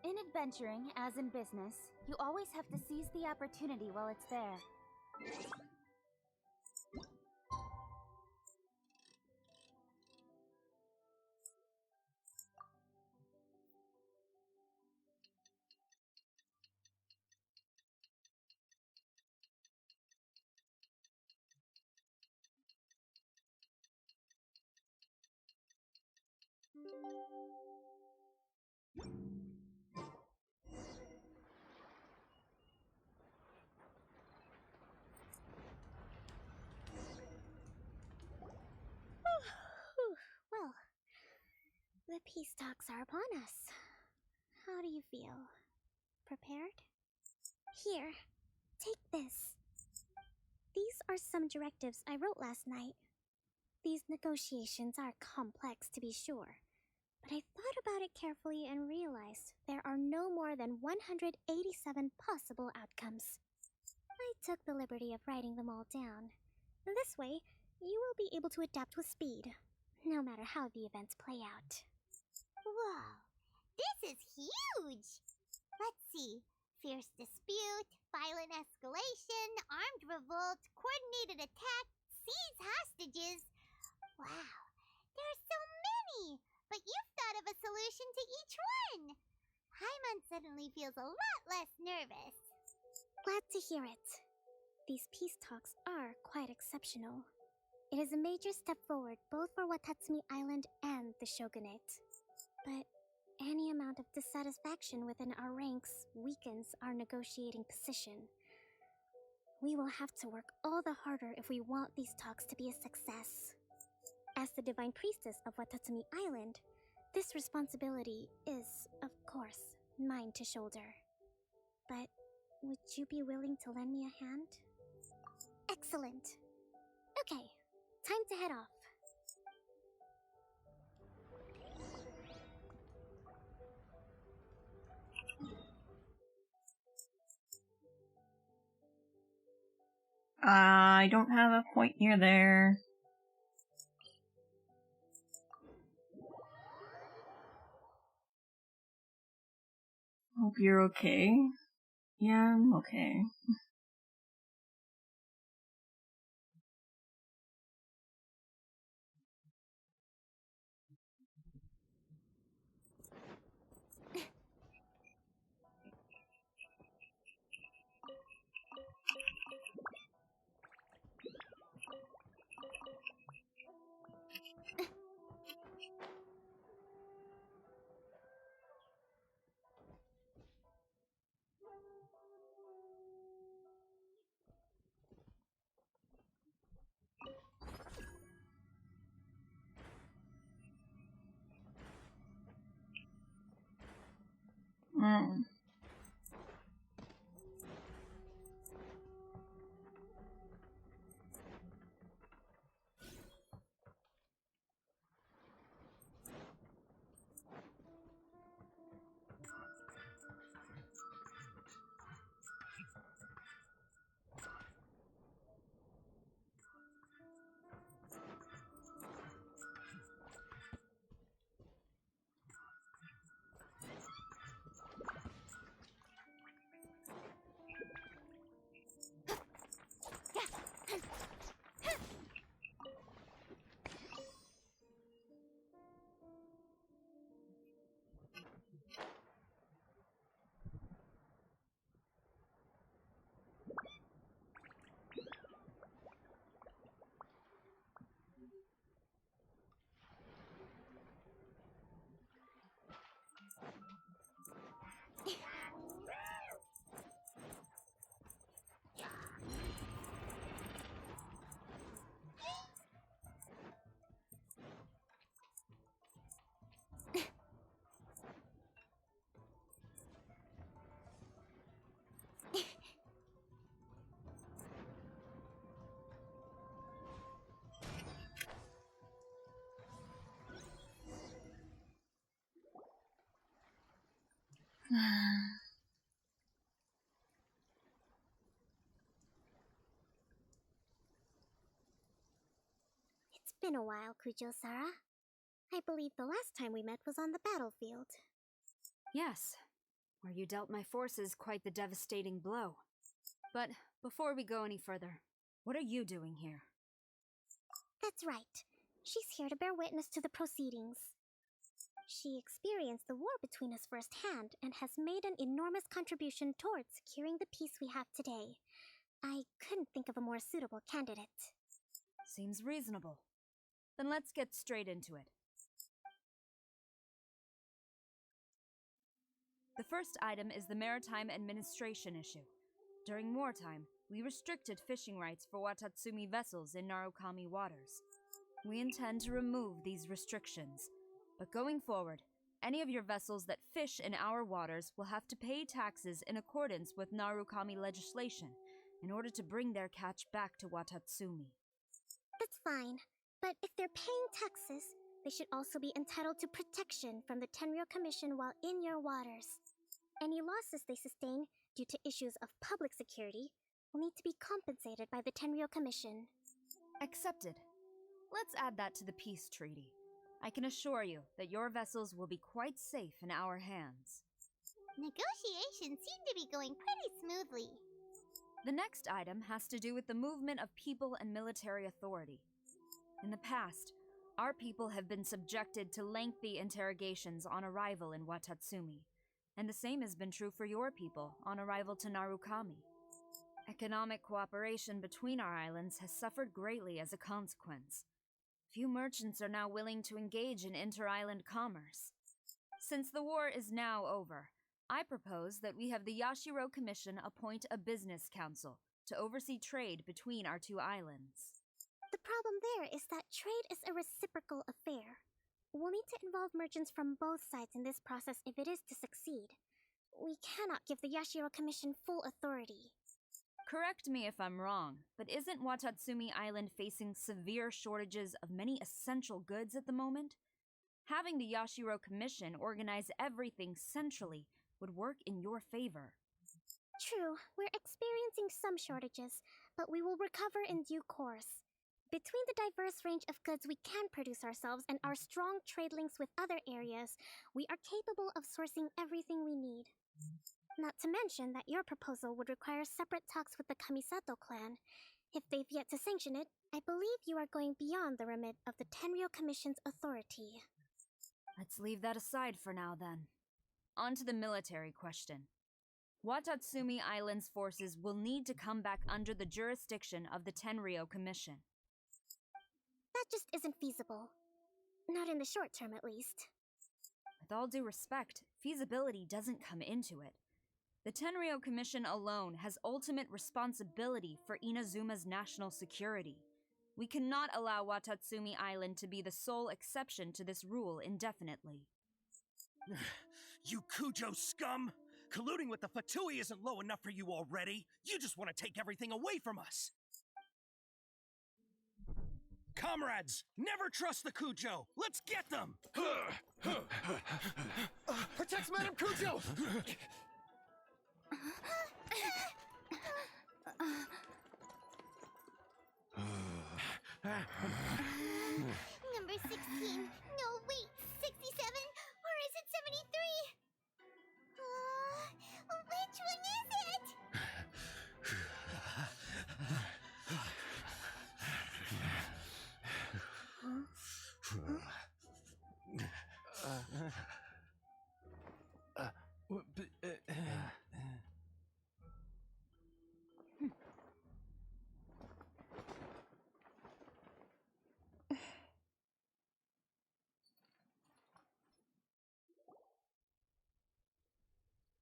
In adventuring, as in business, you always have to seize the opportunity while it's there. Well, the peace talks are upon us. How do you feel? Prepared? Here, take this. These are some directives I wrote last night. These negotiations are complex, to be sure, but I thought about it carefully and realized there are no more than 187 possible outcomes. I took the liberty of writing them all down. This way, you will be able to adapt with speed, no matter how the events play out. Whoa, this is huge! Let's see. Fierce dispute, violent escalation, armed revolt, coordinated attack, seize hostages. Wow, there are so many! But you've thought of a solution to each one! Paimon suddenly feels a lot less nervous. Glad to hear it. These peace talks are quite exceptional. It is a major step forward both for Watatsumi Island and the Shogunate. But any amount of dissatisfaction within our ranks weakens our negotiating position. We will have to work all the harder if we want these talks to be a success. As the Divine Priestess of Watatsumi Island, this responsibility is, of course, mine to shoulder. But would you be willing to lend me a hand? Excellent. Okay, time to head off. I don't have a point near there. Hope you're okay. Yeah, I'm okay. been a while, Kujo-Sara. I believe the last time we met was on the battlefield. Yes, where you dealt my forces quite the devastating blow. But before we go any further, what are you doing here? That's right. She's here to bear witness to the proceedings. She experienced the war between us firsthand and has made an enormous contribution towards securing the peace we have today. I couldn't think of a more suitable candidate. Seems reasonable. Then let's get straight into it. The first item is the Maritime Administration issue. During wartime, we restricted fishing rights for Watatsumi vessels in Narukami waters. We intend to remove these restrictions, but going forward, any of your vessels that fish in our waters will have to pay taxes in accordance with Narukami legislation in order to bring their catch back to Watatsumi. That's fine, but if they're paying taxes, they should also be entitled to protection from the Tenryou Commission while in your waters. Any losses they sustain due to issues of public security will need to be compensated by the Tenryou Commission. Accepted. Let's add that to the peace treaty. I can assure you that your vessels will be quite safe in our hands. Negotiations seem to be going pretty smoothly. The next item has to do with the movement of people and military authority. In the past, our people have been subjected to lengthy interrogations on arrival in Watatsumi, and the same has been true for your people on arrival to Narukami. Economic cooperation between our islands has suffered greatly as a consequence. Few merchants are now willing to engage in inter-island commerce. Since the war is now over, I propose that we have the Yashiro Commission appoint a business council to oversee trade between our two islands. The problem there is that trade is a reciprocal affair. We'll need to involve merchants from both sides in this process if it is to succeed. We cannot give the Yashiro Commission full authority. Correct me if I'm wrong, but isn't Watatsumi Island facing severe shortages of many essential goods at the moment? Having the Yashiro Commission organize everything centrally would work in your favor. True, we're experiencing some shortages, but we will recover in due course. Between the diverse range of goods we can produce ourselves and our strong trade links with other areas, we are capable of sourcing everything we need. Not to mention that your proposal would require separate talks with the Kamisato clan. If they've yet to sanction it, I believe you are going beyond the remit of the Tenryou Commission's authority. Let's leave that aside for now, then. On to the military question. Watatsumi Island's forces will need to come back under the jurisdiction of the Tenryou Commission. That just isn't feasible. Not in the short term, at least. With all due respect, feasibility doesn't come into it. The Tenryou Commission alone has ultimate responsibility for Inazuma's national security. We cannot allow Watatsumi Island to be the sole exception to this rule indefinitely. You Kujo scum! Colluding with the Fatui isn't low enough for you already. You just want to take everything away from us. Comrades, never trust the Kujo. Let's get them! Protect Madame Kujo! Number 16. No, wait. 67? Or is it 73? Which one is it?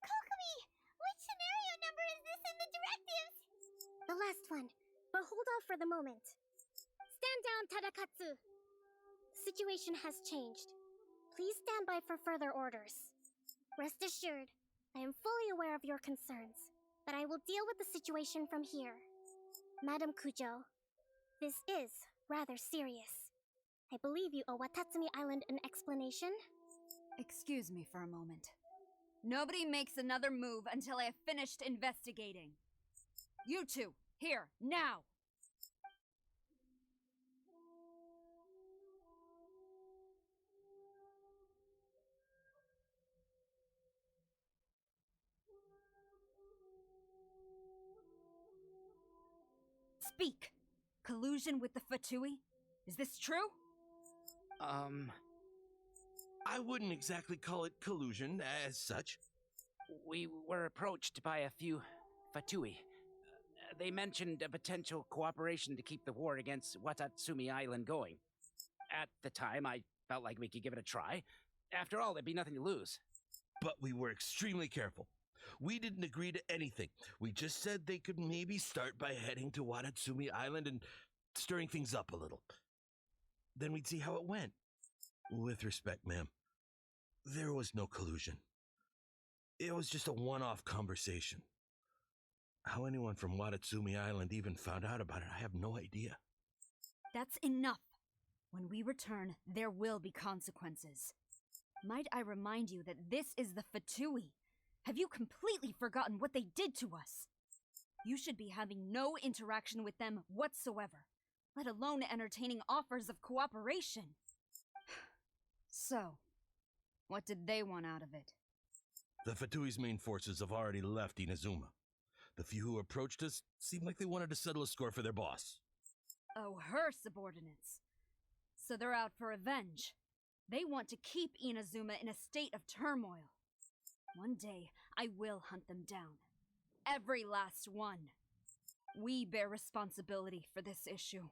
Kokomi! Which scenario number is this in the directives? The last one, but hold off for the moment. Stand down, Tadakatsu! Situation has changed. Please stand by for further orders. Rest assured, I am fully aware of your concerns, but I will deal with the situation from here. Madam Kujo, this is rather serious. I believe you owe Watatsumi Island an explanation. Excuse me for a moment. Nobody makes another move until I have finished investigating. You two, here, now! Speak! Collusion with the Fatui? Is this true? I wouldn't exactly call it collusion as such. We were approached by a few Fatui. They mentioned a potential cooperation to keep the war against Watatsumi Island going. At the time, I felt like we could give it a try. After all, there'd be nothing to lose. But we were extremely careful. We didn't agree to anything. We just said they could maybe start by heading to Watatsumi Island and stirring things up a little. Then we'd see how it went. With respect, ma'am, there was no collusion. It was just a one-off conversation. How anyone from Watatsumi Island even found out about it, I have no idea. That's enough. When we return, there will be consequences. Might I remind you that this is the Fatui? Have you completely forgotten what they did to us? You should be having no interaction with them whatsoever, let alone entertaining offers of cooperation. So, what did they want out of it? The Fatui's main forces have already left Inazuma. The few who approached us seemed like they wanted to settle a score for their boss. Oh, her subordinates. So they're out for revenge. They want to keep Inazuma in a state of turmoil. One day, I will hunt them down. Every last one. We bear responsibility for this issue.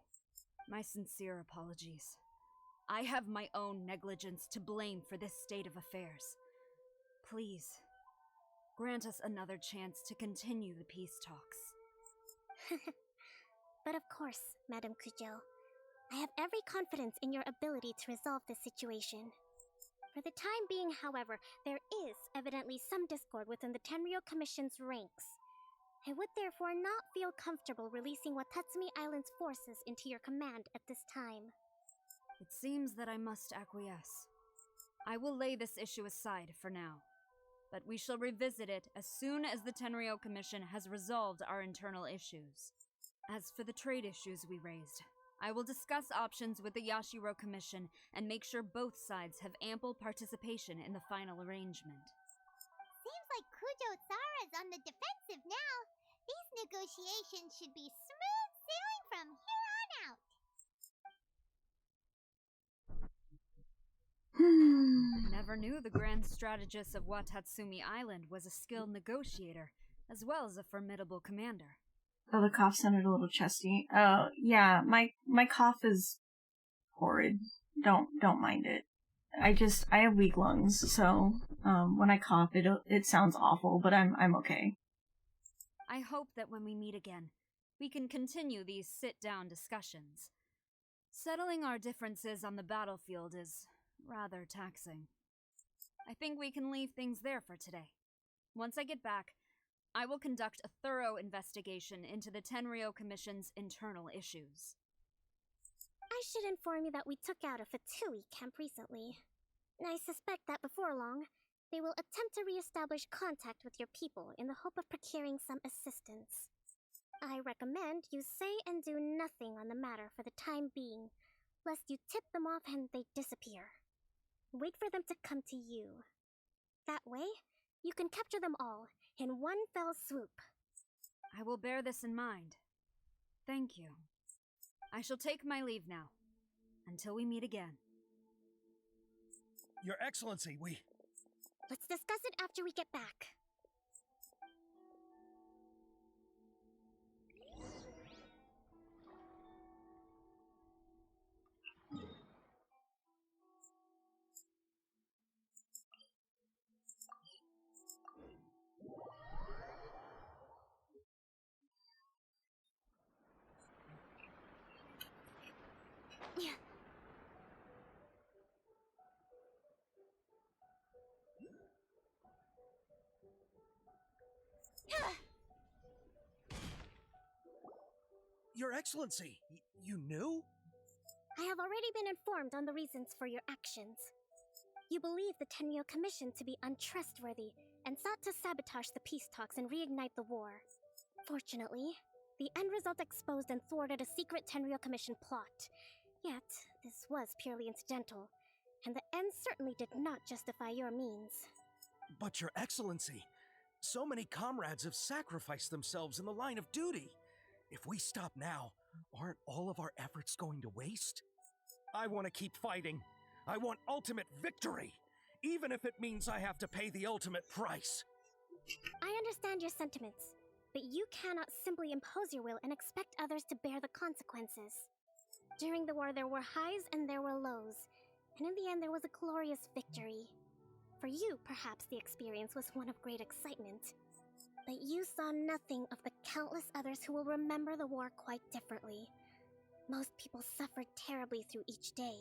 My sincere apologies. I have my own negligence to blame for this state of affairs. Please, grant us another chance to continue the peace talks. But of course, Madame Kujo. I have every confidence in your ability to resolve this situation. For the time being, however, there is evidently some discord within the Tenryou Commission's ranks. I would therefore not feel comfortable releasing Watatsumi Island's forces into your command at this time. It seems that I must acquiesce. I will lay this issue aside for now, but we shall revisit it as soon as the Tenryou Commission has resolved our internal issues. As for the trade issues we raised, I will discuss options with the Yashiro Commission and make sure both sides have ample participation in the final arrangement. Seems like Kujo-Sara's on the defensive now. These negotiations should be smooth sailing from here on out. Never knew the grand strategist of Watatsumi Island was a skilled negotiator, as well as a formidable commander. Oh, the cough sounded a little chesty. Yeah, my cough is horrid. Don't mind it. I have weak lungs, so when I cough, it sounds awful, but I'm okay. I hope that when we meet again, we can continue these sit-down discussions. Settling our differences on the battlefield is rather taxing. I think we can leave things there for today. Once I get back, I will conduct a thorough investigation into the Tenryou Commission's internal issues. I should inform you that we took out a Fatui camp recently. I suspect that before long, they will attempt to re-establish contact with your people in the hope of procuring some assistance. I recommend you say and do nothing on the matter for the time being, lest you tip them off and they disappear. Wait for them to come to you. That way, you can capture them all in one fell swoop. I will bear this in mind. Thank you. I shall take my leave now. Until we meet again. Your Excellency, Let's discuss it after we get back. Your Excellency, you knew? I have already been informed on the reasons for your actions. You believe the Tenryou Commission to be untrustworthy and sought to sabotage the peace talks and reignite the war. Fortunately, the end result exposed and thwarted a secret Tenryou Commission plot. Yet, this was purely incidental, and the end certainly did not justify your means. But Your Excellency, so many comrades have sacrificed themselves in the line of duty. If we stop now, aren't all of our efforts going to waste? I want to keep fighting. I want ultimate victory, even if it means I have to pay the ultimate price. I understand your sentiments, but you cannot simply impose your will and expect others to bear the consequences. During the war, there were highs and there were lows, and in the end, there was a glorious victory. For you, perhaps the experience was one of great excitement. But you saw nothing of the countless others who will remember the war quite differently. Most people suffered terribly through each day.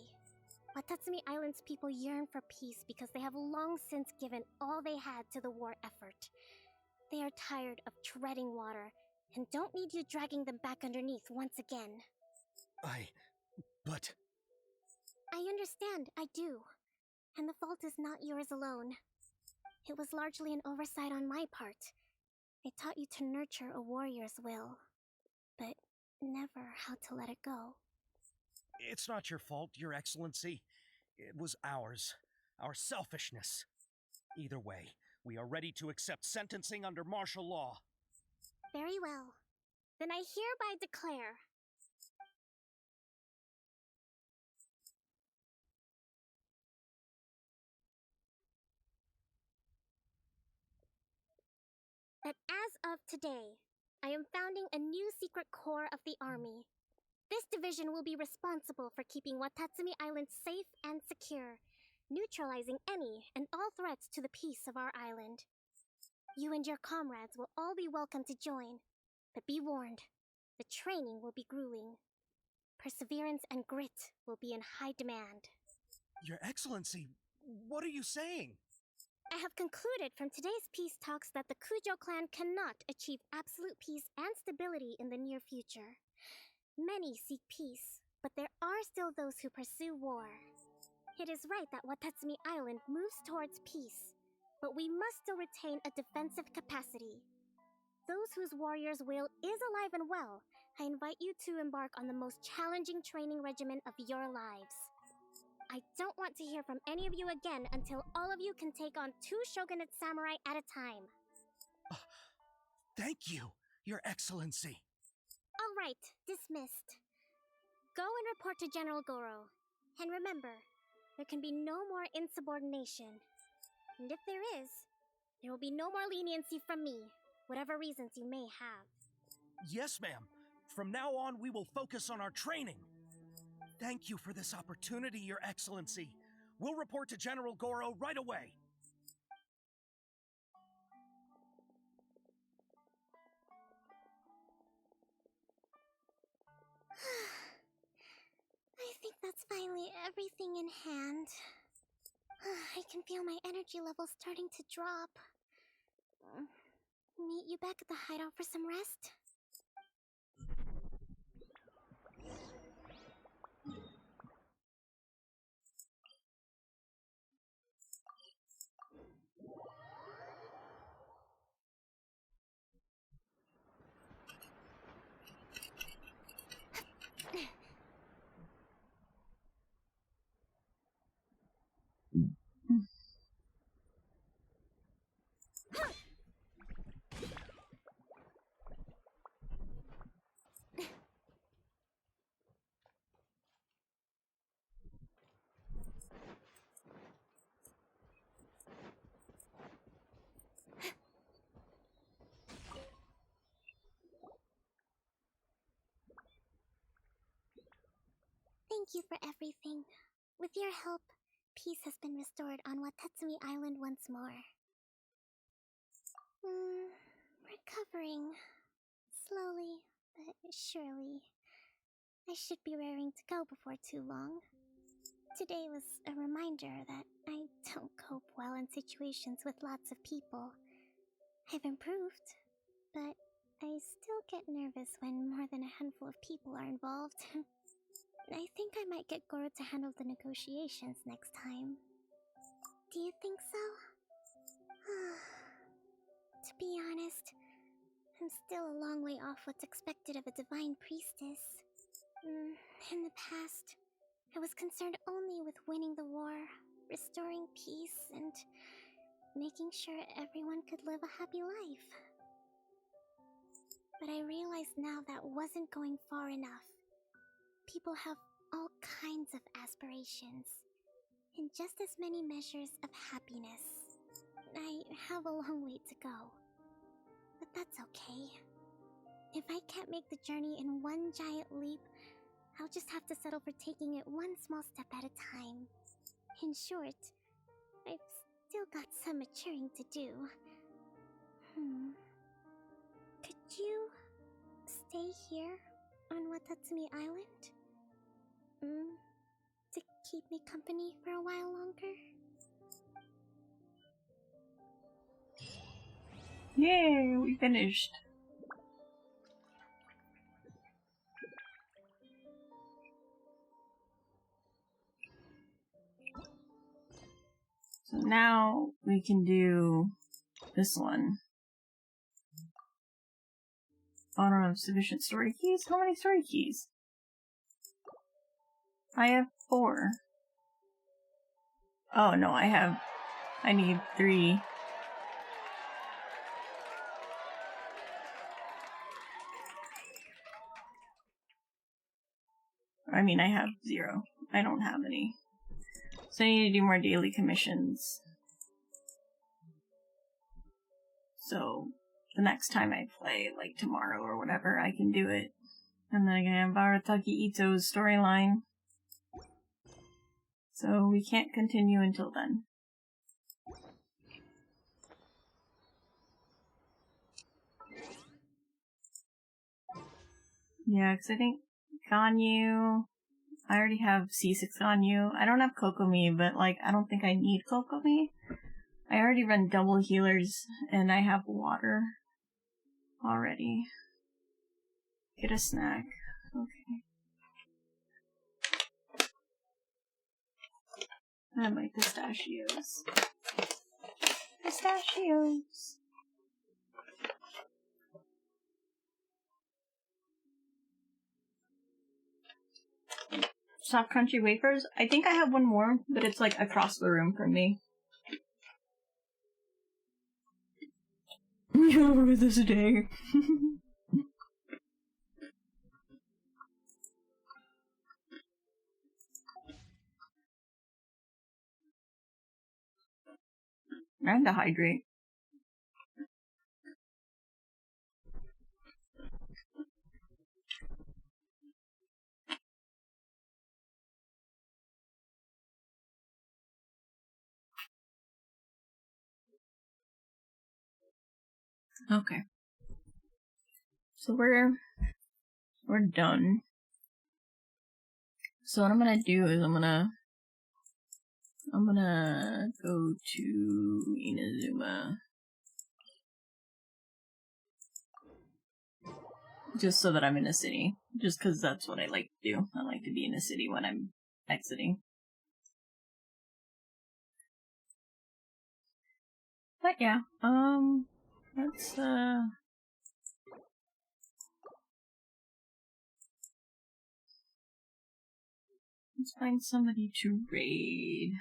Watatsumi Island's people yearn for peace because they have long since given all they had to the war effort. They are tired of treading water and don't need you dragging them back underneath once again. But... I understand, I do. And the fault is not yours alone. It was largely an oversight on my part. I taught you to nurture a warrior's will, but never how to let it go. It's not your fault, Your Excellency. It was ours. Our selfishness. Either way, we are ready to accept sentencing under martial law. Very well. Then I hereby declare... that as of today, I am founding a new secret corps of the army. This division will be responsible for keeping Watatsumi Island safe and secure, neutralizing any and all threats to the peace of our island. You and your comrades will all be welcome to join, but be warned, the training will be grueling. Perseverance and grit will be in high demand. Your Excellency, what are you saying? I have concluded from today's peace talks that the Kujo clan cannot achieve absolute peace and stability in the near future. Many seek peace, but there are still those who pursue war. It is right that Watatsumi Island moves towards peace, but we must still retain a defensive capacity. Those whose warrior's will is alive and well, I invite you to embark on the most challenging training regimen of your lives. I don't want to hear from any of you again until all of you can take on 2 shogunate samurai at a time. Thank you, Your Excellency. All right, dismissed. Go and report to General Goro. And remember, there can be no more insubordination. And if there is, there will be no more leniency from me, whatever reasons you may have. Yes, ma'am. From now on, we will focus on our training. Thank you for this opportunity, Your Excellency. We'll report to General Goro right away. I think that's finally everything in hand. I can feel my energy levels starting to drop. Meet you back at the hideout for some rest? Thank you for everything. With your help, peace has been restored on Watatsumi Island once more. Recovering. Slowly, but surely. I should be raring to go before too long. Today was a reminder that I don't cope well in situations with lots of people. I've improved, but I still get nervous when more than a handful of people are involved. I think I might get Goro to handle the negotiations next time. Do you think so? To be honest, I'm still a long way off what's expected of a divine priestess. In the past, I was concerned only with winning the war, restoring peace, and making sure everyone could live a happy life. But I realize now that wasn't going far enough. People have all kinds of aspirations, and just as many measures of happiness. I have a long way to go. But that's okay. If I can't make the journey in one giant leap, I'll just have to settle for taking it one small step at a time. In short, I've still got some maturing to do. Could you stay here on Watatsumi Island? To keep me company for a while longer? Yay, we finished. So now we can do this one. I don't have sufficient story keys? How many story keys? I have 4. Oh no, I need 3. I mean, I have 0. I don't have any. So I need to do more daily commissions. So the next time I play, like tomorrow or whatever, I can do it. And then I can have Arataki Ito's storyline. So we can't continue until then. Yeah, because I think Ganyu... I already have C6 Ganyu. I don't have Kokomi, but like, I don't think I need Kokomi. I already run double healers, and I have water already. Get a snack. Okay. I have my pistachios. Pistachios! Soft crunchy wafers? I think I have one more, but it's like across the room from me. Over this day. I have to hydrate. Okay. So we're done. So what I'm gonna do is I'm gonna go to Inazuma. Just so that I'm in a city. Just because that's what I like to do. I like to be in a city when I'm exiting. But yeah, let's find somebody to raid.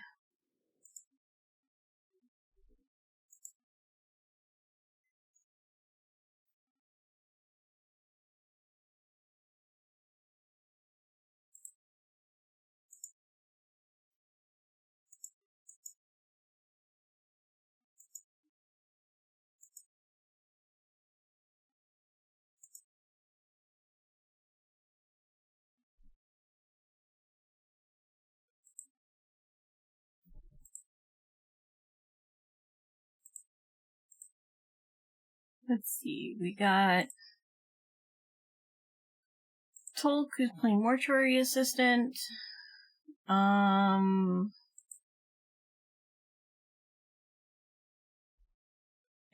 Let's see, we got Tolk, who's playing Mortuary Assistant. And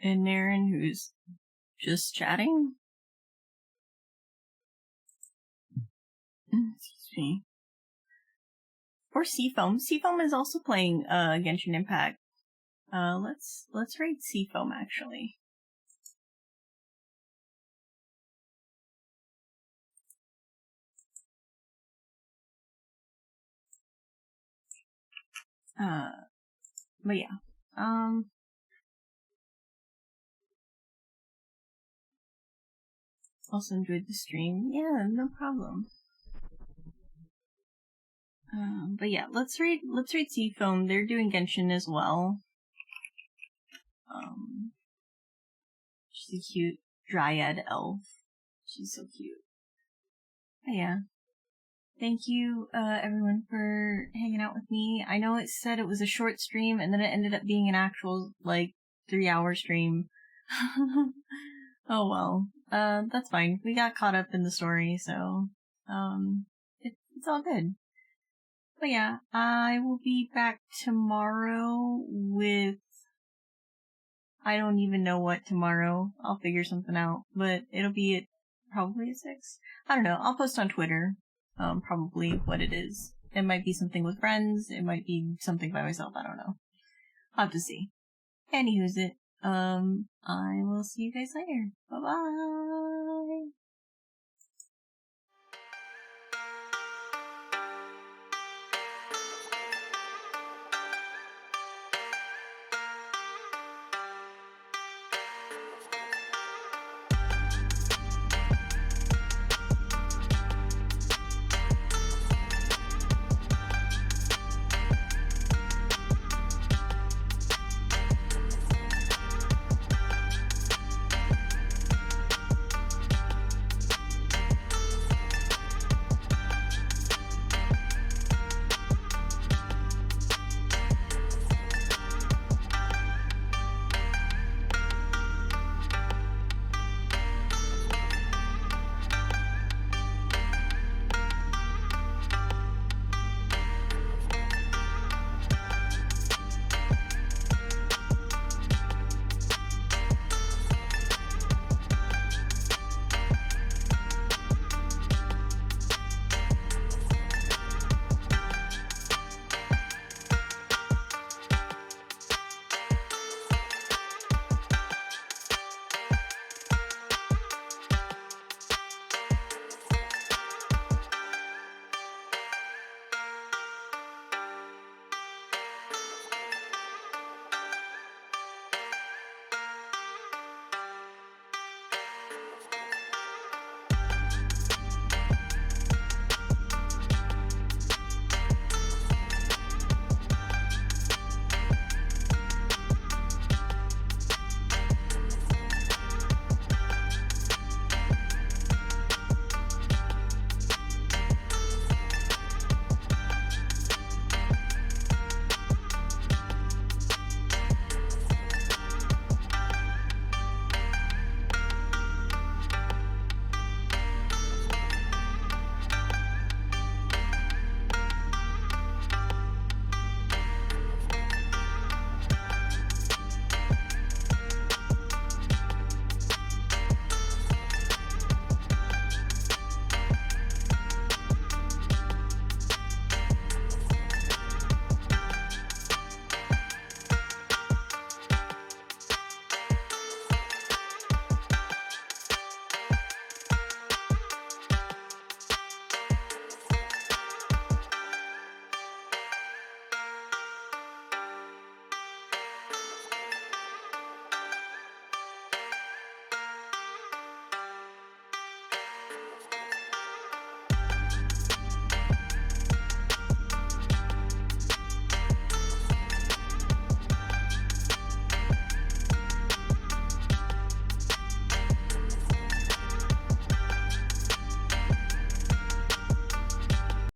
Naren, who's just chatting. Excuse me. Or Seafoam. Seafoam is also playing Genshin Impact. Let's raid Seafoam actually. But yeah. Also enjoyed the stream. Yeah, no problem. But yeah, let's read Seafoam. They're doing Genshin as well. She's a cute dryad elf. She's so cute. But yeah. Thank you, everyone, for hanging out with me. I know it said it was a short stream, and then it ended up being an actual, 3-hour stream. Oh well. That's fine. We got caught up in the story, so, it's all good. But yeah, I will be back tomorrow with... I don't even know what tomorrow. I'll figure something out, but it'll be probably at 6. I don't know. I'll post on Twitter. Probably what it is. It might be something with friends. It might be something by myself. I don't know. I'll have to see. Anywho's it. I will see you guys later. Bye bye.